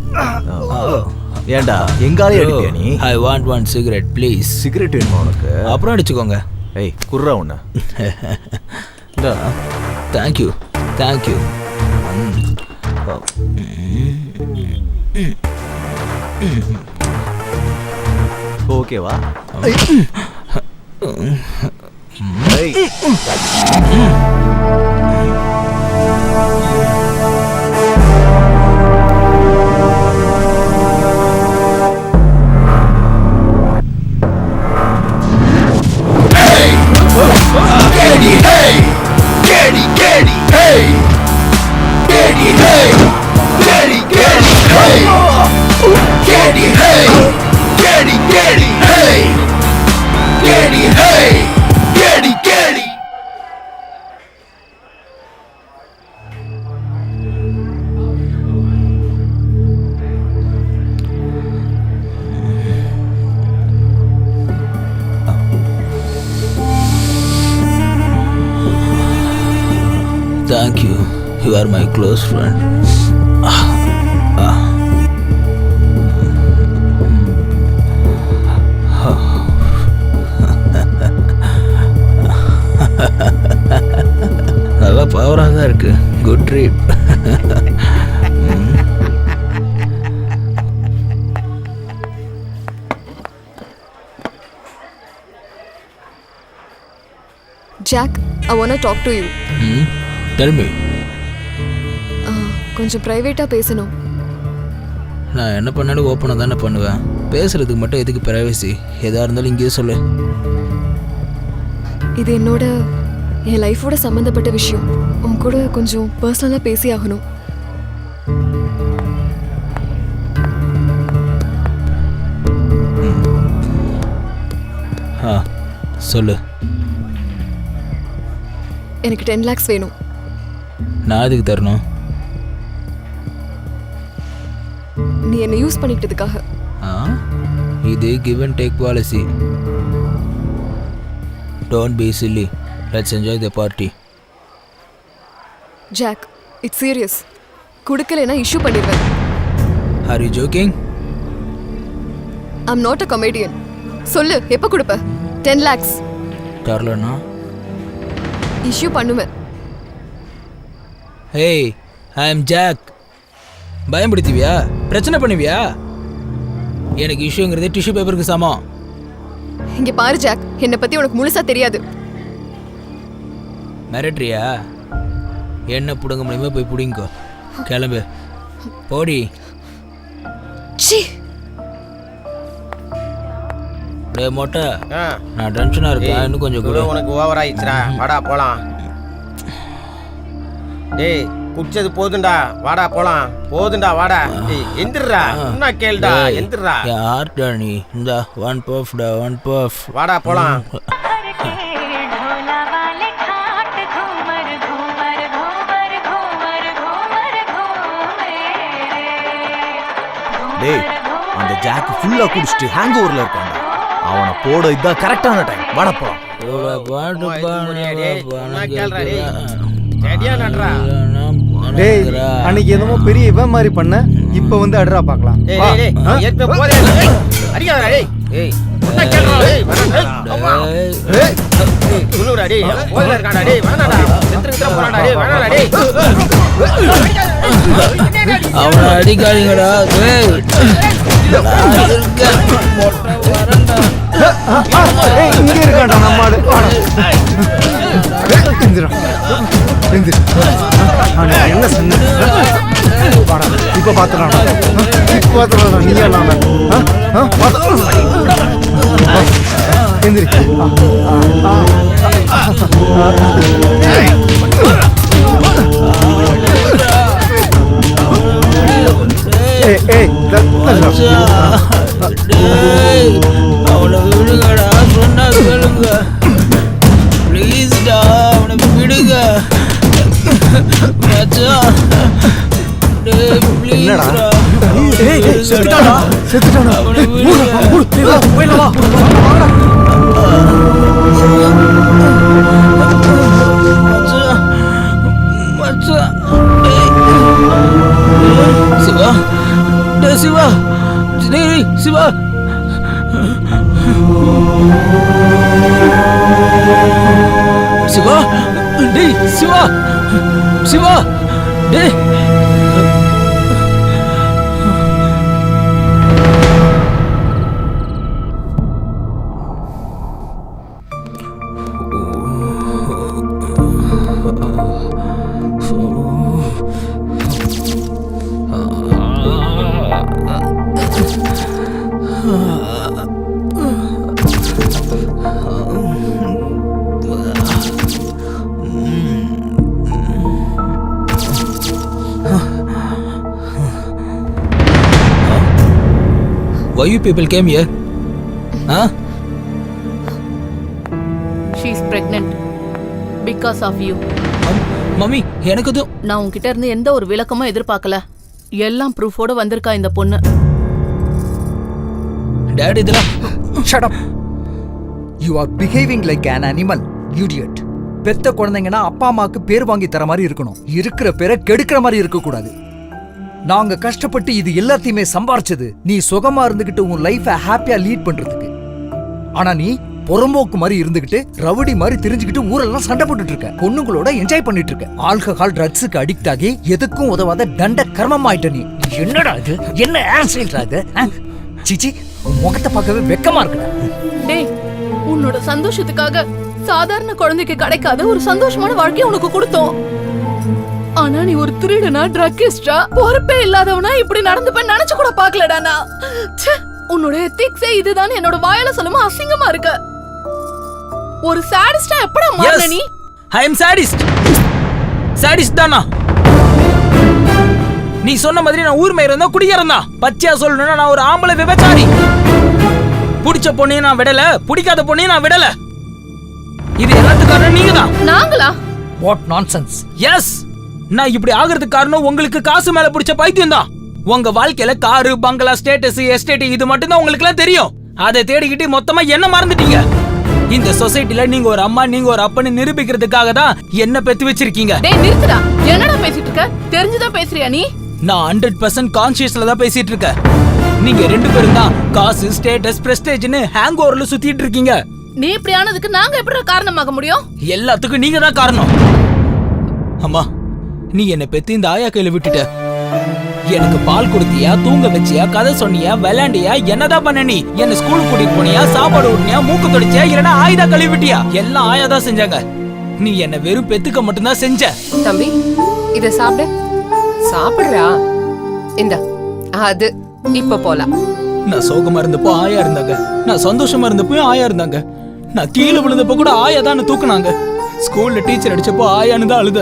ஏண்டா எங்காலே அடிப்பியா நீ? I want one cigarette please. Cigarette வேணுமா உனக்கு? அப்புறம் அடிச்சுக்கோங்க. ஏய் குர்ரா உன்ன. Thank you thank you. ஓகேவா? Hey! Thank you, you are my close friend. நல்லா பவராக தான் இருக்கு. Good treat. Jack, I want to talk to you. Tell me. கொஞ்சம் பிரைவேட்டா பேசணும். நான் என்ன பண்ணாலும் ஓப்பனாக தானே பண்ணுவேன். பேசுறதுக்கு மட்டும் எதுக்கு பிரைவசி? எதா இருந்தாலும் இங்கேயே சொல்லு. இது என் லைஃபோட சம்மந்தப்பட்ட விஷயம். உன் கூட கொஞ்சம் பர்சனலாக பேசி ஆகணும். சொல்லு. எனக்கு 10 lakhs வேணும். நான் எதுக்கு தரணும்? நீ என்ன யூஸ் பண்ணிக்கிட்டதுக்காக. இது give and take policy. Don't be silly. Let's enjoy the party. Jack, it's serious. குடுக்கலைன்னா இஷ்யூ பண்ணிடுவேன். Are you joking? I'm not a comedian. சொல்லு, எப்போ கொடுப்ப? 10 lakhs. தரலனா இஷ்யூ பண்ணுவேன். Hey, I am Jack. பயன்படுத்துவியா? பிரச்சனை பண்ணுவியா? எனக்கு இஷ்யூங்கிறது டிஷ்யூ பேப்பருக்கு சமம். இங்க பாரு ஜாக், என்னை பத்தி உனக்கு முழுசா தெரியாது. மிரட்ரியா? என்ன புடுங்க முடியுமா போய் புடிங்கோ. கிளம்பு, போடி. டே மொட்டை, நான் டென்ஷனா இருக்கேன். இன்னும் கொஞ்சம் கூட உனக்கு ஓவர் ஆயிடுச்சுடா. வாடா போலாம். டேய் குடிச்சது போதுண்டா, வாடா போலாம். போதுண்டா, வாடா. டேய் எந்திரடா, என்ன கேளுடா, எந்திரடா. யார்டா நீ? இந்த ஒன் பஃப்டா, ஒன் பஃப். வாடா போலாம். டேய், அந்த ஜாக் ஃபுல்லா குடிச்சிட்டு ஹேங் ஓவர்ல இருக்கான்டா. அவனை போட இதான் கரெக்டான டைம். வாடா போலாம். டேய், அன்னைக்கு என்னமோ பெரிய இவன் மாதிரி பண்ண, இப்ப வந்து அட்ரா பார்க்கலாம். அவனை அடிக்காதீங்கடா. இங்க இருக்காண்டா நம்மாடு. என்ன சொன்ன? இப்ப பாத்துறான். இப்ப பாத்துறான். நீ எல்லாம் எந்திரி. அவனை விடுங்கடா, சொன்னா கேளுங்க ப்ளீஸ்டா. அவனை விடுங்க மச்சான். என்னடா? செத்துட்டானா? செத்துட்டானா? போயிடலாம். சிவா, டே சிவா, சிவா. சிவா, டேய் சிவா, சிவா, டேய். Why you people came here? Huh? She is pregnant because of you. Mummy, எனக்கு அது நான் உன்கிட்ட இருந்து எந்த ஒரு விளக்கமும் எதிர்பார்க்கல. எல்லாம் ப்ரூஃபோட வந்திருக்கா இந்த பொண்ணு. டாடி இதெல்லாம் Shut up. You are behaving like an animal, idiot. பெத்த குழந்தைங்கன்னா அப்பா அம்மாக்கு பேர் வாங்கி தர மாதிரி இருக்கணும், இருக்கிற பேரை கெடுக்கிற மாதிரி இருக்க கூடாது. நாங்க கஷ்டப்பட்டு இது எல்லாத்தையுமே சம்பாரிச்சது நீ சுகமா இருந்துகிட்டு உன் லைஃபை ஹாப்பியா லீட் பண்றதுக்கு. ஆனா நீ புறம்போக்கு மாதிரி இருந்துகிட்டு ரவுடி மாதிரி தெரிஞ்சுக்கிட்டு ஊரெல்லாம் சண்டை போட்டுட்டு இருக்க, பொண்ணுங்களோட என்ஜாய் பண்ணிட்டு இருக்க, ஆல்கஹால் ட்ரக்ஸுக்கு அடிக்ட் ஆகி எதுக்கும் உதவாத தண்ட கர்மம் ஆயிட்ட நீ. என்னடா இது, என்ன ஆக்சிடென்ட் அது? சிச்சி, உன் முகத்தை பார்க்கவே வெக்கமா இருக்குடா. டேய், உன்னோட சந்தோஷத்துக்காக சாதாரண குழந்தைக்கு கிடைக்காத ஒரு சந்தோஷமான வாழ்க்கையை உனக்கு கொடுத்தோம். ஆனா நீ ஒரு திருடனா, ட்ரக்கிஸ்டா, பொறுப்பே இல்லாதவனா இப்படி நடந்துப்பேன்னு நினைச்சு கூட பாக்கலடா நான். உன்னோட எத்திக்ஸே இதுதான் என்னோட வாயால சொல்லுமா அசிங்கமா இருக்கு. ஒரு சாடிஸ்டா எப்படா மாறன நீ? ஐ அம் சாடிஸ்ட். சாடிஸ்ட் தானா? நீ சொன்ன மாதிரி நான் ஊர் மேயறதா குடியறதா? பச்சையா சொல்லணும்னா நான் ஒரு ஆம்பளை விபச்சாரி. புடிச்ச பொண்ணையும் நான் விடல, பிடிக்காத பொண்ணையும் நான் விடல. இது எல்லாத்துக்கும் காரணம் நீங்க தான். நாங்களா? What nonsense. எஸ், நான் இப்படி ஆகிறதுக்கு காரணம் உங்களுக்கு காசு மேல பிடிச்ச பைத்தியம் தான். உங்க வாழ்க்கையில காரு, பங்களா, ஸ்டேட்டஸ், எஸ்டேட் இது மட்டும் தான் உங்களுக்கு எல்லாம் தெரியும். அதை தேடிக்கிட்டு மொத்தமா என்ன மறந்துட்டீங்க. இந்த சொசைட்டில நீங்க ஒரு அம்மா, நீங்க ஒரு அப்பன்னு நிரூபிக்கிறதுக்காக தான் என்ன பெத்து வச்சிருக்கீங்க. டேய் நிறுத்துடா. என்னடா பேசிட்டு இருக்க? தெரிஞ்சுதான் பேசுறியா நீ? நான் 100% கான்ஷியஸ்ல தான் பேசிட்டு இருக்கேன். நீங்க ரெண்டு பேரும் தான் காசு, ஸ்டேட்டஸ், பிரஸ்டேஜ்னு ஹேங் ஓவர்ல சுத்திட்டு இருக்கீங்க. நீ இப்படி ஆனதுக்கு நாங்க எப்படி காரணமாக முடியும்? எல்லாத்துக்கும் நீங்க தான் காரணம். அம்மா, நீ என்ன பெத்து இந்த ஆயா கையில விட்டுட்ட. எனக்கு பால் கொடுத்தியா, தூங்க வச்சியா, கதை சொன்னியா, விளையாண்டியா, என்னதான் பண்ண? நீ என்ன ஸ்கூலுக்கு கூட்டிட்டு போனியா, சாப்பாடு ஊட்டினியா, மூக்கு தொடிச்சியா, இல்லனா ஆயுதா கழுவி விட்டியா? எல்லாம் ஆயா தான் செஞ்சாங்க. நீ என்ன வெறும் பெத்துக்க மட்டும்தான் செஞ்ச. தம்பி, இத சாப்பிடு. சாப்பிடுறா. இந்த அது இப்ப போலாம். நான் சோகமா இருந்தப்போ ஆயா இருந்தாங்க, நான் சந்தோஷமா இருந்தப்போ ஆயா இருந்தாங்க, நான் கீழே விழுந்தப்போ கூட ஆயா தான் தூக்குனாங்க, ஸ்கூல்ல டீச்சர் அடிச்சப்போ ஆயான்னு தான் அழுத.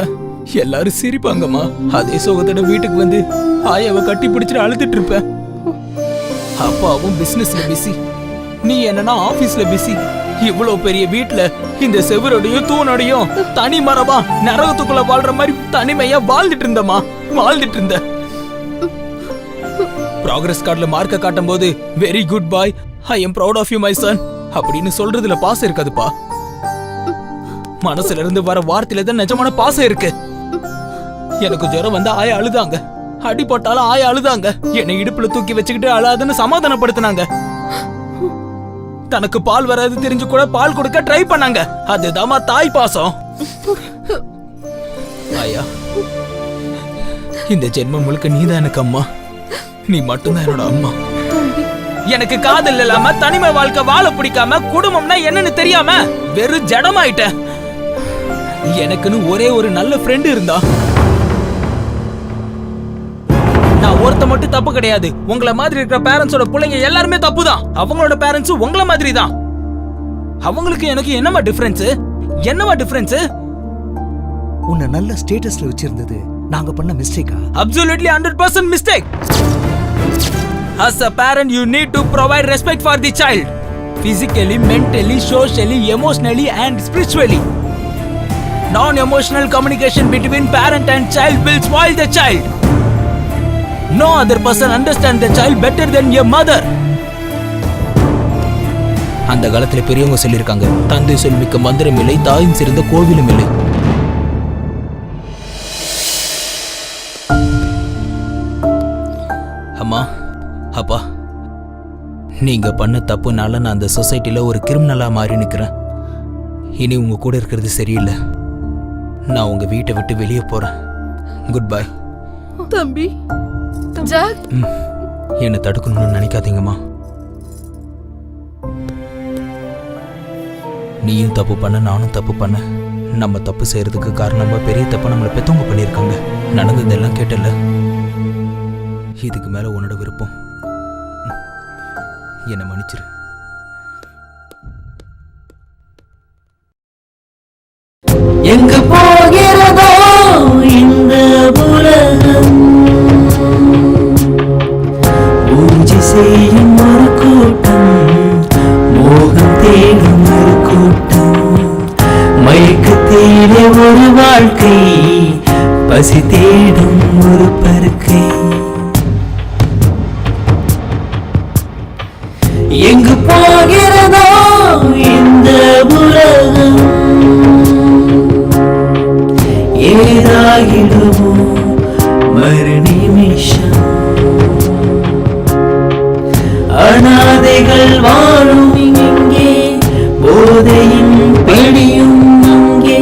எல்லாரும் சிரிப்பாங்கம்மா. அதே சோகத்தோட வீட்டுக்கு வந்து ஆயாவை கட்டி பிடிச்சிட்டு அழுதுட்டு இருப்பேன். அப்பாவும் பிசினஸ்ல பிஸி, நீ என்னன்னா ஆபீஸ்ல பிஸி. இவ்வளவு பெரிய வீட்டுல இந்த செவரோடையும் தூணோடையும் தனி மரமா நரகத்துக்குள்ள வாழ்ற மாதிரி தனிமையா வாழ்ந்துட்டு இருந்தமா, வாழ்ந்துட்டு இருந்த. ப்ராக்ரஸ் கார்டுல மார்க்க காட்டும் போது very good boy, I am proud of you my son அப்படின்னு சொல்றதுல பாசம் இருக்காதுப்பா. மனசுல இருந்து வர வார்த்தையில தான் நிஜமான பாசம் இருக்கு. எனக்கு ஜுரம் வந்து ஆயா அழுதாங்க, அடிபட்டாலும் ஆயா அழுதாங்க, என்னை இடுப்புல தூக்கி வச்சுக்கிட்டு அழாதுன்னு சமாதானப்படுத்தினாங்க. தனக்கு பால் வராது தெரிஞ்சு கூட பால் கொடுக்க ட்ரை பண்ணாங்க. அதுதாமா தாய் பாசம். ஆயா, இந்த ஜென்மம் முழுக்க நீதான் எனக்கு அம்மா, நீ மட்டும்தான் என்னோட அம்மா. எனக்கு காதல் இல்லாம தனிமை வாழ்க்கை வாழ பிடிக்காம குடும்பம்னா என்னன்னு தெரியாம வெறும் ஜடமாயிட்ட. எனக்குன்னு ஒரே ஒரு நல்ல ஃப்ரெண்ட் இருந்தா. நான் ஒருத்த மட்டும் தப்பு கிடையாது. உங்கள மாதிரி இருக்கிற பேரண்ட்ஸோட பிள்ளைங்க எல்லாருமே தப்பு தான். அவங்களோட பேரண்ட்ஸ் உங்கள மாதிரி தான். அவங்களுக்கு எனக்கு என்னமா டிஃபரன்ஸ்? என்னமா டிஃபரன்ஸ்? உன்னை நல்ல ஸ்டேட்டஸ்ல வச்சிருந்தது நாங்க பண்ண மிஸ்டேக்கா? Absolutely 100% mistake. As a parent, you need to provide respect for the child, physically, mentally, socially, emotionally, and spiritually. Non-emotional communication between parent and child will spoil the child. No other person understands the child better than your mother. அந்த காலத்துல பெரியவங்க சொல்லிருக்காங்க, தந்தை சொல் மிக்க மந்திரம் இல்லை, தாயின் சிறந்த கோவிலும் இல்லை. அம்மா, அப்பா, நீங்க பண்ண தப்புனால நான் அந்த சொசைட்டில ஒரு கிரிமினலா மாறி நிக்கிறேன். இனி உங்க கூட இருக்கிறது சரியில்லை. நான் உங்க வீட்டை விட்டு வெளியே போறேன். Good bye. தம்பி, ஜாக், என்ன தடுக்கணும்னு நினைக்காதீங்கம்மா. நீயும் தப்பு பண்ண, நானும் தப்பு பண்ண. நம்ம தப்பு செய்யறதுக்கு காரணமா பெரிய தப்பு நம்மளை பெத்தவங்க பண்ணியிருக்காங்க. நடந்ததெல்லாம் கேட்டல. இதுக்கு மேல உன்னோட விருப்பம். என்னை மன்னிச்சிரு. எங்கு போகிறதோ இந்த உலகம், பூஜை செய்யும் ஒரு கூட்டம், மோகம் தேடும் ஒரு கூட்டம், மயக்கத்திலே ஒரு வாழ்க்கை, பசி தேடும் ஒரு பருக்கை. எங்கு போகிறதோ இந்த உலகம். ஏதாகிடுவோம் மறு நிமிஷம். அனாதைகள் வாழும் இங்கே, போதையும் பிடியும் இங்கே,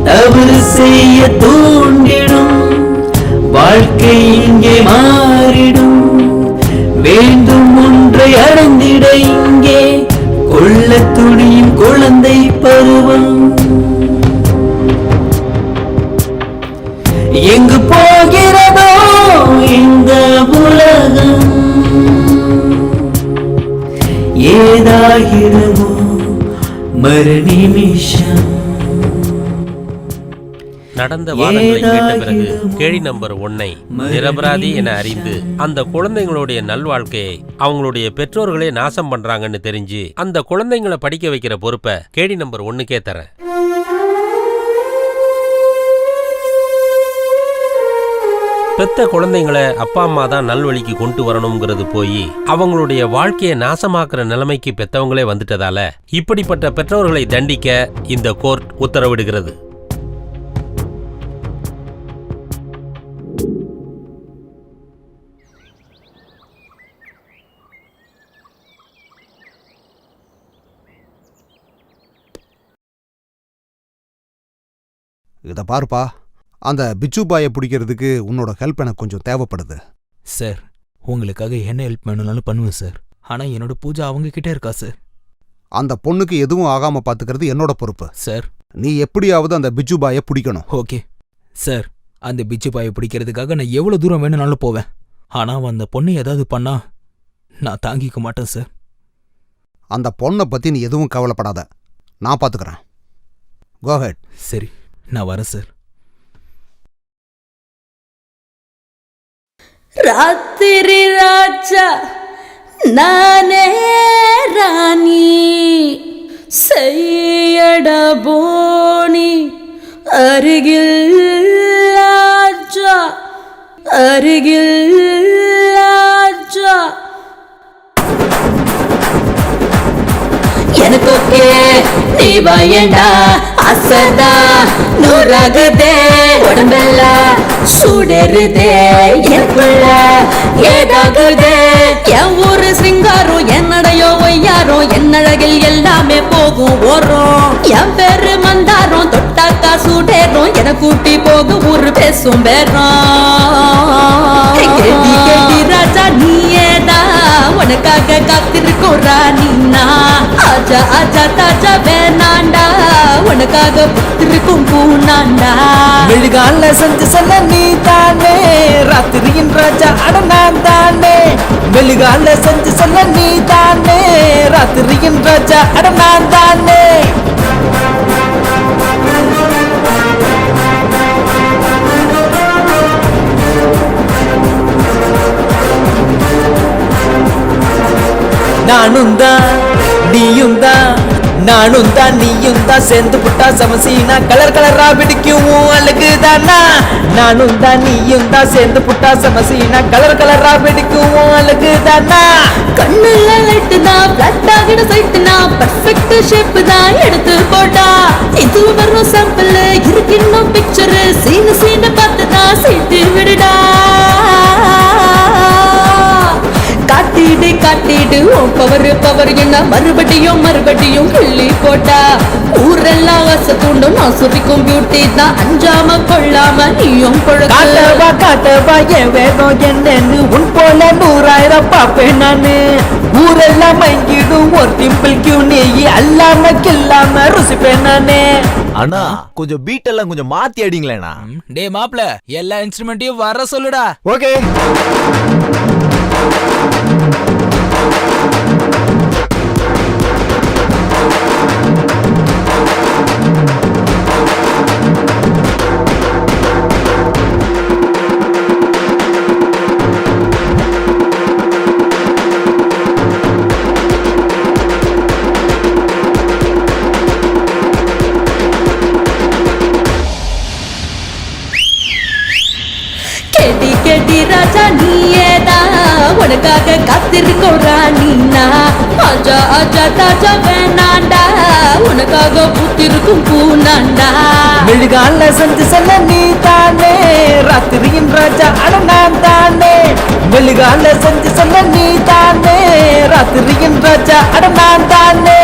தவறு செய்ய தூண்டிடும் வாழ்க்கை இங்கே மாறிடும். வேண்டும் ஒன்றை அடைந்திட இங்கே கொள்ள துணியும் குழந்தை பருவம். எங்கு போகிறதோ இந்த உலகம், ஏதாகிறதோ மறு நிமிஷம். நடந்த வாதங்களை கேட்ட பிறகு கேள்வி நம்பர் 1 நிரபராதி என அறிந்து அந்த குழந்தைங்களுடைய நல்வாழ்க்கையை அவங்களுடைய பெற்றோர்களே நாசம் பண்றாங்கன்னு தெரிஞ்சு அந்த குழந்தைங்களை படிக்க வைக்கிற பொறுப்பை கேள்வி நம்பர் 1க்கே தரேன். பெத்த குழந்தைங்களை அப்பா அம்மா தான் நல்வழிக்கு கொண்டு வரணுங்கிறது போய் அவங்களுடைய வாழ்க்கையை நாசமாக்குற நிலைமைக்கு பெத்தவங்களே வந்துட்டதால இப்படிப்பட்ட பெற்றோர்களை தண்டிக்க இந்த கோர்ட் உத்தரவிடுகிறது. இதை பாருப்பா, அந்த பிச்சு பாயை பிடிக்கிறதுக்கு உன்னோட ஹெல்ப் எனக்கு கொஞ்சம் தேவைப்படுது. சார், உங்களுக்காக என்ன ஹெல்ப் வேணும்னாலும் பண்ணுவேன் சார். ஆனால் என்னோட பூஜா அவங்க கிட்டே இருக்கா சார். அந்த பொண்ணுக்கு எதுவும் ஆகாம பாத்துக்கிறது என்னோட பொறுப்பு சார். நீ எப்படியாவது அந்த பிச்சு பாயை பிடிக்கணும். ஓகே சார், அந்த பிச்சு பாயை பிடிக்கிறதுக்காக நான் எவ்வளோ தூரம் வேணும்னாலும் போவேன். ஆனால் அந்த பொண்ணு ஏதாவது பண்ணா நான் தாங்கிக்க மாட்டேன் சார். அந்த பொண்ணை பற்றி நீ எதுவும் கவலைப்படாத, நான் பார்த்துக்கிறேன். கோ ஹெட். சரி, நான் வரேன் சார். ராத்திரி ராஜா நானே ராணி செய்யட போனி அருகில் ராஜா அருகில் ராஜா. எனக்கு ஓகே நீ பயண்டா அசதா நூறாகுதே உடம்பெல்லாம் சுடருதே எனக்குள்ள ஏதாகுதே. என் ஊரு சிங்காரம் என்னடையோ ஒய்யாரோ என்னழகில் எல்லாமே போகும் ஓரம். என் பேரு மந்தாரம் தொட்டாக்கா சூடேறும் என கூட்டி போகும் ஊரு பேசும் பேரம். கேட்டி கேட்டி ராஜா நீயேதா உனக்காக காத்திருக்கும் ராணினா. ஆஜா ஆஜா தாஜா வேணாண்டா உனக்காக புத்திருக்கும் பூனாண்டா. மெழுகால செஞ்சு சொல்ல நீ தானே ராத்திரியின் ராஜா அட நான் தானே. மெழுகால செஞ்சு சொல்ல நீ தானே ராத்திரியின் ராஜா அட நான் தானே. நானும் தான் நீயும் தான் நானும் தான் நீயும் தான் சேர்ந்து புட்டா சமசீனா கலர் கலரா பிடிக்கும் அழகுதானா. நானும் தான் நீயும் தான் சேர்ந்து புட்டா சமசீனா கலர் கலரா பிடிக்கும் அழகுதானா. கண்ணுல லைட்டு தான் பிளாட் ஆகிட சைட்டு தான் பர்ஃபெக்ட் ஷேப் தான் எடுத்து போட்டா. இது வரும் சாம்பிள் இருக்கு இன்னும் பிக்சர் சீனு சீனு பார்த்து தான் சீட்டு விடுடா. காட்டிடு காட்டிடு உன் பவர் பவர் என்ன மறுபடியும் மறுபடியும் கிள்ளி போட்டா. ஊரெல்லாம் ஆசை தூண்டும் நான் சுரிக்கும் பியூட்டி தான் அஞ்சாம கொள்ளாம நீயும் காட்டவா காட்டவா என் வேகம் என்னன்னு உன் போல 100,000 பாப்பேன் நானு. ஊரெல்லாம் மயங்கிடும் ஒரு டிம்பிள் கியூ நீ அல்லாம கில்லாம ருசிப்பேன் நானே. அண்ணா கொஞ்சம் பீட் எல்லாம் கொஞ்சம் மாத்தி அடிங்களேண்ணா. டே மாப்ள, எல்லா இன்ஸ்ட்ருமெண்ட்டையும் வர சொல்லுடா. ஓகே. கேட்டி கேட்டி ராஜா நீயேதா உனக்காக காத்திருக்கோம் ராணினா. ஆஜா ஆஜா தாஜா வேணாண்டா உனக்காக பூத்திருக்கும் பூனாண்டா. விழுகால செஞ்சு செல்ல நீ தானே ராத்திரியின் ராஜா அட நான் தானே விழுகால செஞ்சு செல்ல நீ தானே ராத்திரியின் ராஜா அட நான் தானே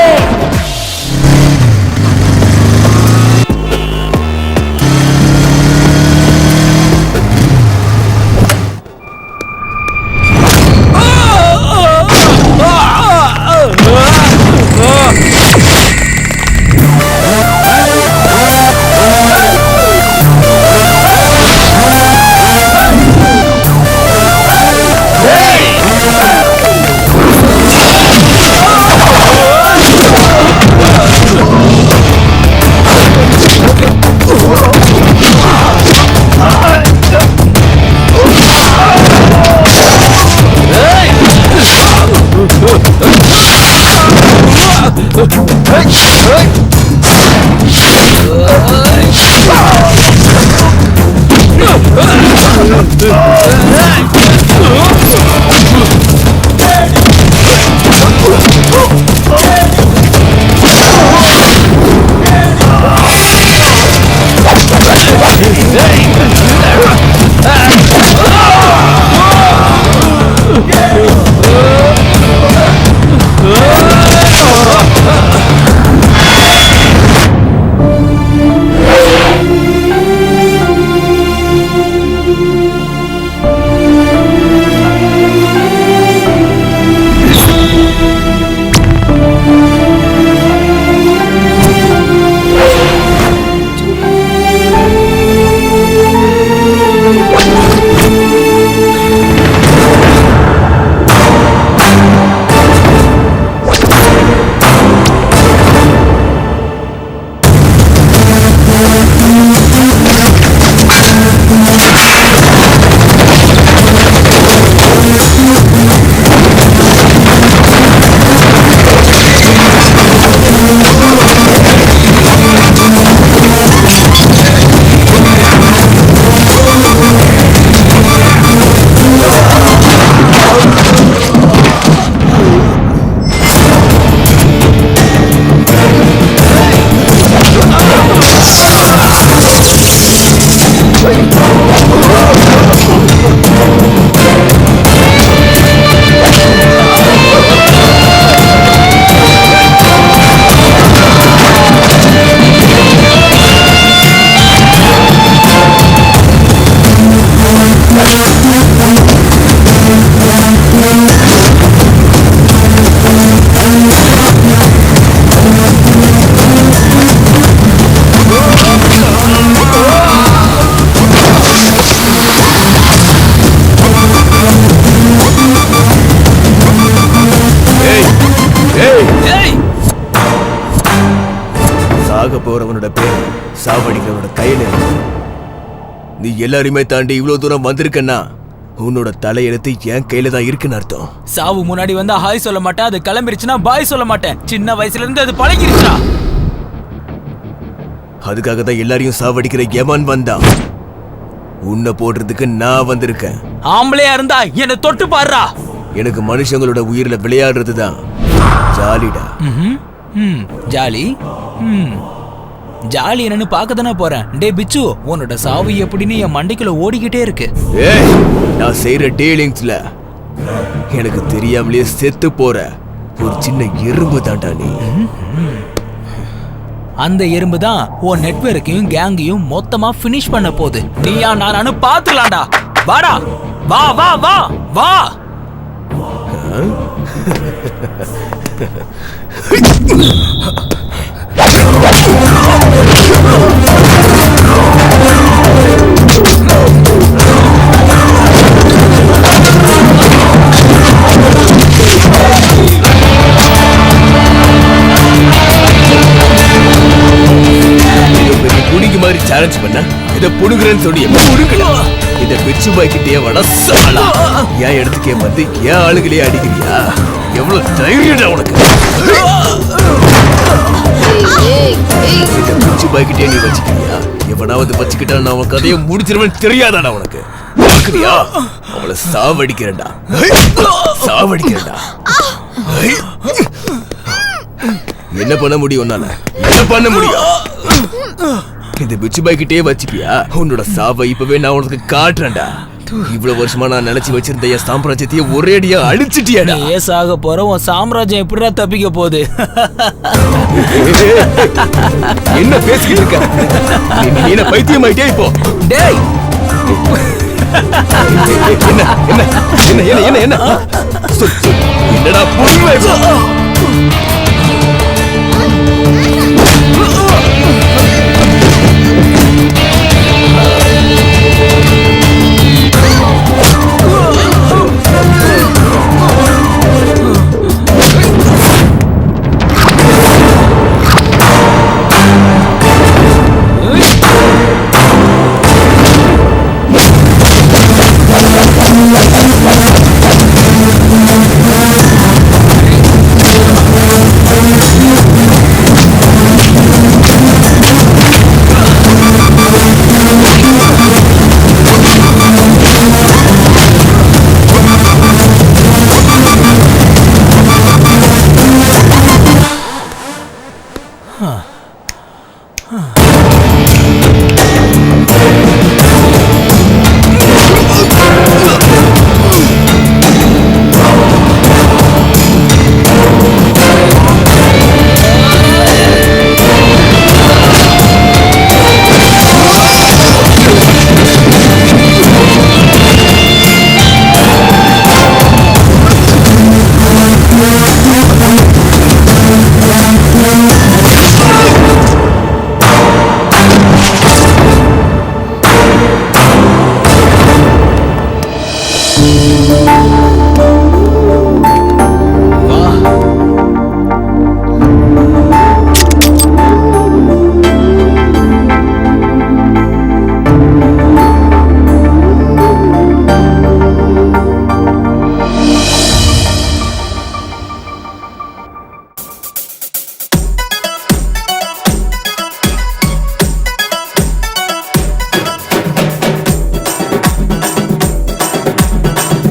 போறவனோட பேர் சாவடிக்கிறவனோட கையில இருக்கு. நீ எல்லாருமே தாண்டி இவ்வளவு தூரம் வந்திருக்கன்னா உன்னோட தலையெழுத்து என் கையில தான் இருக்குன்னு அர்த்தம். சாவு முன்னாடி வந்தா ஹாய் சொல்ல மாட்டேன், அது கிளம்பிருச்சுன்னா பாய் சொல்ல மாட்டேன். சின்ன வயசுல இருந்து அது பழகிருச்சா. அதுக்காக தான் எல்லாரையும் சாவடிக்கிற எவன் வந்தான். உன்னை போடுறதுக்கு நான் வந்திருக்கேன். ஆம்பளையா இருந்தா என்ன தொட்டு பாருடா. எனக்கு மனுஷங்களோட உயிரில விளையாடுறது தான் ஜாலிடா. ஜாலி ஜாலி என்னன்னு பார்க்க தானே போறேன். டே பிச்சு, உன்னோட சாவு எப்படின்னு என் மண்டைக்குள்ள ஓடிக்கிட்டே இருக்கு. ஏய், நான் செய்யற டீலிங்ஸ்ல எனக்கு தெரியாமலே செத்து போற ஒரு சின்ன எறும்பு தாண்டா நீ. அந்த எறும்பு தான் உன் நெட்வொர்க்கையும் கேங்கையும் மொத்தமா ஃபினிஷ் பண்ண போகுது. நீயா நானு பாத்துக்கலாம்டா. வாடா, வா வா வா வா. புடிங்க மாதிரி சேலஞ்ச் பண்ண இத புடுங்குறேன்னு சொல்லி புடுங்கலாம். இத பிச்சு பாய்க்கிட்டே வட சாலா. ஏன் இடத்துக்கே வந்து ஏன் ஆளுகளே அடிக்கிறியா? எவ்வளவு தைரியம்டா உனக்கு? இத பிச்சு பாய்க்கிட்டே நீ வச்சுக்கிறியா? எவனாவது வச்சுக்கிட்டா நான் அவன் கதையை முடிச்சிருவேன்னு தெரியாதாடா உனக்கு? பாக்குறியா? அவளை சாவடிக்கிறேன்டா, சாவடிக்கிறேன்டா. என்ன பண்ண முடியும் உன்னால? என்ன பண்ண முடியும்? இந்த பிச்சு பாய்கிட்டே வச்சுப்பியா? உன்னோட சாவை இப்பவே நான் உனக்கு காட்டுறேன்டா. இவ்வளவு வருஷமா நான் நினைச்சு வச்சிருந்த என் சாம்ராஜ்யத்தையே ஒரேடியா அழிச்சிட்டியாடா. நீ ஏசாக போற உன் சாம்ராஜ்யம் எப்படிடா தப்பிக்க போகுது? என்ன பேசிக்கிட்டு இருக்க? நீ என்ன பைத்தியமாயிட்டே இப்போ? டேய் என்ன என்ன என்ன என்ன என்ன என்ன என்னடா புரியுமா?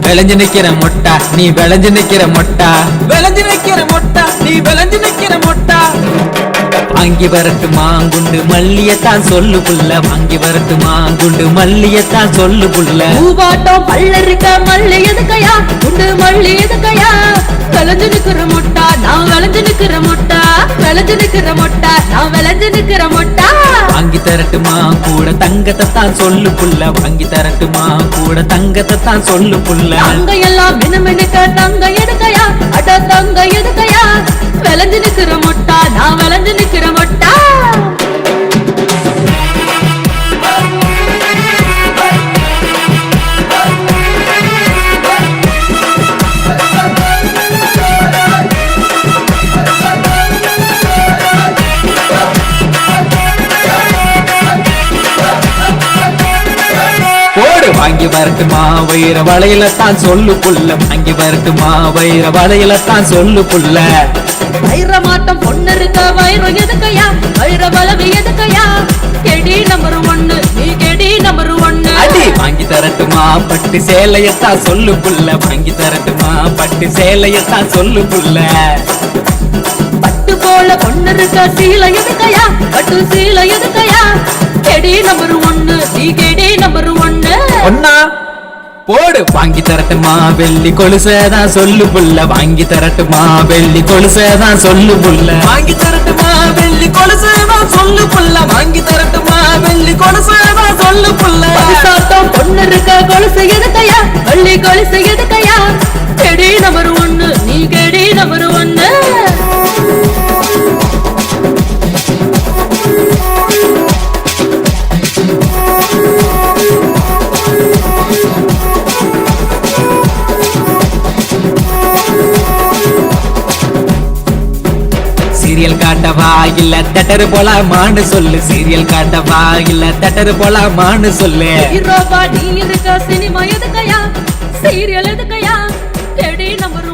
விளைஞ்சு நிக்கிற மொட்டா நீ விளைஞ்சு நிக்கிற மொட்டா, விளைஞ்சு நிக்கிற மொட்டா நீ விளைஞ்சு நிக்கிற மொட்டா. வாங்கி வரட்டுமா குண்டு மல்லியத்தான் சொல்லு புள்ள, வாங்கி வரட்டுமா குண்டு மல்லியத்தான் சொல்லு புள்ள. பூவாட்டம் பல்ல இருக்க மல்லி எதுக்கையா, குண்டு மல்லி எதுக்கையா. விளைஞ்சு நிக்கிற மொட்டா நான் விளைஞ்சு நிக்கிற மொட்டா, விளைஞ்சு நிக்கிற மொட்டா நான் விளைஞ்சு நிக்கிற மொட்டா. வாங்கி தரட்டுமா கூட தங்கத்தை தான் சொல்லு புள்ள, வாங்கி தரட்டுமா கூட தங்கத்தை தான் சொல்லு புள்ள. தங்க எல்லாம் மினுமினுக்க தங்க எதுக்கையா, அட தங்க எதுக்கையா. விளைஞ்சு நிக்கிற மொட்டா நான் விளைஞ்சு நிக்கிற மொட்டா. போடு வாங்கி வரட்டுமா வைர வளையல தான் சொல்லு புள்ள, வாங்கி வரட்டுமா வைர வளையல தான் சொல்லு புள்ள. வைரமாட்டம் பொண்ணு இருக்க வைரம் எதுக்கையா, வைர வளவு எதுக்கையா. கெடி நம்பர் 1 நீ கெடி நம்பர் 1. அடி வாங்கி தரட்டுமா பட்டு சேலையத்தான் சொல்லு புள்ள, வாங்கி தரட்டுமா பட்டு சேலையத்தான் சொல்லு புள்ள. பட்டு போல பொண்ணு இருக்க சீலை எதுக்கையா, பட்டு சீலை எதுக்கையா. கெடி நம்பர் 1 நீ கெடி நம்பர் 1. ஒன்னா போடு வாங்கி தரட்டுமா வெள்ளி கொலுசதான் சொல்லு புள்ள, வாங்கி தரட்டுமா வெள்ளி கொலுசதான் சொல்லு புள்ள. வாங்கி தரட்டுமா வெள்ளி கொலுசதான் சொல்லு புள்ள, வாங்கி தரட்டுமா வெள்ளி கொலுசதான் சொல்லு புள்ள. சாத்தம் பொண்ணு இருக்க கொலுசு எதுக்கையா, வெள்ளி கொலுசு எதுக்கையா. கெடி நம்பர் 1 நீ கெடி நம்பர் 1. சீரியல் காட்டவா இல்ல தட்டரு போலாமான்னு சொல்லு, சீரியல் காட்டவா இல்ல தட்டரு போலாமான்னு சொல்லு. ஹீரோவா நீ இருக்க சினிமா எதுக்கையா, சீரியல் எதுக்கையா. கெடி நம்பர்